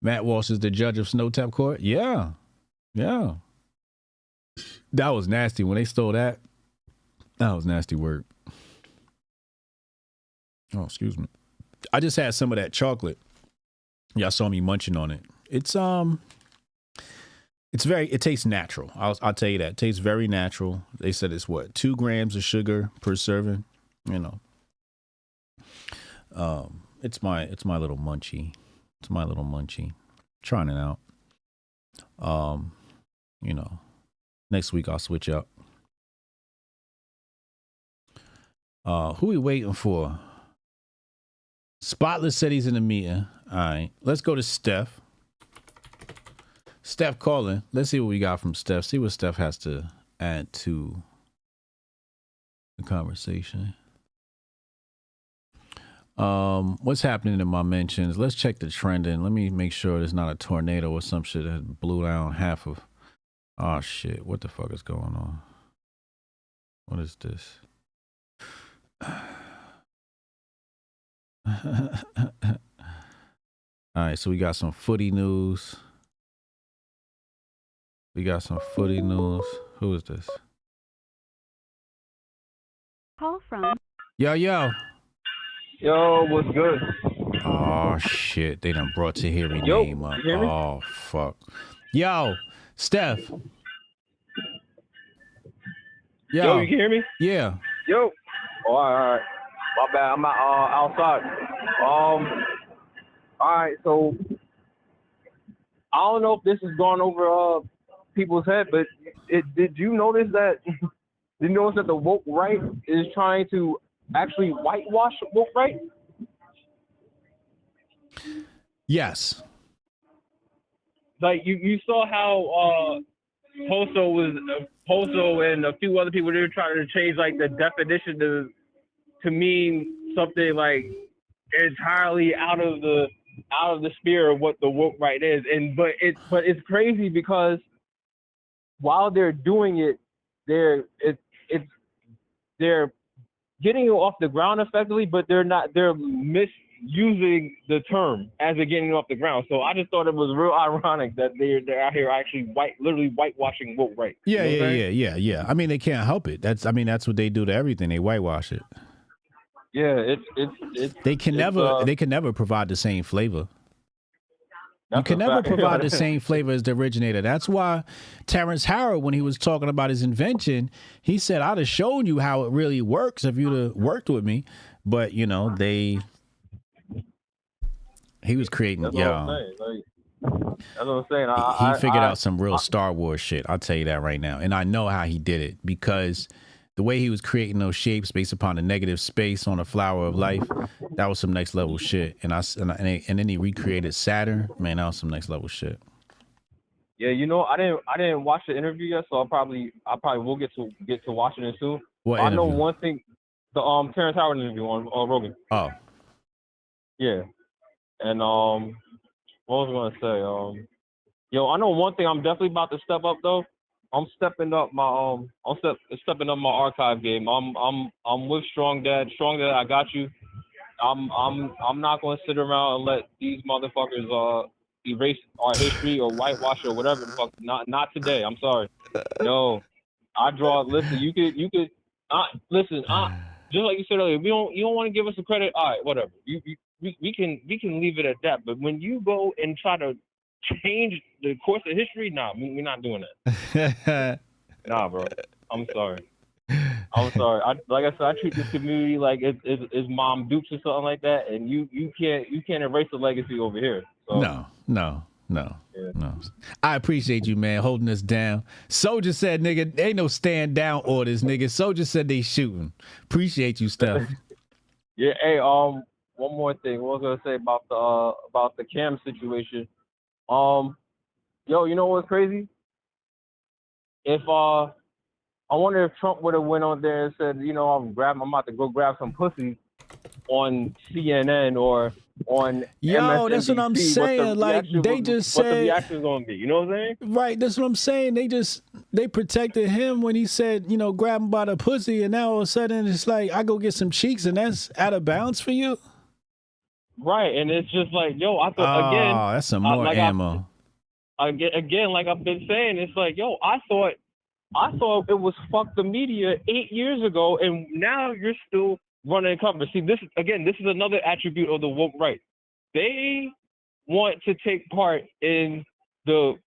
Matt Walsh is the judge of Snowtep Court? Yeah. That was nasty. When they stole that, that was nasty work. Oh, excuse me. I just had some of that chocolate. Y'all saw me munching on it. It tastes natural. I'll tell you that. It tastes very natural. They said it's 2 grams of sugar per serving. You know. It's my little munchie. It's my little munchie. Trying it out. You know, next week I'll switch up. Who we waiting for? Spotless said he's in the meeting. All right, let's go to Steph. Steph calling. Let's see what we got from Steph. See what Steph has to add to the conversation. What's happening in my mentions? Let's check the trending. Let me make sure there's not a tornado or some shit that blew down half of. Oh shit! What the fuck is going on? What is this? All right, so we got some footy news. Who is this? Call from. Yo. Yo, what's good? Oh shit! They done brought Tahiri Yo, name up. you hear me? Oh fuck. Yo, Steph. Yo, you can hear me? Yeah. Yo. Oh, all right. My bad. I'm outside. All right. So I don't know if this is going over people's head, but did you notice that? Did you notice that the woke right is trying to actually whitewash woke right? Yes. Like you saw how Poso and a few other people, they were trying to change like the definition to mean something like entirely out of the sphere of what the woke right is. But it's crazy because while they're doing it, they're getting it off the ground effectively, but they're misusing the term as they're getting it off the ground. So I just thought it was real ironic that they're out here actually literally whitewashing woke right. Yeah. I mean, they can't help it. That's what they do to everything. They whitewash it. Yeah, they can never provide the same flavor. You can never provide the same flavor as the originator. That's why Terrence Howard, when he was talking about his invention, he said, I'd have shown you how it really works if you'd have worked with me. But, you know, he was creating, That's what I'm saying. He figured out some real Star Wars shit. I'll tell you that right now. And I know how he did it because the way he was creating those shapes based upon the negative space on a flower of life, that was some next level shit. And then he recreated Saturn. Man, that was some next level shit. Yeah, you know, I didn't watch the interview yet, so I probably will get to watching it soon. What I know interview? one thing, the Terrence Howard interview on Rogan. Oh. Yeah. And what was I gonna say? I know one thing I'm definitely about to step up though. I'm stepping up my stepping up my archive game. I'm with Strong Dad. Strong Dad, I got you. I'm not gonna sit around and let these motherfuckers erase our history or whitewash or whatever the fuck. Not today. I'm sorry. No. I draw. Listen, you could listen. Just like you said earlier, you don't want to give us the credit. All right, whatever. We can leave it at that. But when you go and try to change the course of history, nah, we're not doing that. Nah, bro. I'm sorry. Like I said, I treat this community like it's Mom Dukes or something like that, and you can't erase the legacy over here. So. No. I appreciate you, man, holding us down. Soldier said, nigga, ain't no stand down orders, nigga. Soldier said they shooting. Appreciate you, Steph. Yeah. Hey, one more thing. What was I gonna say about the Cam situation? You know what's crazy? If I wonder if Trump would have went on there and said, you know, I'm about to go grab some pussy on CNN or on MSNBC, that's what I'm saying. Like they just said, what the reaction's gonna be. You know what I'm saying? Right. That's what I'm saying. They protected him when he said, you know, grab him by the pussy, and now all of a sudden it's like I go get some cheeks, and that's out of bounds for you. Right, and it's just like, I thought again. That's some more ammo. Again, like I've been saying, it's like, I thought I thought it was fuck the media 8 years ago, and now you're still running cover. See, this is another attribute of the woke right. They want to take part in the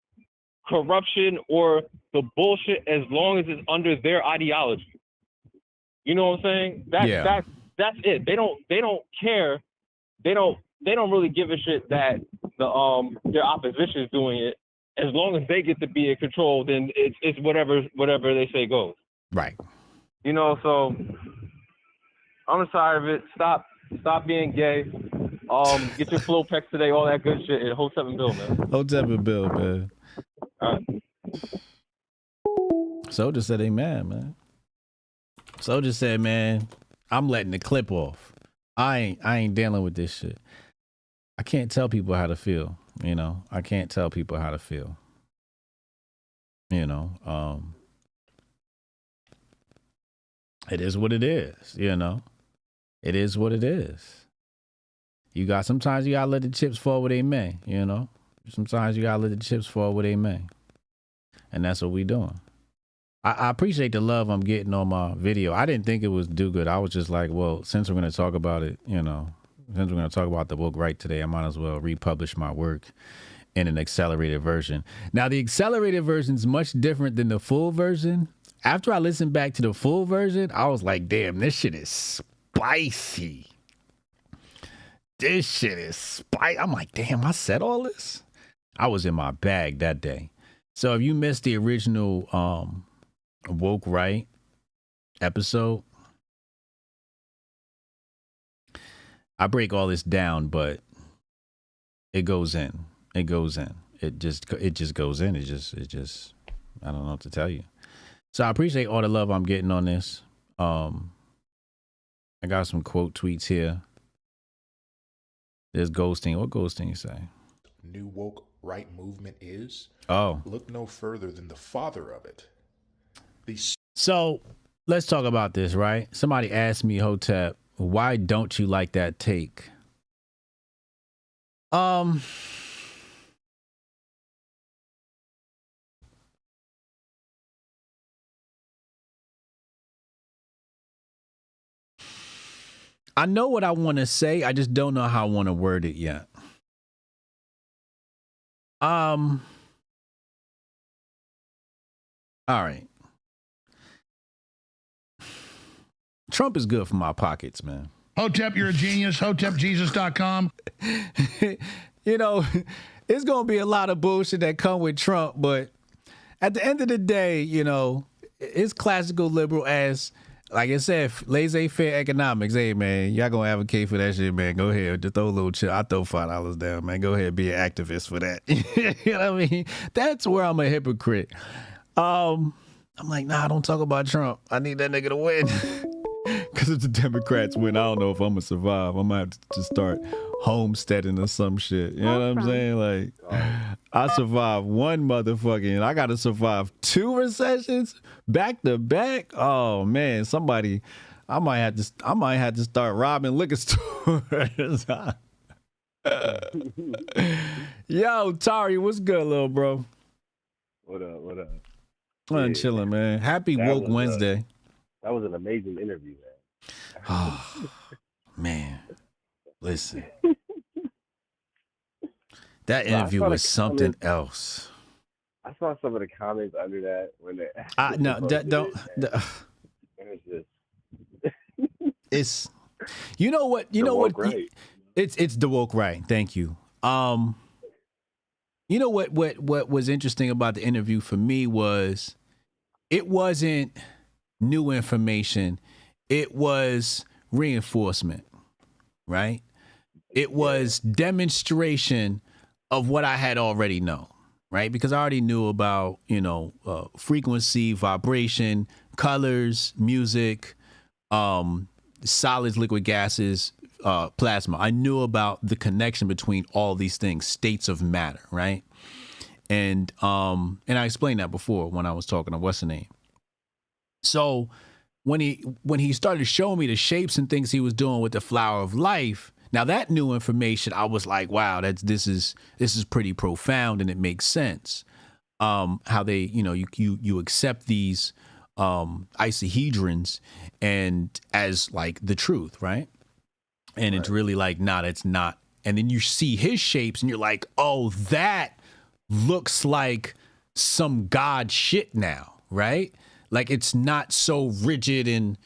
corruption or the bullshit as long as it's under their ideology. You know what I'm saying? That's it. They don't care. They don't really give a shit that their opposition is doing it. As long as they get to be in control, then it's whatever they say goes. Right. You know, so I'm tired of it. Stop being gay. Get your flow pecs today, all that good shit. And Hotep and Bill, man. Hotep and Bill, man. All right. Soldier said amen, man. Soldier said, man, I'm letting the clip off. I ain't dealing with this shit. I can't tell people how to feel, you know. I can't tell people how to feel. You know, it is what it is, you know. It is what it is. Sometimes you gotta let the chips fall where they may, you know. Sometimes you gotta let the chips fall where they may. And that's what we doing. I appreciate the love I'm getting on my video. I didn't think it was do good. I was just like, well, since we're going to talk about it, you know, since we're going to talk about the woke right today, I might as well republish my work in an accelerated version. Now, the accelerated version is much different than the full version. After I listened back to the full version, I was like, damn, this shit is spicy. This shit is spicy. I'm like, damn, I said all this? I was in my bag that day. So if you missed the original woke right episode, I break all this down, but it goes in. It goes in. It just goes in. It just I don't know what to tell you. So I appreciate all the love I'm getting on this. I got some quote tweets here. There's Ghosting. What Ghosting say? New woke right movement is? Oh. Look no further than the father of it. So let's talk about this, right? Somebody asked me, Hotep, why don't you like that take? I know what I want to say. I just don't know how I want to word it yet. All right. Trump is good for my pockets, man. Hotep, you're a genius. HotepJesus.com. You know, it's going to be a lot of bullshit that come with Trump, but at the end of the day, you know, it's classical liberal as, like I said, laissez-faire economics. Hey, man, y'all going to advocate for that shit, man. Go ahead. Just throw a little chill. I throw $5 down, man. Go ahead. Be an activist for that. You know what I mean? That's where I'm a hypocrite. I'm like, nah, don't talk about Trump. I need that nigga to win. Because if the Democrats win, I don't know if I'm going to survive. I might have to just start homesteading or some shit. You know what I'm saying? Like, I survived one motherfucking, I got to survive 2 recessions back to back. Oh, man, somebody, I might have to start robbing liquor stores. Yo, Tari, what's good, little bro? What up? I'm chilling, man. Happy Woke Wednesday. That was an amazing interview, man. Oh, man. Listen. That interview was something else. I saw some of the comments under that when they no, that don't. It's you know what right. It's the woke right. Thank you. You know what was interesting about the interview for me was it wasn't new information. It was reinforcement, right? It was demonstration of what I had already known, right? Because I already knew about, frequency, vibration, colors, music, solids, liquid gases, plasma. I knew about the connection between all these things, states of matter, right? And I explained that before when I was talking to what's the name. So when he started showing me the shapes and things he was doing with the flower of life, now that new information, I was like, wow, this is pretty profound and it makes sense. how they, you accept these isohedrons and as like the truth, right? And it's really like, nah, that's not. And then you see his shapes and you're like, oh, that looks like some God shit now, right? Like it's not so rigid and,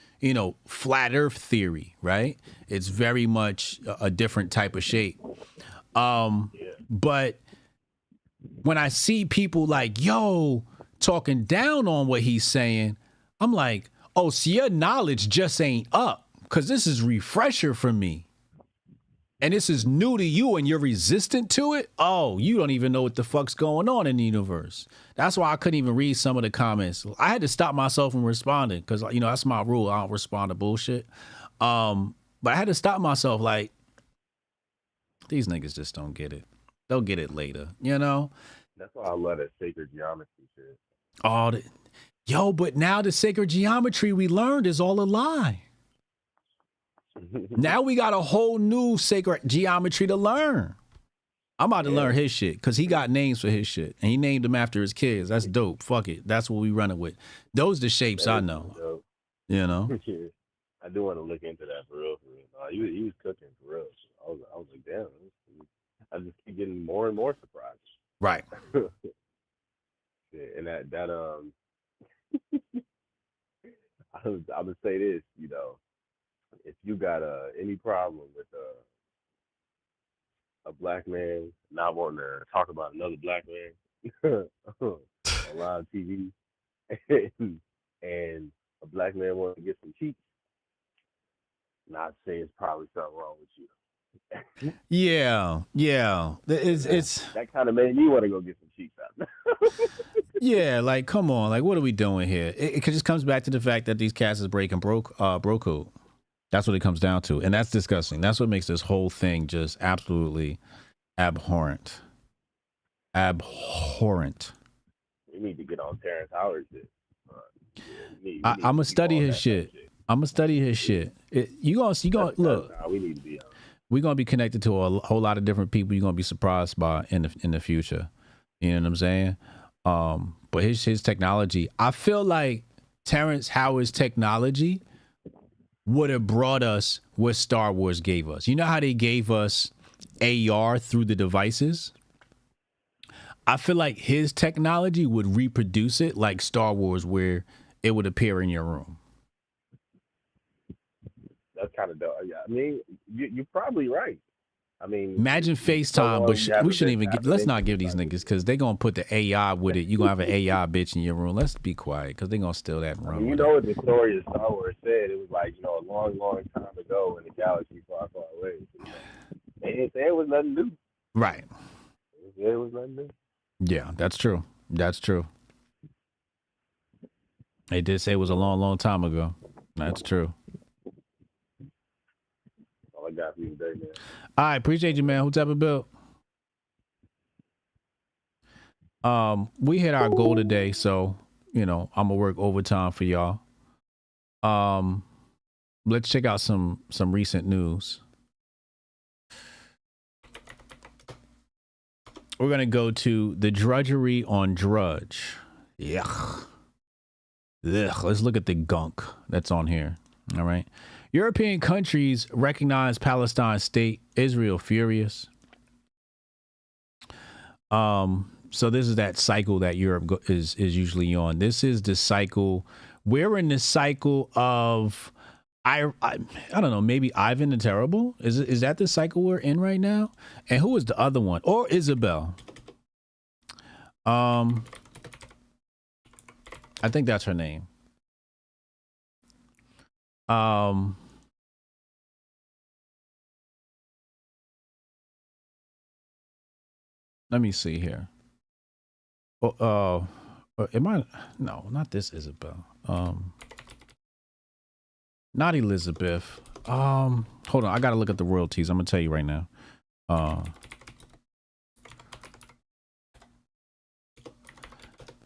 flat earth theory, right? It's very much a different type of shape. But when I see people like, yo, talking down on what he's saying, I'm like, oh, so your knowledge just ain't up, because this is refresher for me. And this is new to you and you're resistant to it. Oh, you don't even know what the fuck's going on in the universe. That's why I couldn't even read some of the comments. I had to stop myself from responding because, that's my rule. I don't respond to bullshit. But I had to stop myself like, these niggas just don't get it. They'll get it later, That's why I love that sacred geometry shit. But now the sacred geometry we learned is all a lie. Now we got a whole new sacred geometry to learn. I'm about to learn his shit because he got names for his shit and he named them after his kids. That's dope. Fuck it. That's what we running with. Those the shapes I know. Dope. I do want to look into that for real. He was cooking for real. I was like, damn. I just keep getting more and more surprised. Right. And that I'm gonna say this, if you got any problem with a black man not wanting to talk about another black man on live TV, and a black man wanting to get some cheeks, not saying it's probably something wrong with you. Yeah. It's that kind of made me want to go get some cheeks out. Yeah, like come on, like what are we doing here? It just comes back to the fact that these cats is breaking bro code. That's what it comes down to, and that's disgusting. That's what makes this whole thing just absolutely abhorrent. Abhorrent. We need to get on Terrence Howard's shit. I'm gonna study his shit. I'm gonna study his shit. You gonna look. We need to be on. We're gonna be connected to a whole lot of different people. You're gonna be surprised by in the future. You know what I'm saying? But his technology, I feel like Terrence Howard's technology would have brought us what Star Wars gave us. You know how they gave us AR through the devices? I feel like his technology would reproduce it like Star Wars, where it would appear in your room. That's kind of dope. Yeah, I mean, you're probably right. I mean, imagine FaceTime, but we shouldn't even let's not give these niggas, because they're going to put the AI with it. You're going to have an AI bitch in your room. Let's be quiet, because they're going to steal that and run. You know what the story of Star Wars said? It was like, a long, long time ago in the galaxy far, far away. They didn't say it was nothing new. Right. It was nothing new. Yeah, that's true. That's true. They did say it was a long, long time ago. That's true. All I got for you today, man. All right, appreciate you, man. What's up, Bill? We hit our goal today, so I'm gonna work overtime for y'all. Let's check out some recent news. We're gonna go to the drudgery on Drudge. Yuck. Ugh. Let's look at the gunk that's on here. All right. European countries recognize Palestine state. Israel furious. So this is that cycle that Europe is usually on. This is the cycle. We're in the cycle of I don't know, maybe Ivan the Terrible? Is that the cycle we're in right now? And who is the other one? Or Isabel? I think that's her name. Let me see here. Am I? No, not this Isabel. Not Elizabeth. Hold on. I gotta look at the royalties. I'm gonna tell you right now.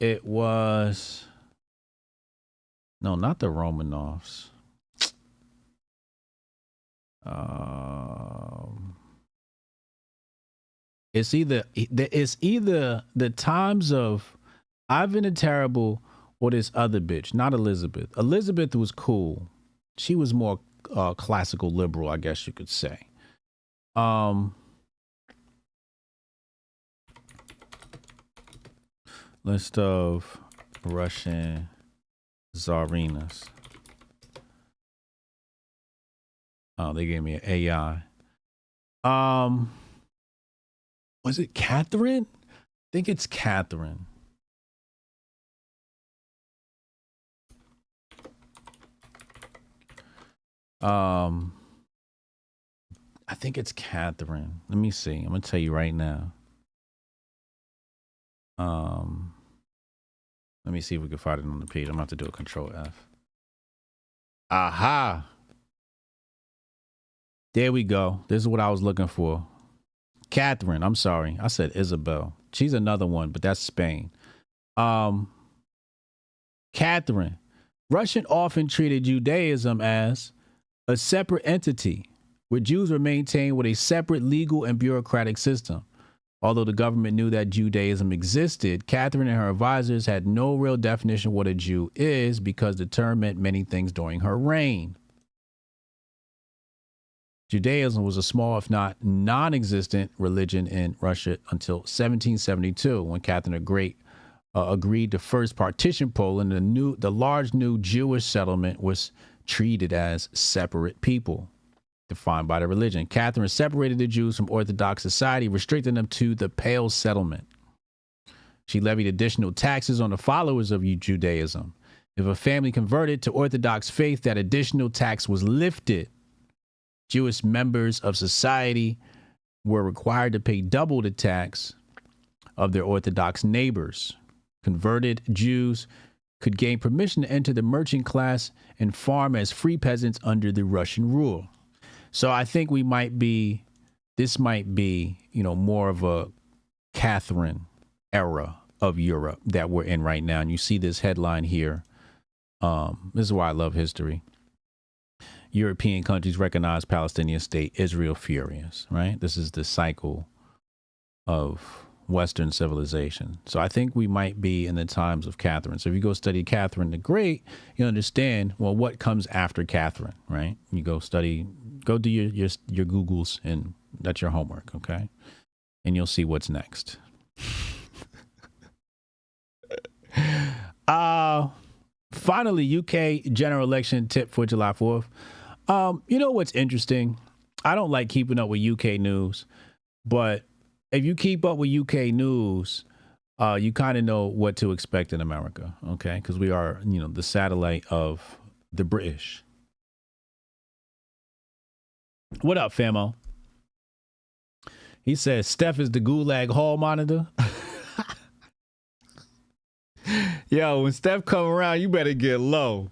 It was no, not the Romanovs. It's either the times of Ivan the Terrible or this other bitch, not Elizabeth. Elizabeth was cool. She was more classical liberal, I guess you could say. List of Russian czarinas. Oh, they gave me an AI. Was it Catherine? I think it's Catherine. I think it's Catherine. Let me see. I'm gonna tell you right now. Let me see if we can find it on the page. I'm gonna have to do a Control F. Aha! There we go. This is what I was looking for. Catherine. I'm sorry. I said Isabel. She's another one, but that's Spain. Catherine. Russian often treated Judaism as a separate entity, where Jews were maintained with a separate legal and bureaucratic system. Although the government knew that Judaism existed, Catherine and her advisors had no real definition of what a Jew is because the term meant many things during her reign. Judaism was a small, if not non-existent, religion in Russia until 1772, when Catherine the Great agreed to first partition Poland. The large new Jewish settlement was treated as separate people, defined by the religion. Catherine separated the Jews from Orthodox society, restricting them to the Pale settlement. She levied additional taxes on the followers of Judaism. If a family converted to Orthodox faith, that additional tax was lifted. Jewish members of society were required to pay double the tax of their Orthodox neighbors. Converted Jews could gain permission to enter the merchant class and farm as free peasants under the Russian rule. So I think this might be, more of a Catherine era of Europe that we're in right now. And you see this headline here. This is why I love history. European countries recognize Palestinian state, Israel furious, right? This is the cycle of Western civilization. So I think we might be in the times of Catherine. So if you go study Catherine the Great, you understand, well, what comes after Catherine, right? You go do your Googles, and that's your homework, okay? And you'll see what's next. Finally, UK general election tip for July 4th. You know what's interesting? I don't like keeping up with UK news, but if you keep up with UK news, you kind of know what to expect in America, okay? Because we are, the satellite of the British. What up, famo? He says Steph is the Gulag hall monitor. Yo, when Steph come around, you better get low.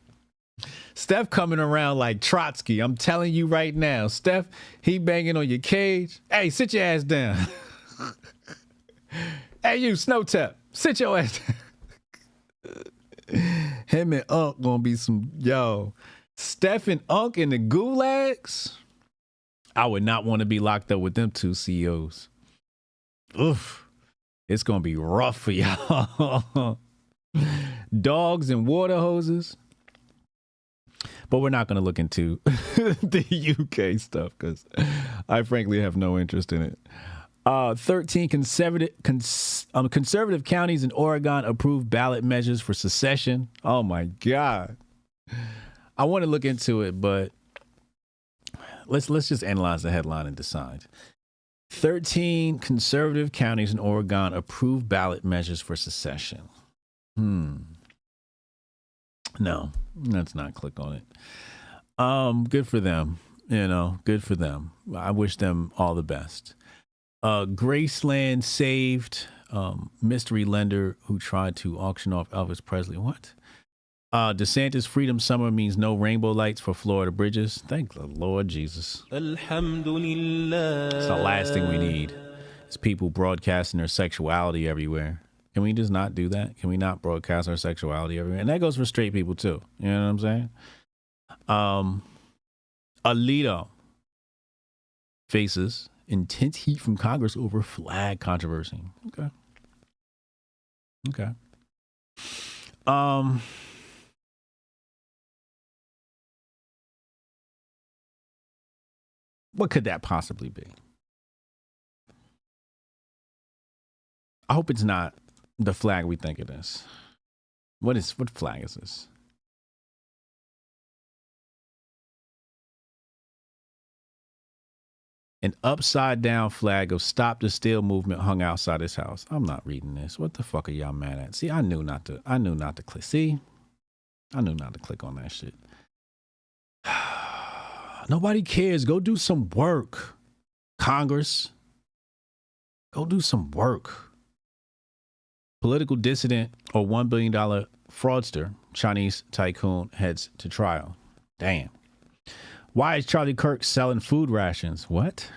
Steph coming around like Trotsky. I'm telling you right now. Steph, he banging on your cage. Hey, sit your ass down. Hey, you, Snowtep, sit your ass down. Him and Unc gonna be Steph and Unc in the gulags. I would not want to be locked up with them two CEOs. Oof. It's gonna be rough for y'all. Dogs and water hoses. But we're not going to look into the UK stuff because I frankly have no interest in it. 13 conservative counties in Oregon approved ballot measures for secession. Oh, my God. I want to look into it, but let's just analyze the headline and decide. 13 conservative counties in Oregon approved ballot measures for secession. No, let's not click on it. Good for them. Good for them. I wish them all the best. Graceland saved mystery lender who tried to auction off Elvis Presley. What? DeSantis Freedom Summer means no rainbow lights for Florida bridges. Thank the Lord Jesus. Alhamdulillah. It's the last thing we need. It's people broadcasting their sexuality everywhere. Can we just not do that? Can we not broadcast our sexuality everywhere? And that goes for straight people too. You know what I'm saying? Alito faces intense heat from Congress over flag controversy. Okay. What could that possibly be? I hope it's not the flag we think it is. What flag is this? An upside down flag of Stop the Steal movement hung outside his house. I'm not reading this. What the fuck are y'all mad at? See, I knew not to click. See? I knew not to click on that shit. Nobody cares. Go do some work. Congress. Go do some work. Political dissident or $1 billion fraudster, Chinese tycoon heads to trial. Damn. Why is Charlie Kirk selling food rations? What?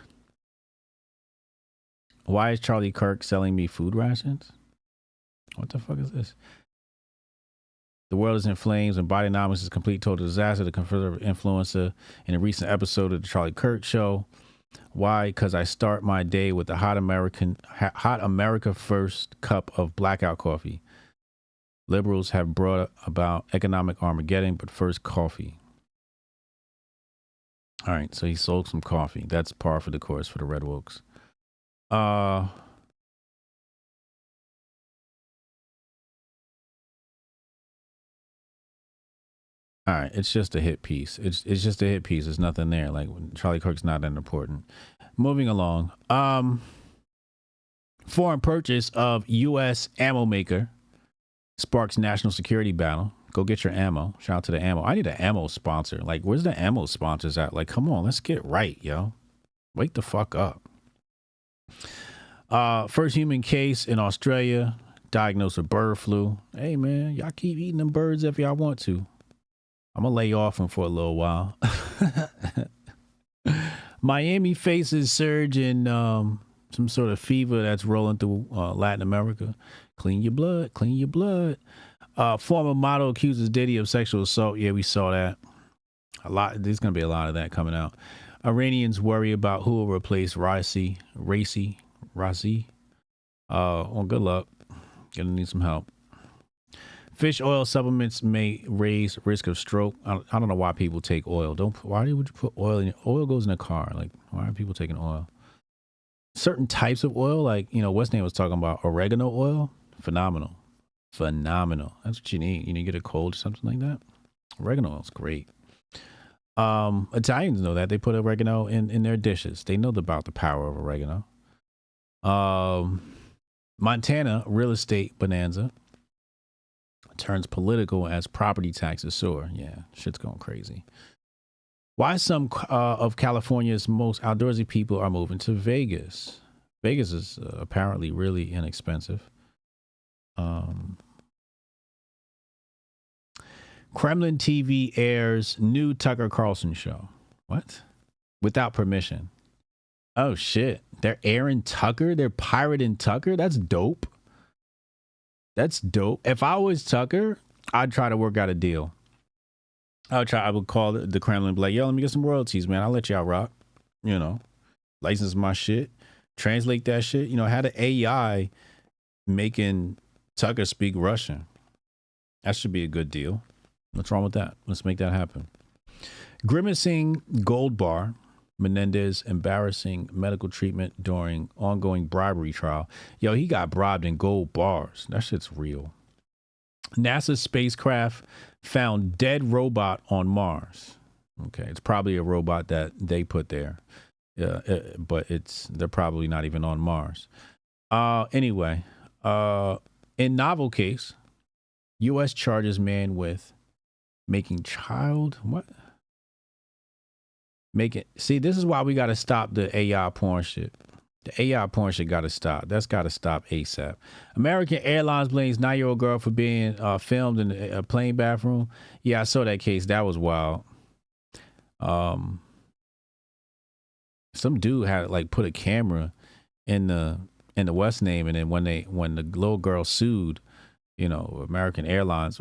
Why is Charlie Kirk selling me food rations? What the fuck is this? The world is in flames and Bidenomics is a complete total disaster. The conservative influencer in a recent episode of the Charlie Kirk Show. Why? Because I start my day with the hot America first cup of blackout coffee. Liberals have brought about economic Armageddon, but first coffee. All right, so he sold some coffee. That's par for the course for the Red Wokes. All right, it's just a hit piece. It's just a hit piece. There's nothing there. Like Charlie Kirk's not that important. Moving along. Foreign purchase of U.S. ammo maker sparks national security battle. Go get your ammo. Shout out to the ammo. I need an ammo sponsor. Like, where's the ammo sponsors at? Like, come on, let's get right, yo. Wake the fuck up. First human case in Australia, diagnosed with bird flu. Hey, man, y'all keep eating them birds if y'all want to. I'm going to lay off them for a little while. Miami faces surge in some sort of fever that's rolling through Latin America. Clean your blood. Clean your blood. Former model accuses Diddy of sexual assault. Yeah, we saw that. There's going to be a lot of that coming out. Iranians worry about who will replace Razi. Well, good luck. Gonna need some help. Fish oil supplements may raise risk of stroke. I don't know why people take oil. Why would you put oil in your oil? Goes in a car. Like, why are people taking oil? Certain types of oil, like, West Name was talking about oregano oil. Phenomenal. That's what you need. You get a cold or something like that. Oregano oil is great. Italians know that. They put oregano in their dishes. They know about the power of oregano. Montana real estate bonanza turns political as property taxes soar. Yeah, shit's going crazy. Why some of California's most outdoorsy people are moving to Vegas. Vegas is apparently really inexpensive. Kremlin TV airs new Tucker Carlson show. What? Without permission. Oh, shit. They're airing Tucker? They're pirating Tucker? That's dope. That's dope. If I was Tucker, I'd try to work out a deal. I would call the Kremlin and be like, yo, let me get some royalties, man. I'll let y'all rock. License my shit. Translate that shit. Had an AI making Tucker speak Russian. That should be a good deal. What's wrong with that? Let's make that happen. Grimacing Gold Bar. Menendez embarrassing medical treatment during ongoing bribery trial. Yo, he got bribed in gold bars. That shit's real. NASA spacecraft found dead robot on Mars. Okay, it's probably a robot that they put there. But they're probably not even on Mars. Anyway, in novel case, U.S. charges man with making child. What? See, this is why we got to stop the AI porn shit. The AI porn shit got to stop. That's got to stop ASAP. American Airlines blames 9-year-old girl for being filmed in a plane bathroom. Yeah, I saw that case. That was wild. Some dude had put a camera in the West name, and then when the little girl sued, American Airlines.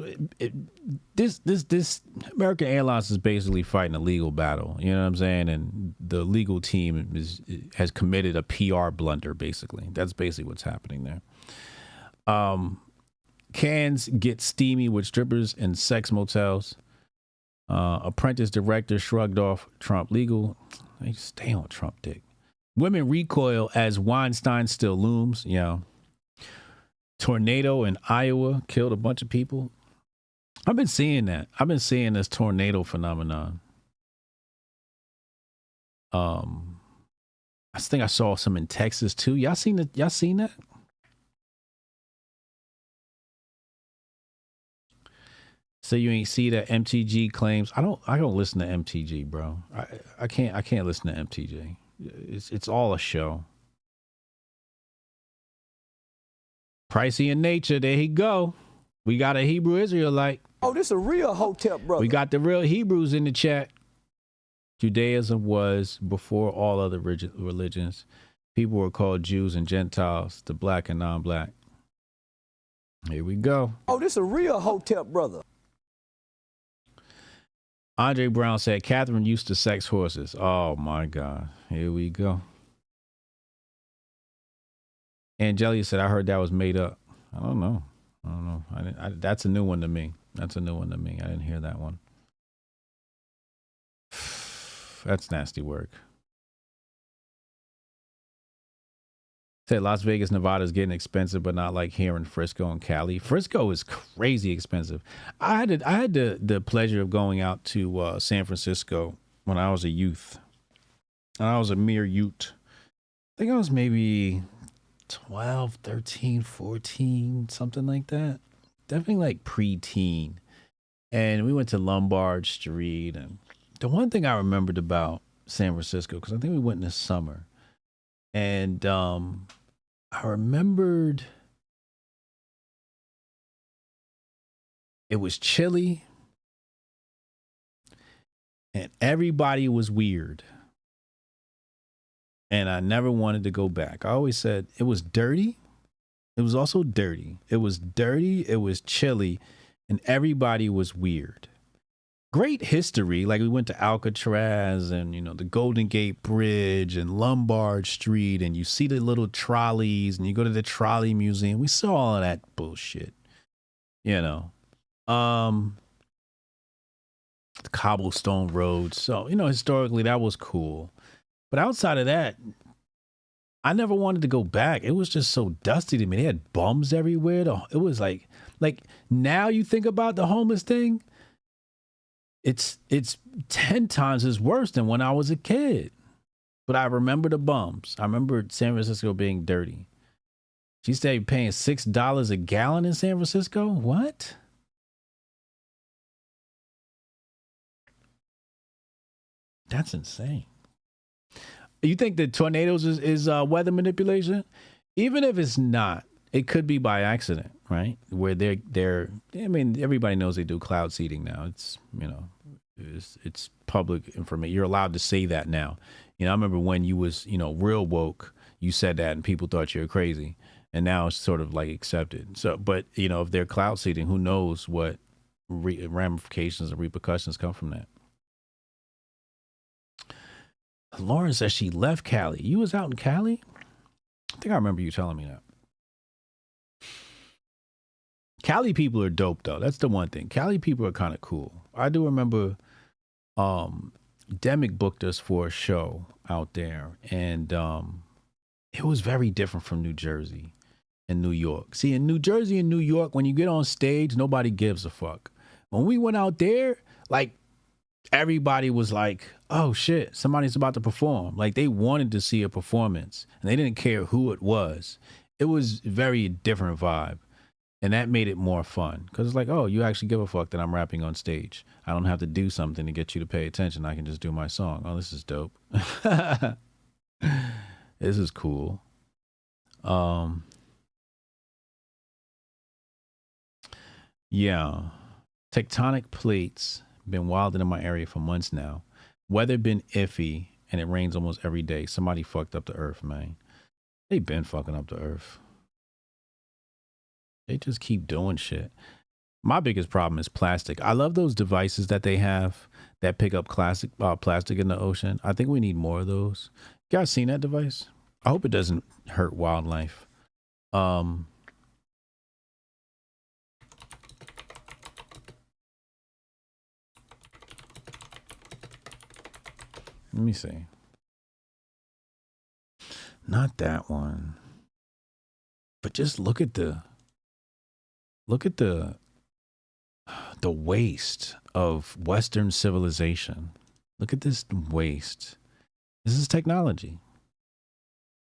This American Airlines is basically fighting a legal battle. You know what I'm saying? And the legal team has committed a PR blunder. Basically, that's basically what's happening there. Cans get steamy with strippers and sex motels. Apprentice director shrugged off Trump legal. They stay on Trump dick. Women recoil as Weinstein still looms. Tornado in Iowa killed a bunch of people. I've been seeing that. I've been seeing this tornado phenomenon. I think I saw some in Texas too. Y'all seen it? Y'all seen that? So you ain't see that MTG claims. I don't listen to MTG, bro. I can't listen to MTG. It's all a show. Pricey in nature. There he go. We got a Hebrew Israelite. Oh, this a real Hotep brother. We got the real Hebrews in the chat. Judaism was before all other religions. People were called Jews and Gentiles, the black and non-black. Here we go. Oh, this a real Hotep brother. Andre Brown said Catherine used to sex horses. Oh my God. Here we go. Angelia said, I heard that was made up. I don't know. That's a new one to me. I didn't hear that one. That's nasty work. Said Las Vegas, Nevada is getting expensive, but not like here in Frisco and Cali. Frisco is crazy expensive. I had the pleasure of going out to San Francisco when I was a youth. And I was a mere youth. I think I was maybe 12, 13, 14, something like that. Definitely like preteen. And we went to Lombard Street. And the one thing I remembered about San Francisco, because I think we went in the summer. And I remembered it was chilly and everybody was weird. And I never wanted to go back. I always said it was dirty. It was also dirty. It was dirty. It was chilly. And everybody was weird. Great history. Like we went to Alcatraz and, the Golden Gate Bridge and Lombard Street. And you see the little trolleys and you go to the trolley museum. We saw all of that bullshit. The cobblestone roads. So, historically that was cool. But outside of that, I never wanted to go back. It was just so dusty to me. They had bums everywhere. It was like now you think about the homeless thing, it's 10 times as worse than when I was a kid. But I remember the bums. I remember San Francisco being dirty. She said you're paying $6 a gallon in San Francisco? What? That's insane. You think that tornadoes is weather manipulation? Even if it's not, it could be by accident, right? Where everybody knows they do cloud seeding now. It's, it's public information. You're allowed to say that now. I remember when you was, real woke, you said that and people thought you were crazy. And now it's sort of like accepted. So, but, if they're cloud seeding, who knows what ramifications and repercussions come from that. Lauren says she left Cali. You was out in Cali? I think I remember you telling me that. Cali people are dope, though. That's the one thing. Cali people are kind of cool. I do remember Demick booked us for a show out there, and it was very different from New Jersey and New York. See, in New Jersey and New York, when you get on stage, nobody gives a fuck. When we went out there, everybody was like, oh shit, somebody's about to perform. Like they wanted to see a performance and they didn't care who it was. It was a very different vibe. And that made it more fun. Because it's like, oh, you actually give a fuck that I'm rapping on stage. I don't have to do something to get you to pay attention. I can just do my song. Oh, this is dope. This is cool. Yeah. Tectonic plates been wilding in my area for months now. Weather been iffy and it rains almost every day. Somebody fucked up the earth, man. They been fucking up the earth. They just keep doing shit. My biggest problem is plastic. I love those devices that they have that pick up plastic in the ocean. I think we need more of those. You guys seen that device? I hope it doesn't hurt wildlife. Let me see. Not that one. But just look at the waste of Western civilization. Look at this waste. This is technology.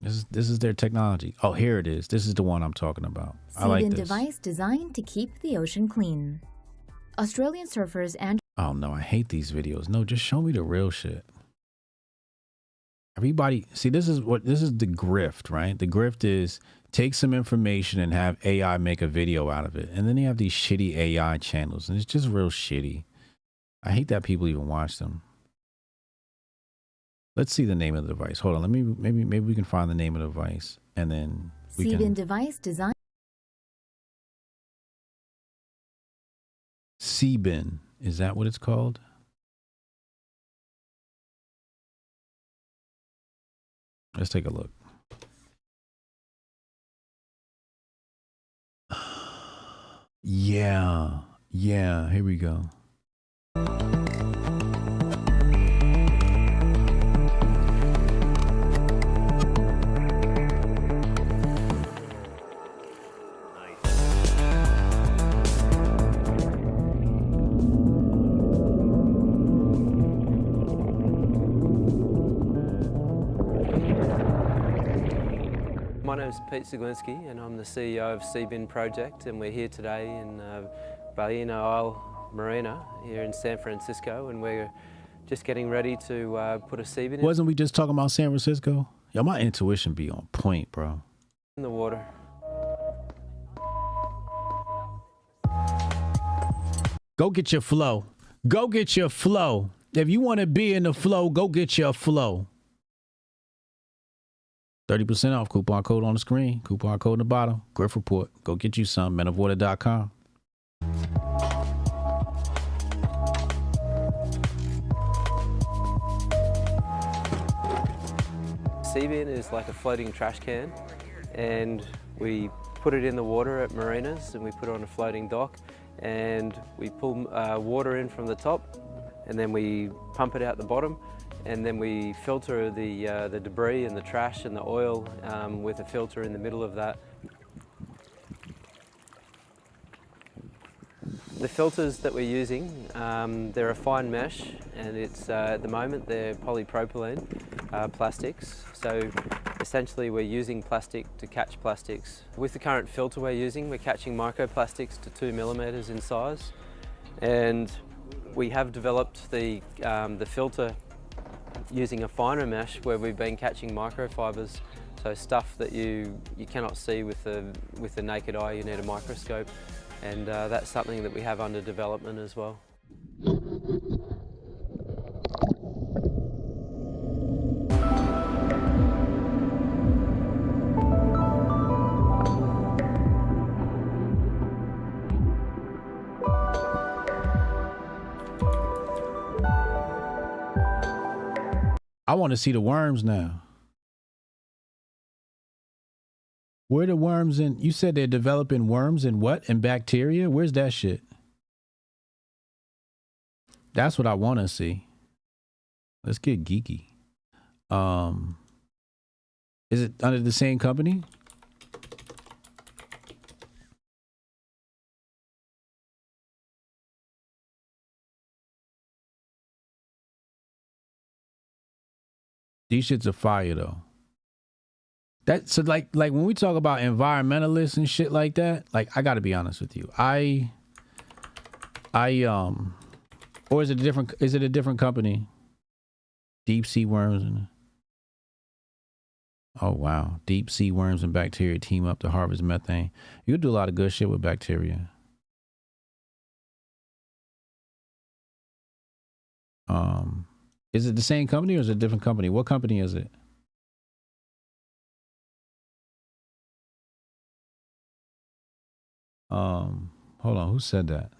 This is their technology. Oh, here it is. This is the one I'm talking about. I like this. Device designed to keep the ocean clean. Australian surfers and Oh no, I hate these videos. No, just show me the real shit. Everybody, see, this is the grift, right? The grift is take some information and have AI make a video out of it. And then you have these shitty AI channels, and it's just real shitty. I hate that people even watch them. Let's see the name of the device. Hold on, maybe we can find the name of the device, and then we can. device design. Seabin, is that what it's called? Let's take a look. Yeah, here we go. My name is Pete Zaglinski and I'm the CEO of Seabin Project, and we're here today in Ballina Isle Marina here in San Francisco, and we're just getting ready to put a Seabin in. Wasn't we just talking about San Francisco? Yo, my intuition be on point, bro. In the water. Go get your flow. Go get your flow. If you want to be in the flow, go get your flow. 30% off, coupon code on the screen, coupon code in the bottom, Grift Report. Go get you some, menofwater.com. Seabin is like a floating trash can, and we put it in the water at marinas, and we put it on a floating dock, and we pull water in from the top, and then we pump it out the bottom, and then we filter the debris and the trash and the oil with a filter in the middle of that. The filters that we're using, they're a fine mesh, and it's at the moment they're polypropylene plastics. So essentially we're using plastic to catch plastics. With the current filter we're using, we're catching microplastics to 2 millimeters in size, and we have developed the filter using a finer mesh where we've been catching microfibers, so stuff that you cannot see with the naked eye. You need a microscope, and that's something that we have under development as well. I want to see the worms now. Where the worms in? You said they're developing worms and what? And bacteria? Where's that shit? That's what I want to see. Let's get geeky. Is it under the same company? These shits are fire though. That's so like when we talk about environmentalists and shit like that, like I gotta be honest with you. Or is it a different company? Deep sea worms and oh wow. Deep sea worms and bacteria team up to harvest methane. You could do a lot of good shit with bacteria. Is it the same company or is it a different company? What company is it? Hold on, who said that?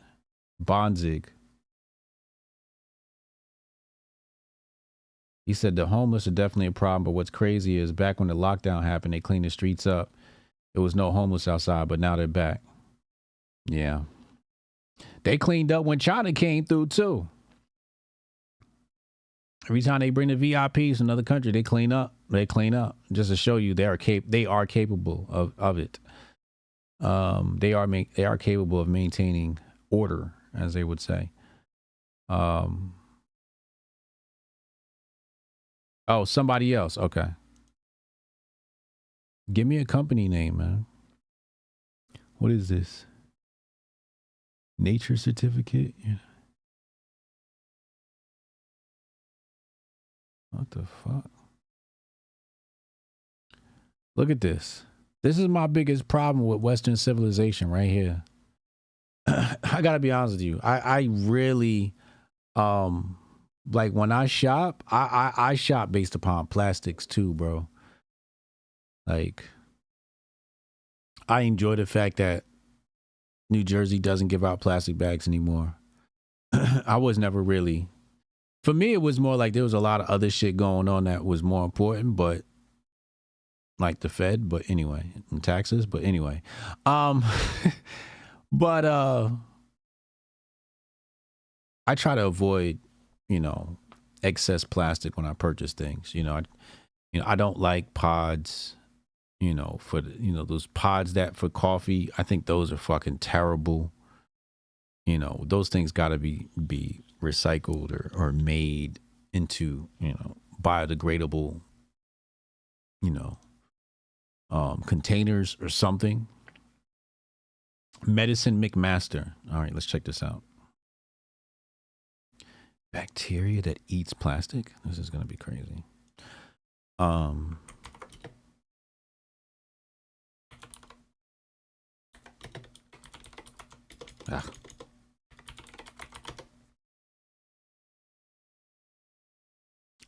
Bonzig. He said the homeless are definitely a problem, but what's crazy is back when the lockdown happened, they cleaned the streets up. There was no homeless outside, but now they're back. Yeah. They cleaned up when China came through too. Every time they bring the VIPs to another country, they clean up. They clean up just to show you they are capable of it. They are capable of maintaining order, as they would say. Oh, somebody else. Okay. Give me a company name, man. What is this? Nature certificate? Yeah. What the fuck? Look at this. This is my biggest problem with Western civilization right here. I gotta be honest with you. I really, like when I shop, I shop based upon plastics too, bro. Like, I enjoy the fact that New Jersey doesn't give out plastic bags anymore. I was never really, for me, it was more like there was a lot of other shit going on that was more important, but like the Fed, but anyway, and taxes, but anyway. But I try to avoid, excess plastic when I purchase things. I don't like pods, for those pods that for coffee. I think those are fucking terrible. Those things got to be recycled or made into, biodegradable, containers or something. Medicine McMaster. All right, let's check this out. Bacteria that eats plastic. This is gonna be crazy. Ah.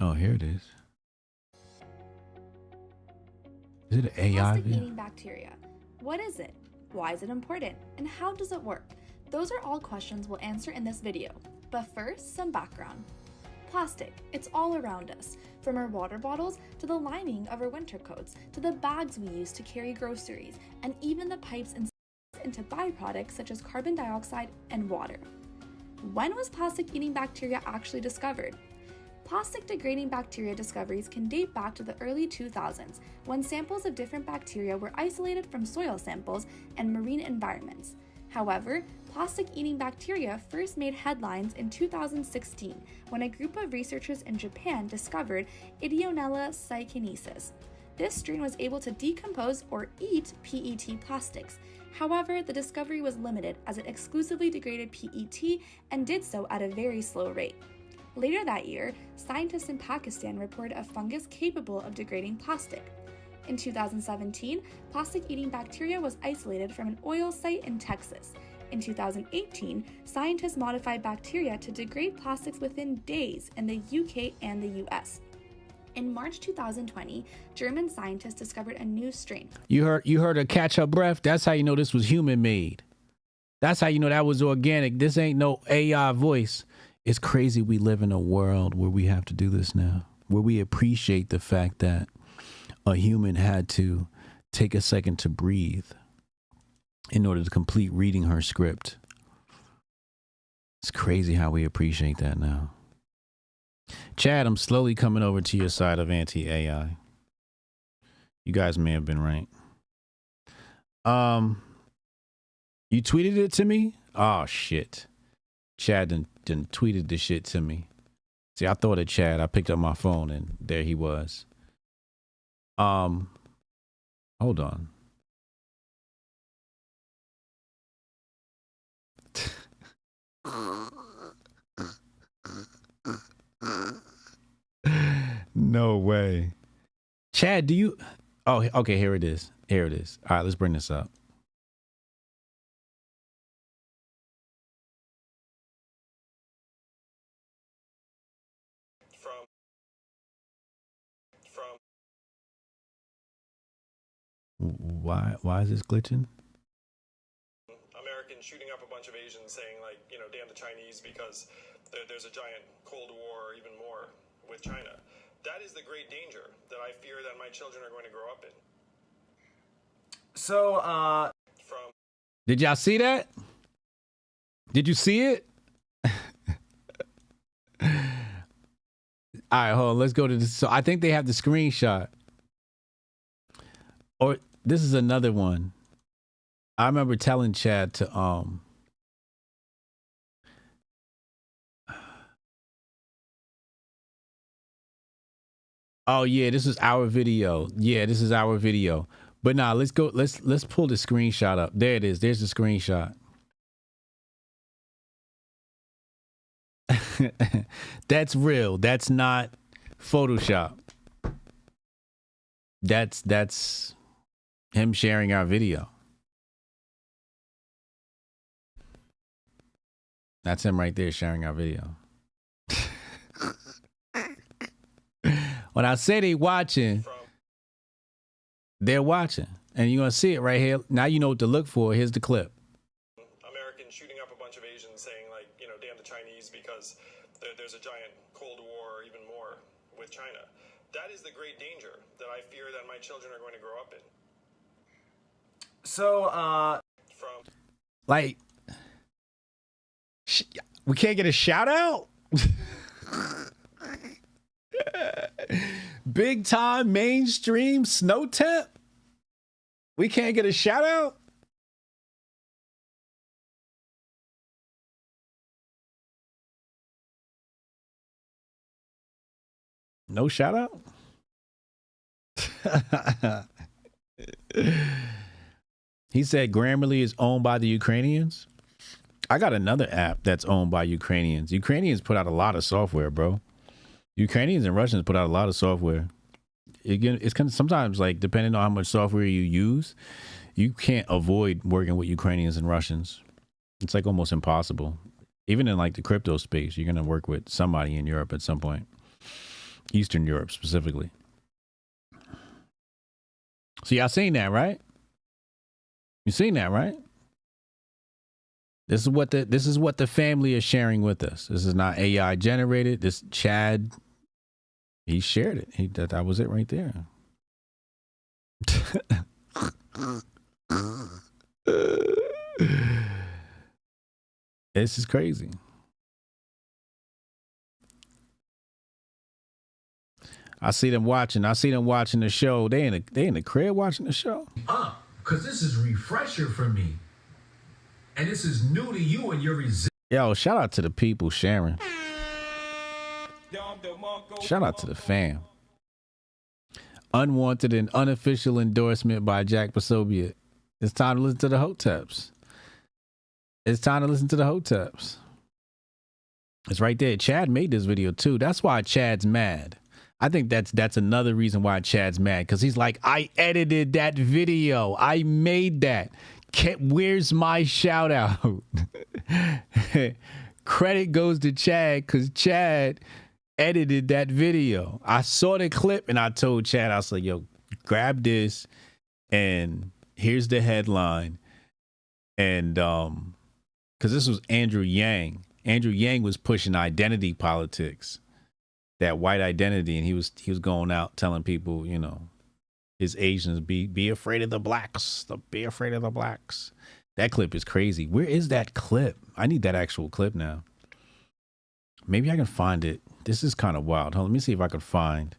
Oh, here it is. Is it an AI? Plastic-eating bacteria. What is it? Why is it important? And how does it work? Those are all questions we'll answer in this video. But first, some background. Plastic, it's all around us. From our water bottles, to the lining of our winter coats, to the bags we use to carry groceries, and even the pipes into byproducts such as carbon dioxide and water. When was plastic-eating bacteria actually discovered? Plastic-degrading bacteria discoveries can date back to the early 2000s, when samples of different bacteria were isolated from soil samples and marine environments. However, plastic-eating bacteria first made headlines in 2016, when a group of researchers in Japan discovered Ideonella saikinesis. This strain was able to decompose or eat PET plastics. However, the discovery was limited as it exclusively degraded PET and did so at a very slow rate. Later that year, scientists in Pakistan reported a fungus capable of degrading plastic. In 2017, plastic-eating bacteria was isolated from an oil site in Texas. In 2018, scientists modified bacteria to degrade plastics within days in the UK and the US. In March 2020, German scientists discovered a new strain. You heard her catch her breath? That's how you know this was human-made. That's how you know that was organic. This ain't no AI voice. It's crazy we live in a world where we have to do this now, where we appreciate the fact that a human had to take a second to breathe in order to complete reading her script. It's crazy how we appreciate that now. Chad, I'm slowly coming over to your side of anti-AI. You guys may have been right. You tweeted it to me? Oh, shit. Chad done tweeted the shit to me. See, I thought of Chad. I picked up my phone and there he was. Hold on. No way. Chad, do you... Oh, okay, here it is. Here it is. All right, let's bring this up. Why is this glitching? Americans shooting up a bunch of Asians saying, like, damn the Chinese because there's a giant Cold War or even more with China. That is the great danger that I fear that my children are going to grow up in. So, Did y'all see that? Did you see it? All right, hold on. Let's go to this. So I think they have the screenshot. Or this is another one. I remember telling Chad to oh yeah, this is our video. Yeah, this is our video. But nah, let's go. Let's pull the screenshot up. There it is. There's the screenshot. That's real. That's not Photoshop. That's him sharing our video. That's him right there sharing our video. When I say they watching, they're watching. And you're going to see it right here. Now you know what to look for. Here's the clip. Americans shooting up a bunch of Asians saying, like, you know, damn the Chinese because there's a giant Cold War or even more with China. That is the great danger that I fear that my children are going to grow up in. So, like, we can't get a shout out? Big time mainstream Snowtep? We can't get a shout out? No shout out? He said Grammarly is owned by the Ukrainians. I got another app that's owned by Ukrainians. Ukrainians put out a lot of software, bro. Ukrainians and Russians put out a lot of software. It's kind of sometimes, like, depending on how much software you use, you can't avoid working with Ukrainians and Russians. It's like almost impossible. Even in like the crypto space, you're going to work with somebody in Europe at some point. Eastern Europe specifically. So y'all seen that, right? You seen that, right? This is what the family is sharing with us. This is not AI generated. This Chad, he shared it. That was it right there. This is crazy. I see them watching the show. They in the crib watching the show. Because this is refresher for me. And this is new to you and your resistance. Yo, shout out to the people sharing. Shout out to the fam. Unwanted and unofficial endorsement by Jack Posobiec. It's time to listen to the Hoteps. It's time to listen to the Hoteps. It's right there. Chad made this video too. That's why Chad's mad. I think that's another reason why Chad's mad, because he's like, I edited that video. I made that. Where's my shout out? Credit goes to Chad because Chad edited that video. I saw the clip and I told Chad, I was like, yo, grab this and here's the headline. And because this was Andrew Yang. Andrew Yang was pushing identity politics, that white identity, and he was going out telling people, you know, his Asians be afraid of the blacks. Be afraid of the blacks. That clip is crazy. Where is that clip? I need that actual clip now. Maybe I can find it. This is kind of wild. Hold on, let me see if I can find.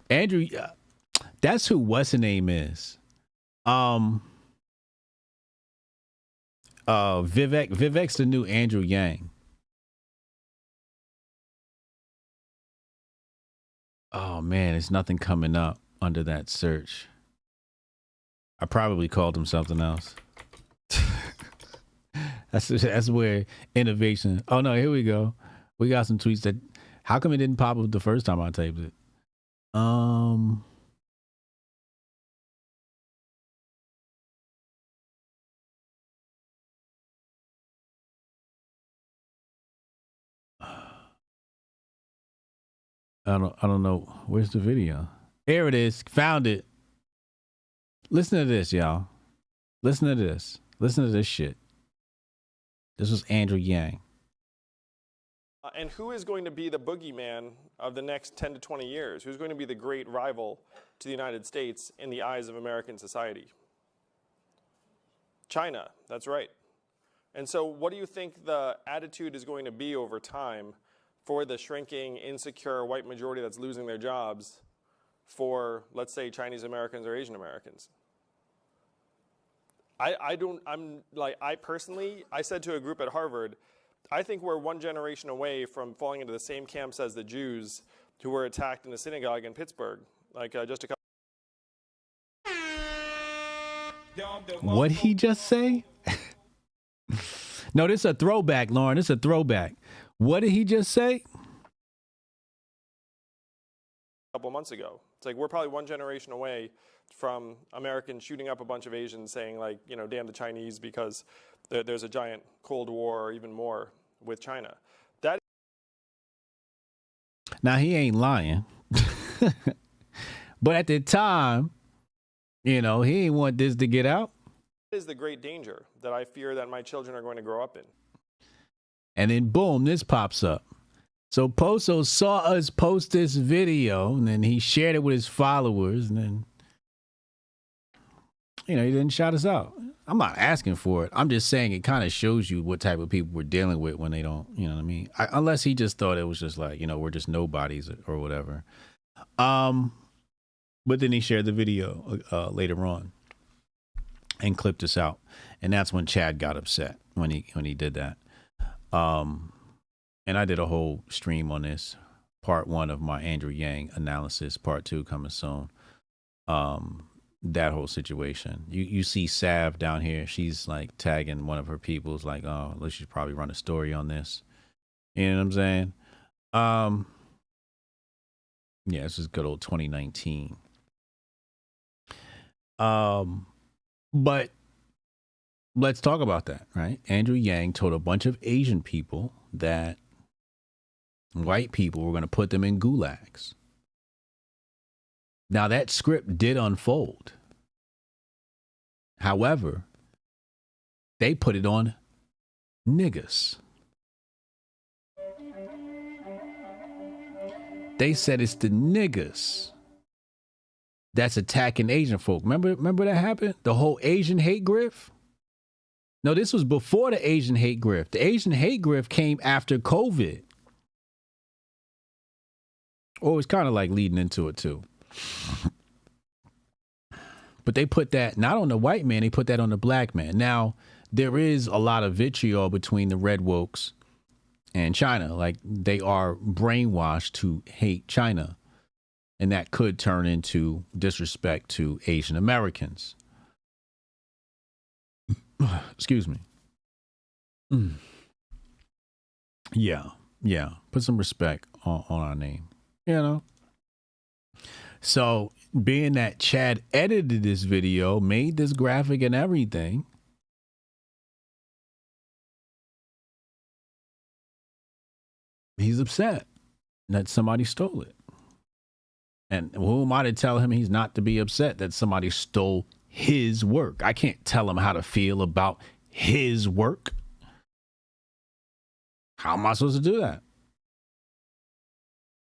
Andrew, that's who what's the name is. Vivek's the new Andrew Yang. Oh man, there's nothing coming up under that search. I probably called him something else. That's where innovation. Oh no, here we go. We got some tweets that. How come it didn't pop up the first time I typed it? I don't know. Where's the video? Here it is. Found it. Listen to this, y'all. Listen to this. Listen to this shit. This was Andrew Yang. And who is going to be the boogeyman of the next 10 to 20 years? Who's going to be the great rival to the United States in the eyes of American society? China, that's right. And so what do you think the attitude is going to be over time for the shrinking, insecure white majority that's losing their jobs for, let's say, Chinese Americans or Asian Americans? I personally, I said to a group at Harvard, I think we're one generation away from falling into the same camps as the Jews who were attacked in the synagogue in Pittsburgh, just a couple. What he just say? No, this is a throwback, Lauren. This is a throwback. What did he just say? A couple months ago. It's like we're probably one generation away from Americans shooting up a bunch of Asians saying, like, damn the Chinese because there's a giant Cold War or even more with China. That. Now, he ain't lying. But at the time, he ain't want this to get out. Is the great danger that I fear that my children are going to grow up in. And then boom, this pops up. So Poso saw us post this video, and then he shared it with his followers, and then, he didn't shout us out. I'm not asking for it. I'm just saying it kind of shows you what type of people we're dealing with when they don't, you know what I mean? Unless he just thought it was just like, we're just nobodies or whatever. But then he shared the video later on and clipped us out. And that's when Chad got upset when he did that. And I did a whole stream on this, part 1 of my Andrew Yang analysis, part 2 coming soon. That whole situation. You see Sav down here. She's like tagging one of her people's like, oh, let's should probably run a story on this. You know what I'm saying? Yeah, this is good old 2019. But let's talk about that, right? Andrew Yang told a bunch of Asian people that white people were going to put them in gulags. Now, that script did unfold. However, they put it on niggas. They said it's the niggas that's attacking Asian folk. Remember that happened? The whole Asian hate grift? No, this was before the Asian hate grift. The Asian hate grift came after COVID. Or it was kind of like leading into it too. But they put that not on the white man, they put that on the black man. Now, there is a lot of vitriol between the red wokes and China. Like, they are brainwashed to hate China. And that could turn into disrespect to Asian Americans. Excuse me. Yeah. Put some respect on our name. So, being that Chad edited this video, made this graphic and everything, he's upset that somebody stole it. And who am I to tell him he's not to be upset that somebody stole his work? I can't tell him how to feel about his work. How am I supposed to do that?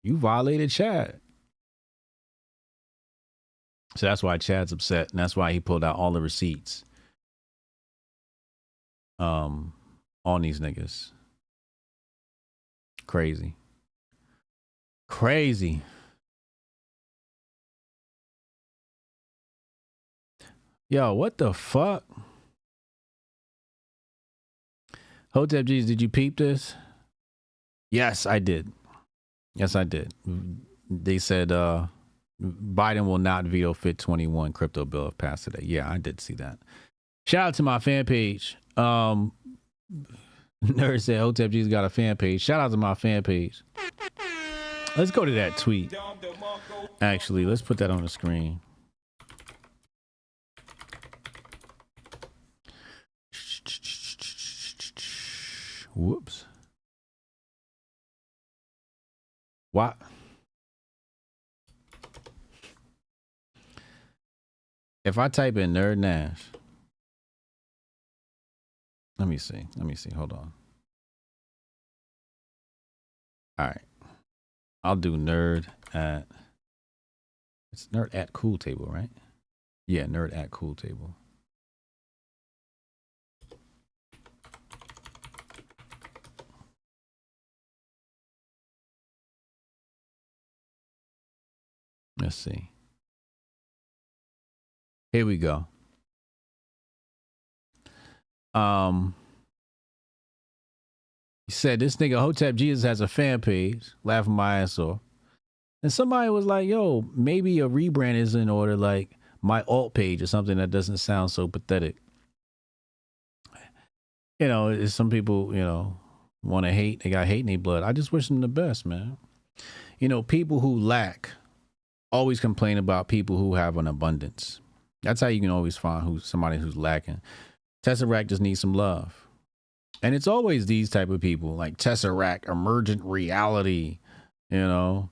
You violated Chad. So that's why Chad's upset, and that's why he pulled out all the receipts on these niggas. Crazy. Yo, what the fuck? Hotep Jesus, did you peep this? Yes, I did. They said Biden will not veto Fit 21 crypto bill if passed today. Yeah, I did see that. Shout out to my fan page. Nerd said Hotep Jesus got a fan page. Shout out to my fan page. Let's go to that tweet. Actually, let's put that on the screen. Whoops. What? If I type in Nerd Nash, let me see. Hold on. All right. I'll do Nerd at, it's Nerd at Cool Table, right? Yeah, Nerd at Cool Table. Let's see. Here we go. He said this nigga Hotep Jesus has a fan page, laughing my ass off. And somebody was like, yo, maybe a rebrand is in order, like my alt page or something that doesn't sound so pathetic. You know, some people, you know, want to hate. They got hate in their blood. I just wish them the best, man. You know, people who lack always complain about people who have an abundance. That's how you can always find somebody who's lacking. Tesseract just needs some love. And it's always these type of people like Tesseract, emergent reality, you know,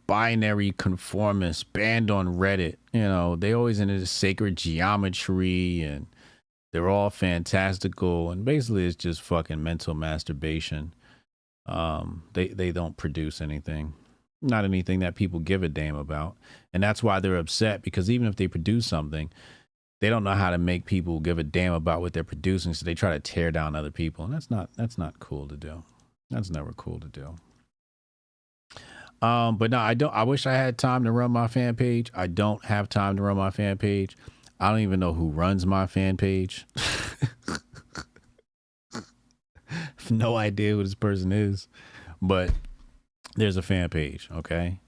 binary conformists, banned on Reddit. You know, they always into this sacred geometry and they're all fantastical. And basically it's just fucking mental masturbation. They don't produce anything. Not anything that people give a damn about. And that's why they're upset, because even if they produce something, they don't know how to make people give a damn about what they're producing. So they try to tear down other people. And that's not cool to do. That's never cool to do. But no, I wish I had time to run my fan page. I don't have time to run my fan page. I don't even know who runs my fan page. No idea who this person is, but there's a fan page. Okay.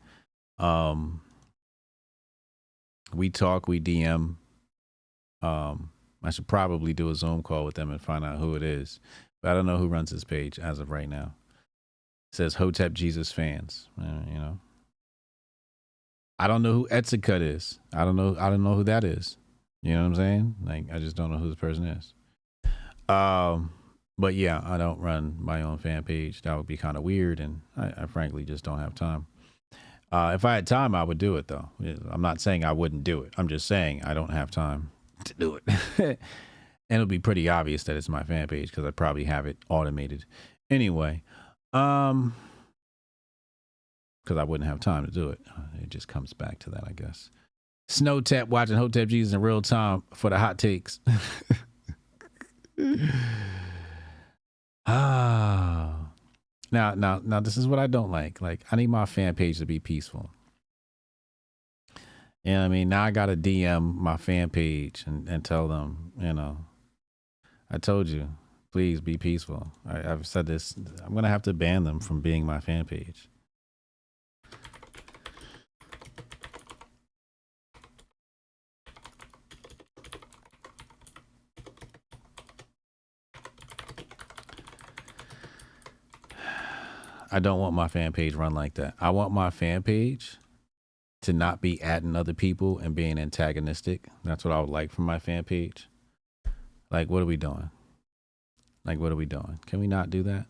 We talk, we DM. I should probably do a Zoom call with them and find out who it is, but I don't know who runs this page as of right now. It says Hotep Jesus fans. You know, I don't know who Etzicut is. I don't know who that is. You know what I'm saying? Like, I just don't know who this person is. But yeah, I don't run my own fan page. That would be kind of weird, and I frankly just don't have time. If I had time, I would do it, though. I'm not saying I wouldn't do it. I'm just saying I don't have time to do it. And it'll be pretty obvious that it's my fan page because I probably have it automated anyway. Because I wouldn't have time to do it. It just comes back to that, I guess. Snowtap watching Hotep Jesus in real time for the hot takes. Now, this is what I don't like. Like, I need my fan page to be peaceful. You know what I mean? Now I got to DM my fan page and tell them, you know, I told you, please be peaceful. I've said this. I'm going to have to ban them from being my fan page. I don't want my fan page run like that. I want my fan page to not be adding other people and being antagonistic. That's what I would like from my fan page. Like, what are we doing? Like, what are we doing? Can we not do that?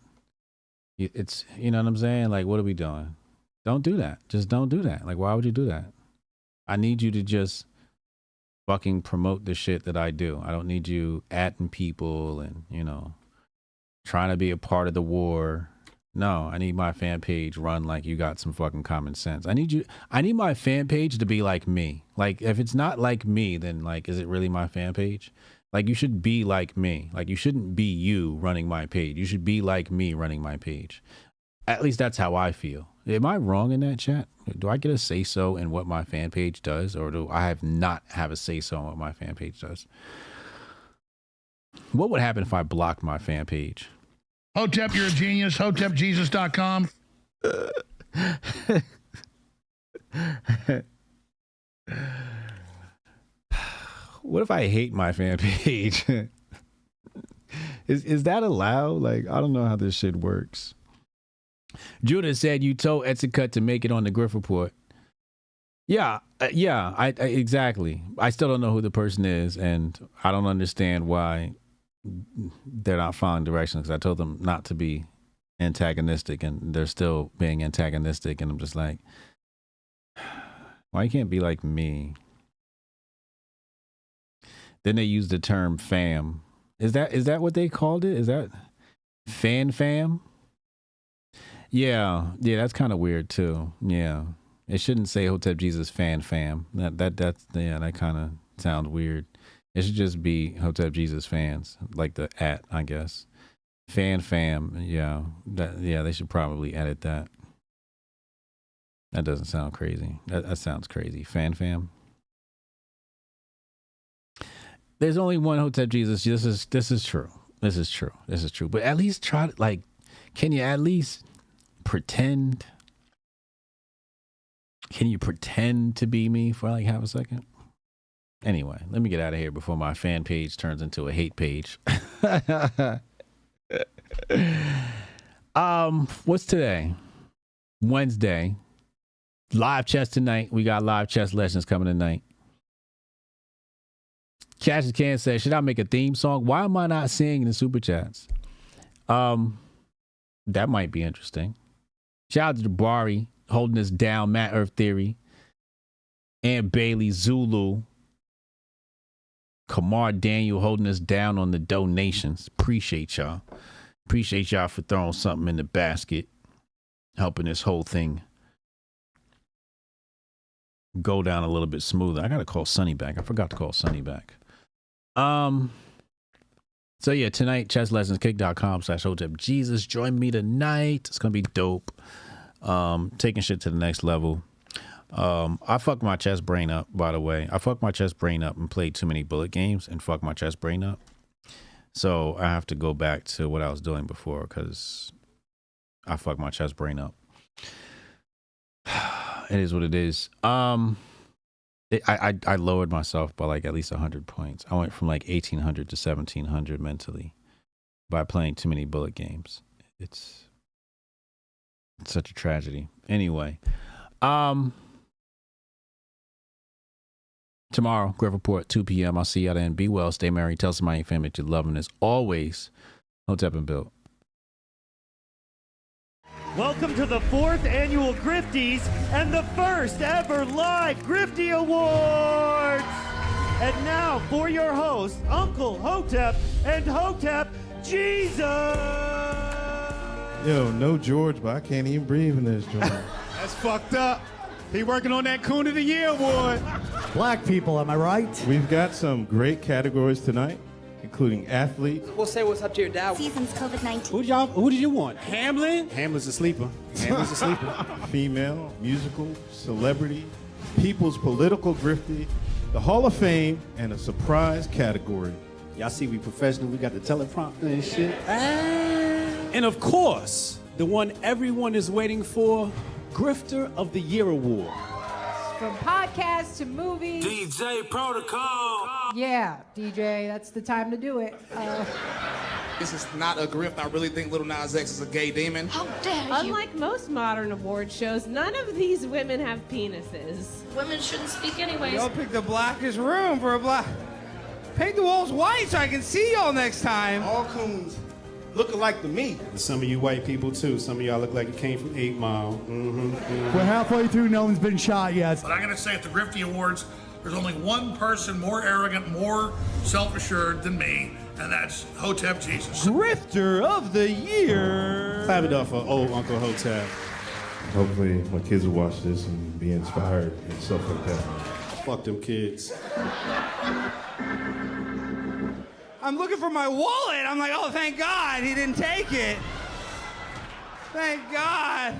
It's, you know what I'm saying? Like, what are we doing? Don't do that. Just don't do that. Like, why would you do that? I need you to just fucking promote the shit that I do. I don't need you adding people and, you know, trying to be a part of the war. No, I need my fan page run like you got some fucking common sense. I need my fan page to be like me. Like, if it's not like me, then like, is it really my fan page? Like, you should be like me. Like, you shouldn't be you running my page. You should be like me running my page. At least that's how I feel. Am I wrong in that, chat? Do I get a say-so in what my fan page does? Or do I not have a say-so in what my fan page does? What would happen if I blocked my fan page? Hotep, you're a genius. HotepJesus.com. What if I hate my fan page? Is that allowed? Like, I don't know how this shit works. Judah said you told Etzicut to make it on the Grift Report. Yeah, I exactly. I still don't know who the person is, and I don't understand why they're not following directions, because I told them not to be antagonistic and they're still being antagonistic, and I'm just like, why you can't be like me? Then they use the term fam. Is that what they called it? Is that fam? Yeah, that's kind of weird too. Yeah, it shouldn't say Hotep Jesus fam. That's that kind of sounds weird. It should just be Hotep Jesus fans, like the @ I guess. Fam. Yeah, they should probably edit that. That doesn't sound crazy. That sounds crazy. Fam. There's only one Hotep Jesus. This is true. This is true. But at least try to, like, can you at least pretend? Can you pretend to be me for like half a second? Anyway, let me get out of here before my fan page turns into a hate page. What's today? Wednesday. Live chess tonight. We got live chess lessons coming tonight. Cassius Can says, should I make a theme song? Why am I not singing the super chats? That might be interesting. Shout out to Jabari holding us down, Matt Earth Theory, and Bailey, Zulu, Kamar Daniel holding us down on the donations. Appreciate y'all. Appreciate y'all for throwing something in the basket, helping this whole thing go down a little bit smoother. I gotta call Sonny back. I forgot to call Sonny back. So yeah, tonight, chesslessonskick.com/Hotep Jesus. Join me tonight. It's gonna be dope. Taking shit to the next level. I fucked my chess brain up, by the way. I fucked my chess brain up and played too many bullet games and fucked my chess brain up. So I have to go back to what I was doing before because I fucked my chess brain up. It is what it is. I lowered myself by like at least 100 points. I went from like 1,800 to 1,700 mentally by playing too many bullet games. It's such a tragedy. Anyway, tomorrow, Grift Report, 2 p.m. I'll see y'all then. Be well, stay merry, tell somebody in your family that you love them. As always, Hotep and Bill. Welcome to the 4th annual Grifties and the first ever live Grifty Awards. And now for your hosts, Uncle Hotep and Hotep Jesus. Yo, no George, but I can't even breathe in this joint. That's fucked up. He working on that Coon of the Year award. Black people, am I right? We've got some great categories tonight, including athletes. We'll say what's up to your dad. Seasons COVID-19. Who did you want? Hamlin? Hamlin's a sleeper. Hamlin's a sleeper. Female, musical, celebrity, people's political grifty, the Hall of Fame, and a surprise category. Y'all see we professional. We got the teleprompter and shit. And of course, the one everyone is waiting for, Grifter of the Year award. From podcasts to movies. DJ Protocol. Yeah, DJ, that's the time to do it. This is not a grift. I really think Lil Nas X is a gay demon. How dare you? Unlike most modern award shows, none of these women have penises. Women shouldn't speak anyways. Y'all picked the blackest room for a black. Paint the walls white so I can see y'all next time. All coons look alike to me. Some of you white people too. Some of y'all look like you came from 8 Mile. We're halfway through, no one's been shot yet. But I'm going to say at the Grifty Awards, there's only one person more arrogant, more self-assured than me, and that's Hotep Jesus. Grifter of the Year. Clap it up for old Uncle Hotep. Hopefully my kids will watch this and be inspired and stuff like that. Fuck them kids. I'm looking for my wallet. I'm like, oh, thank God he didn't take it. Thank God.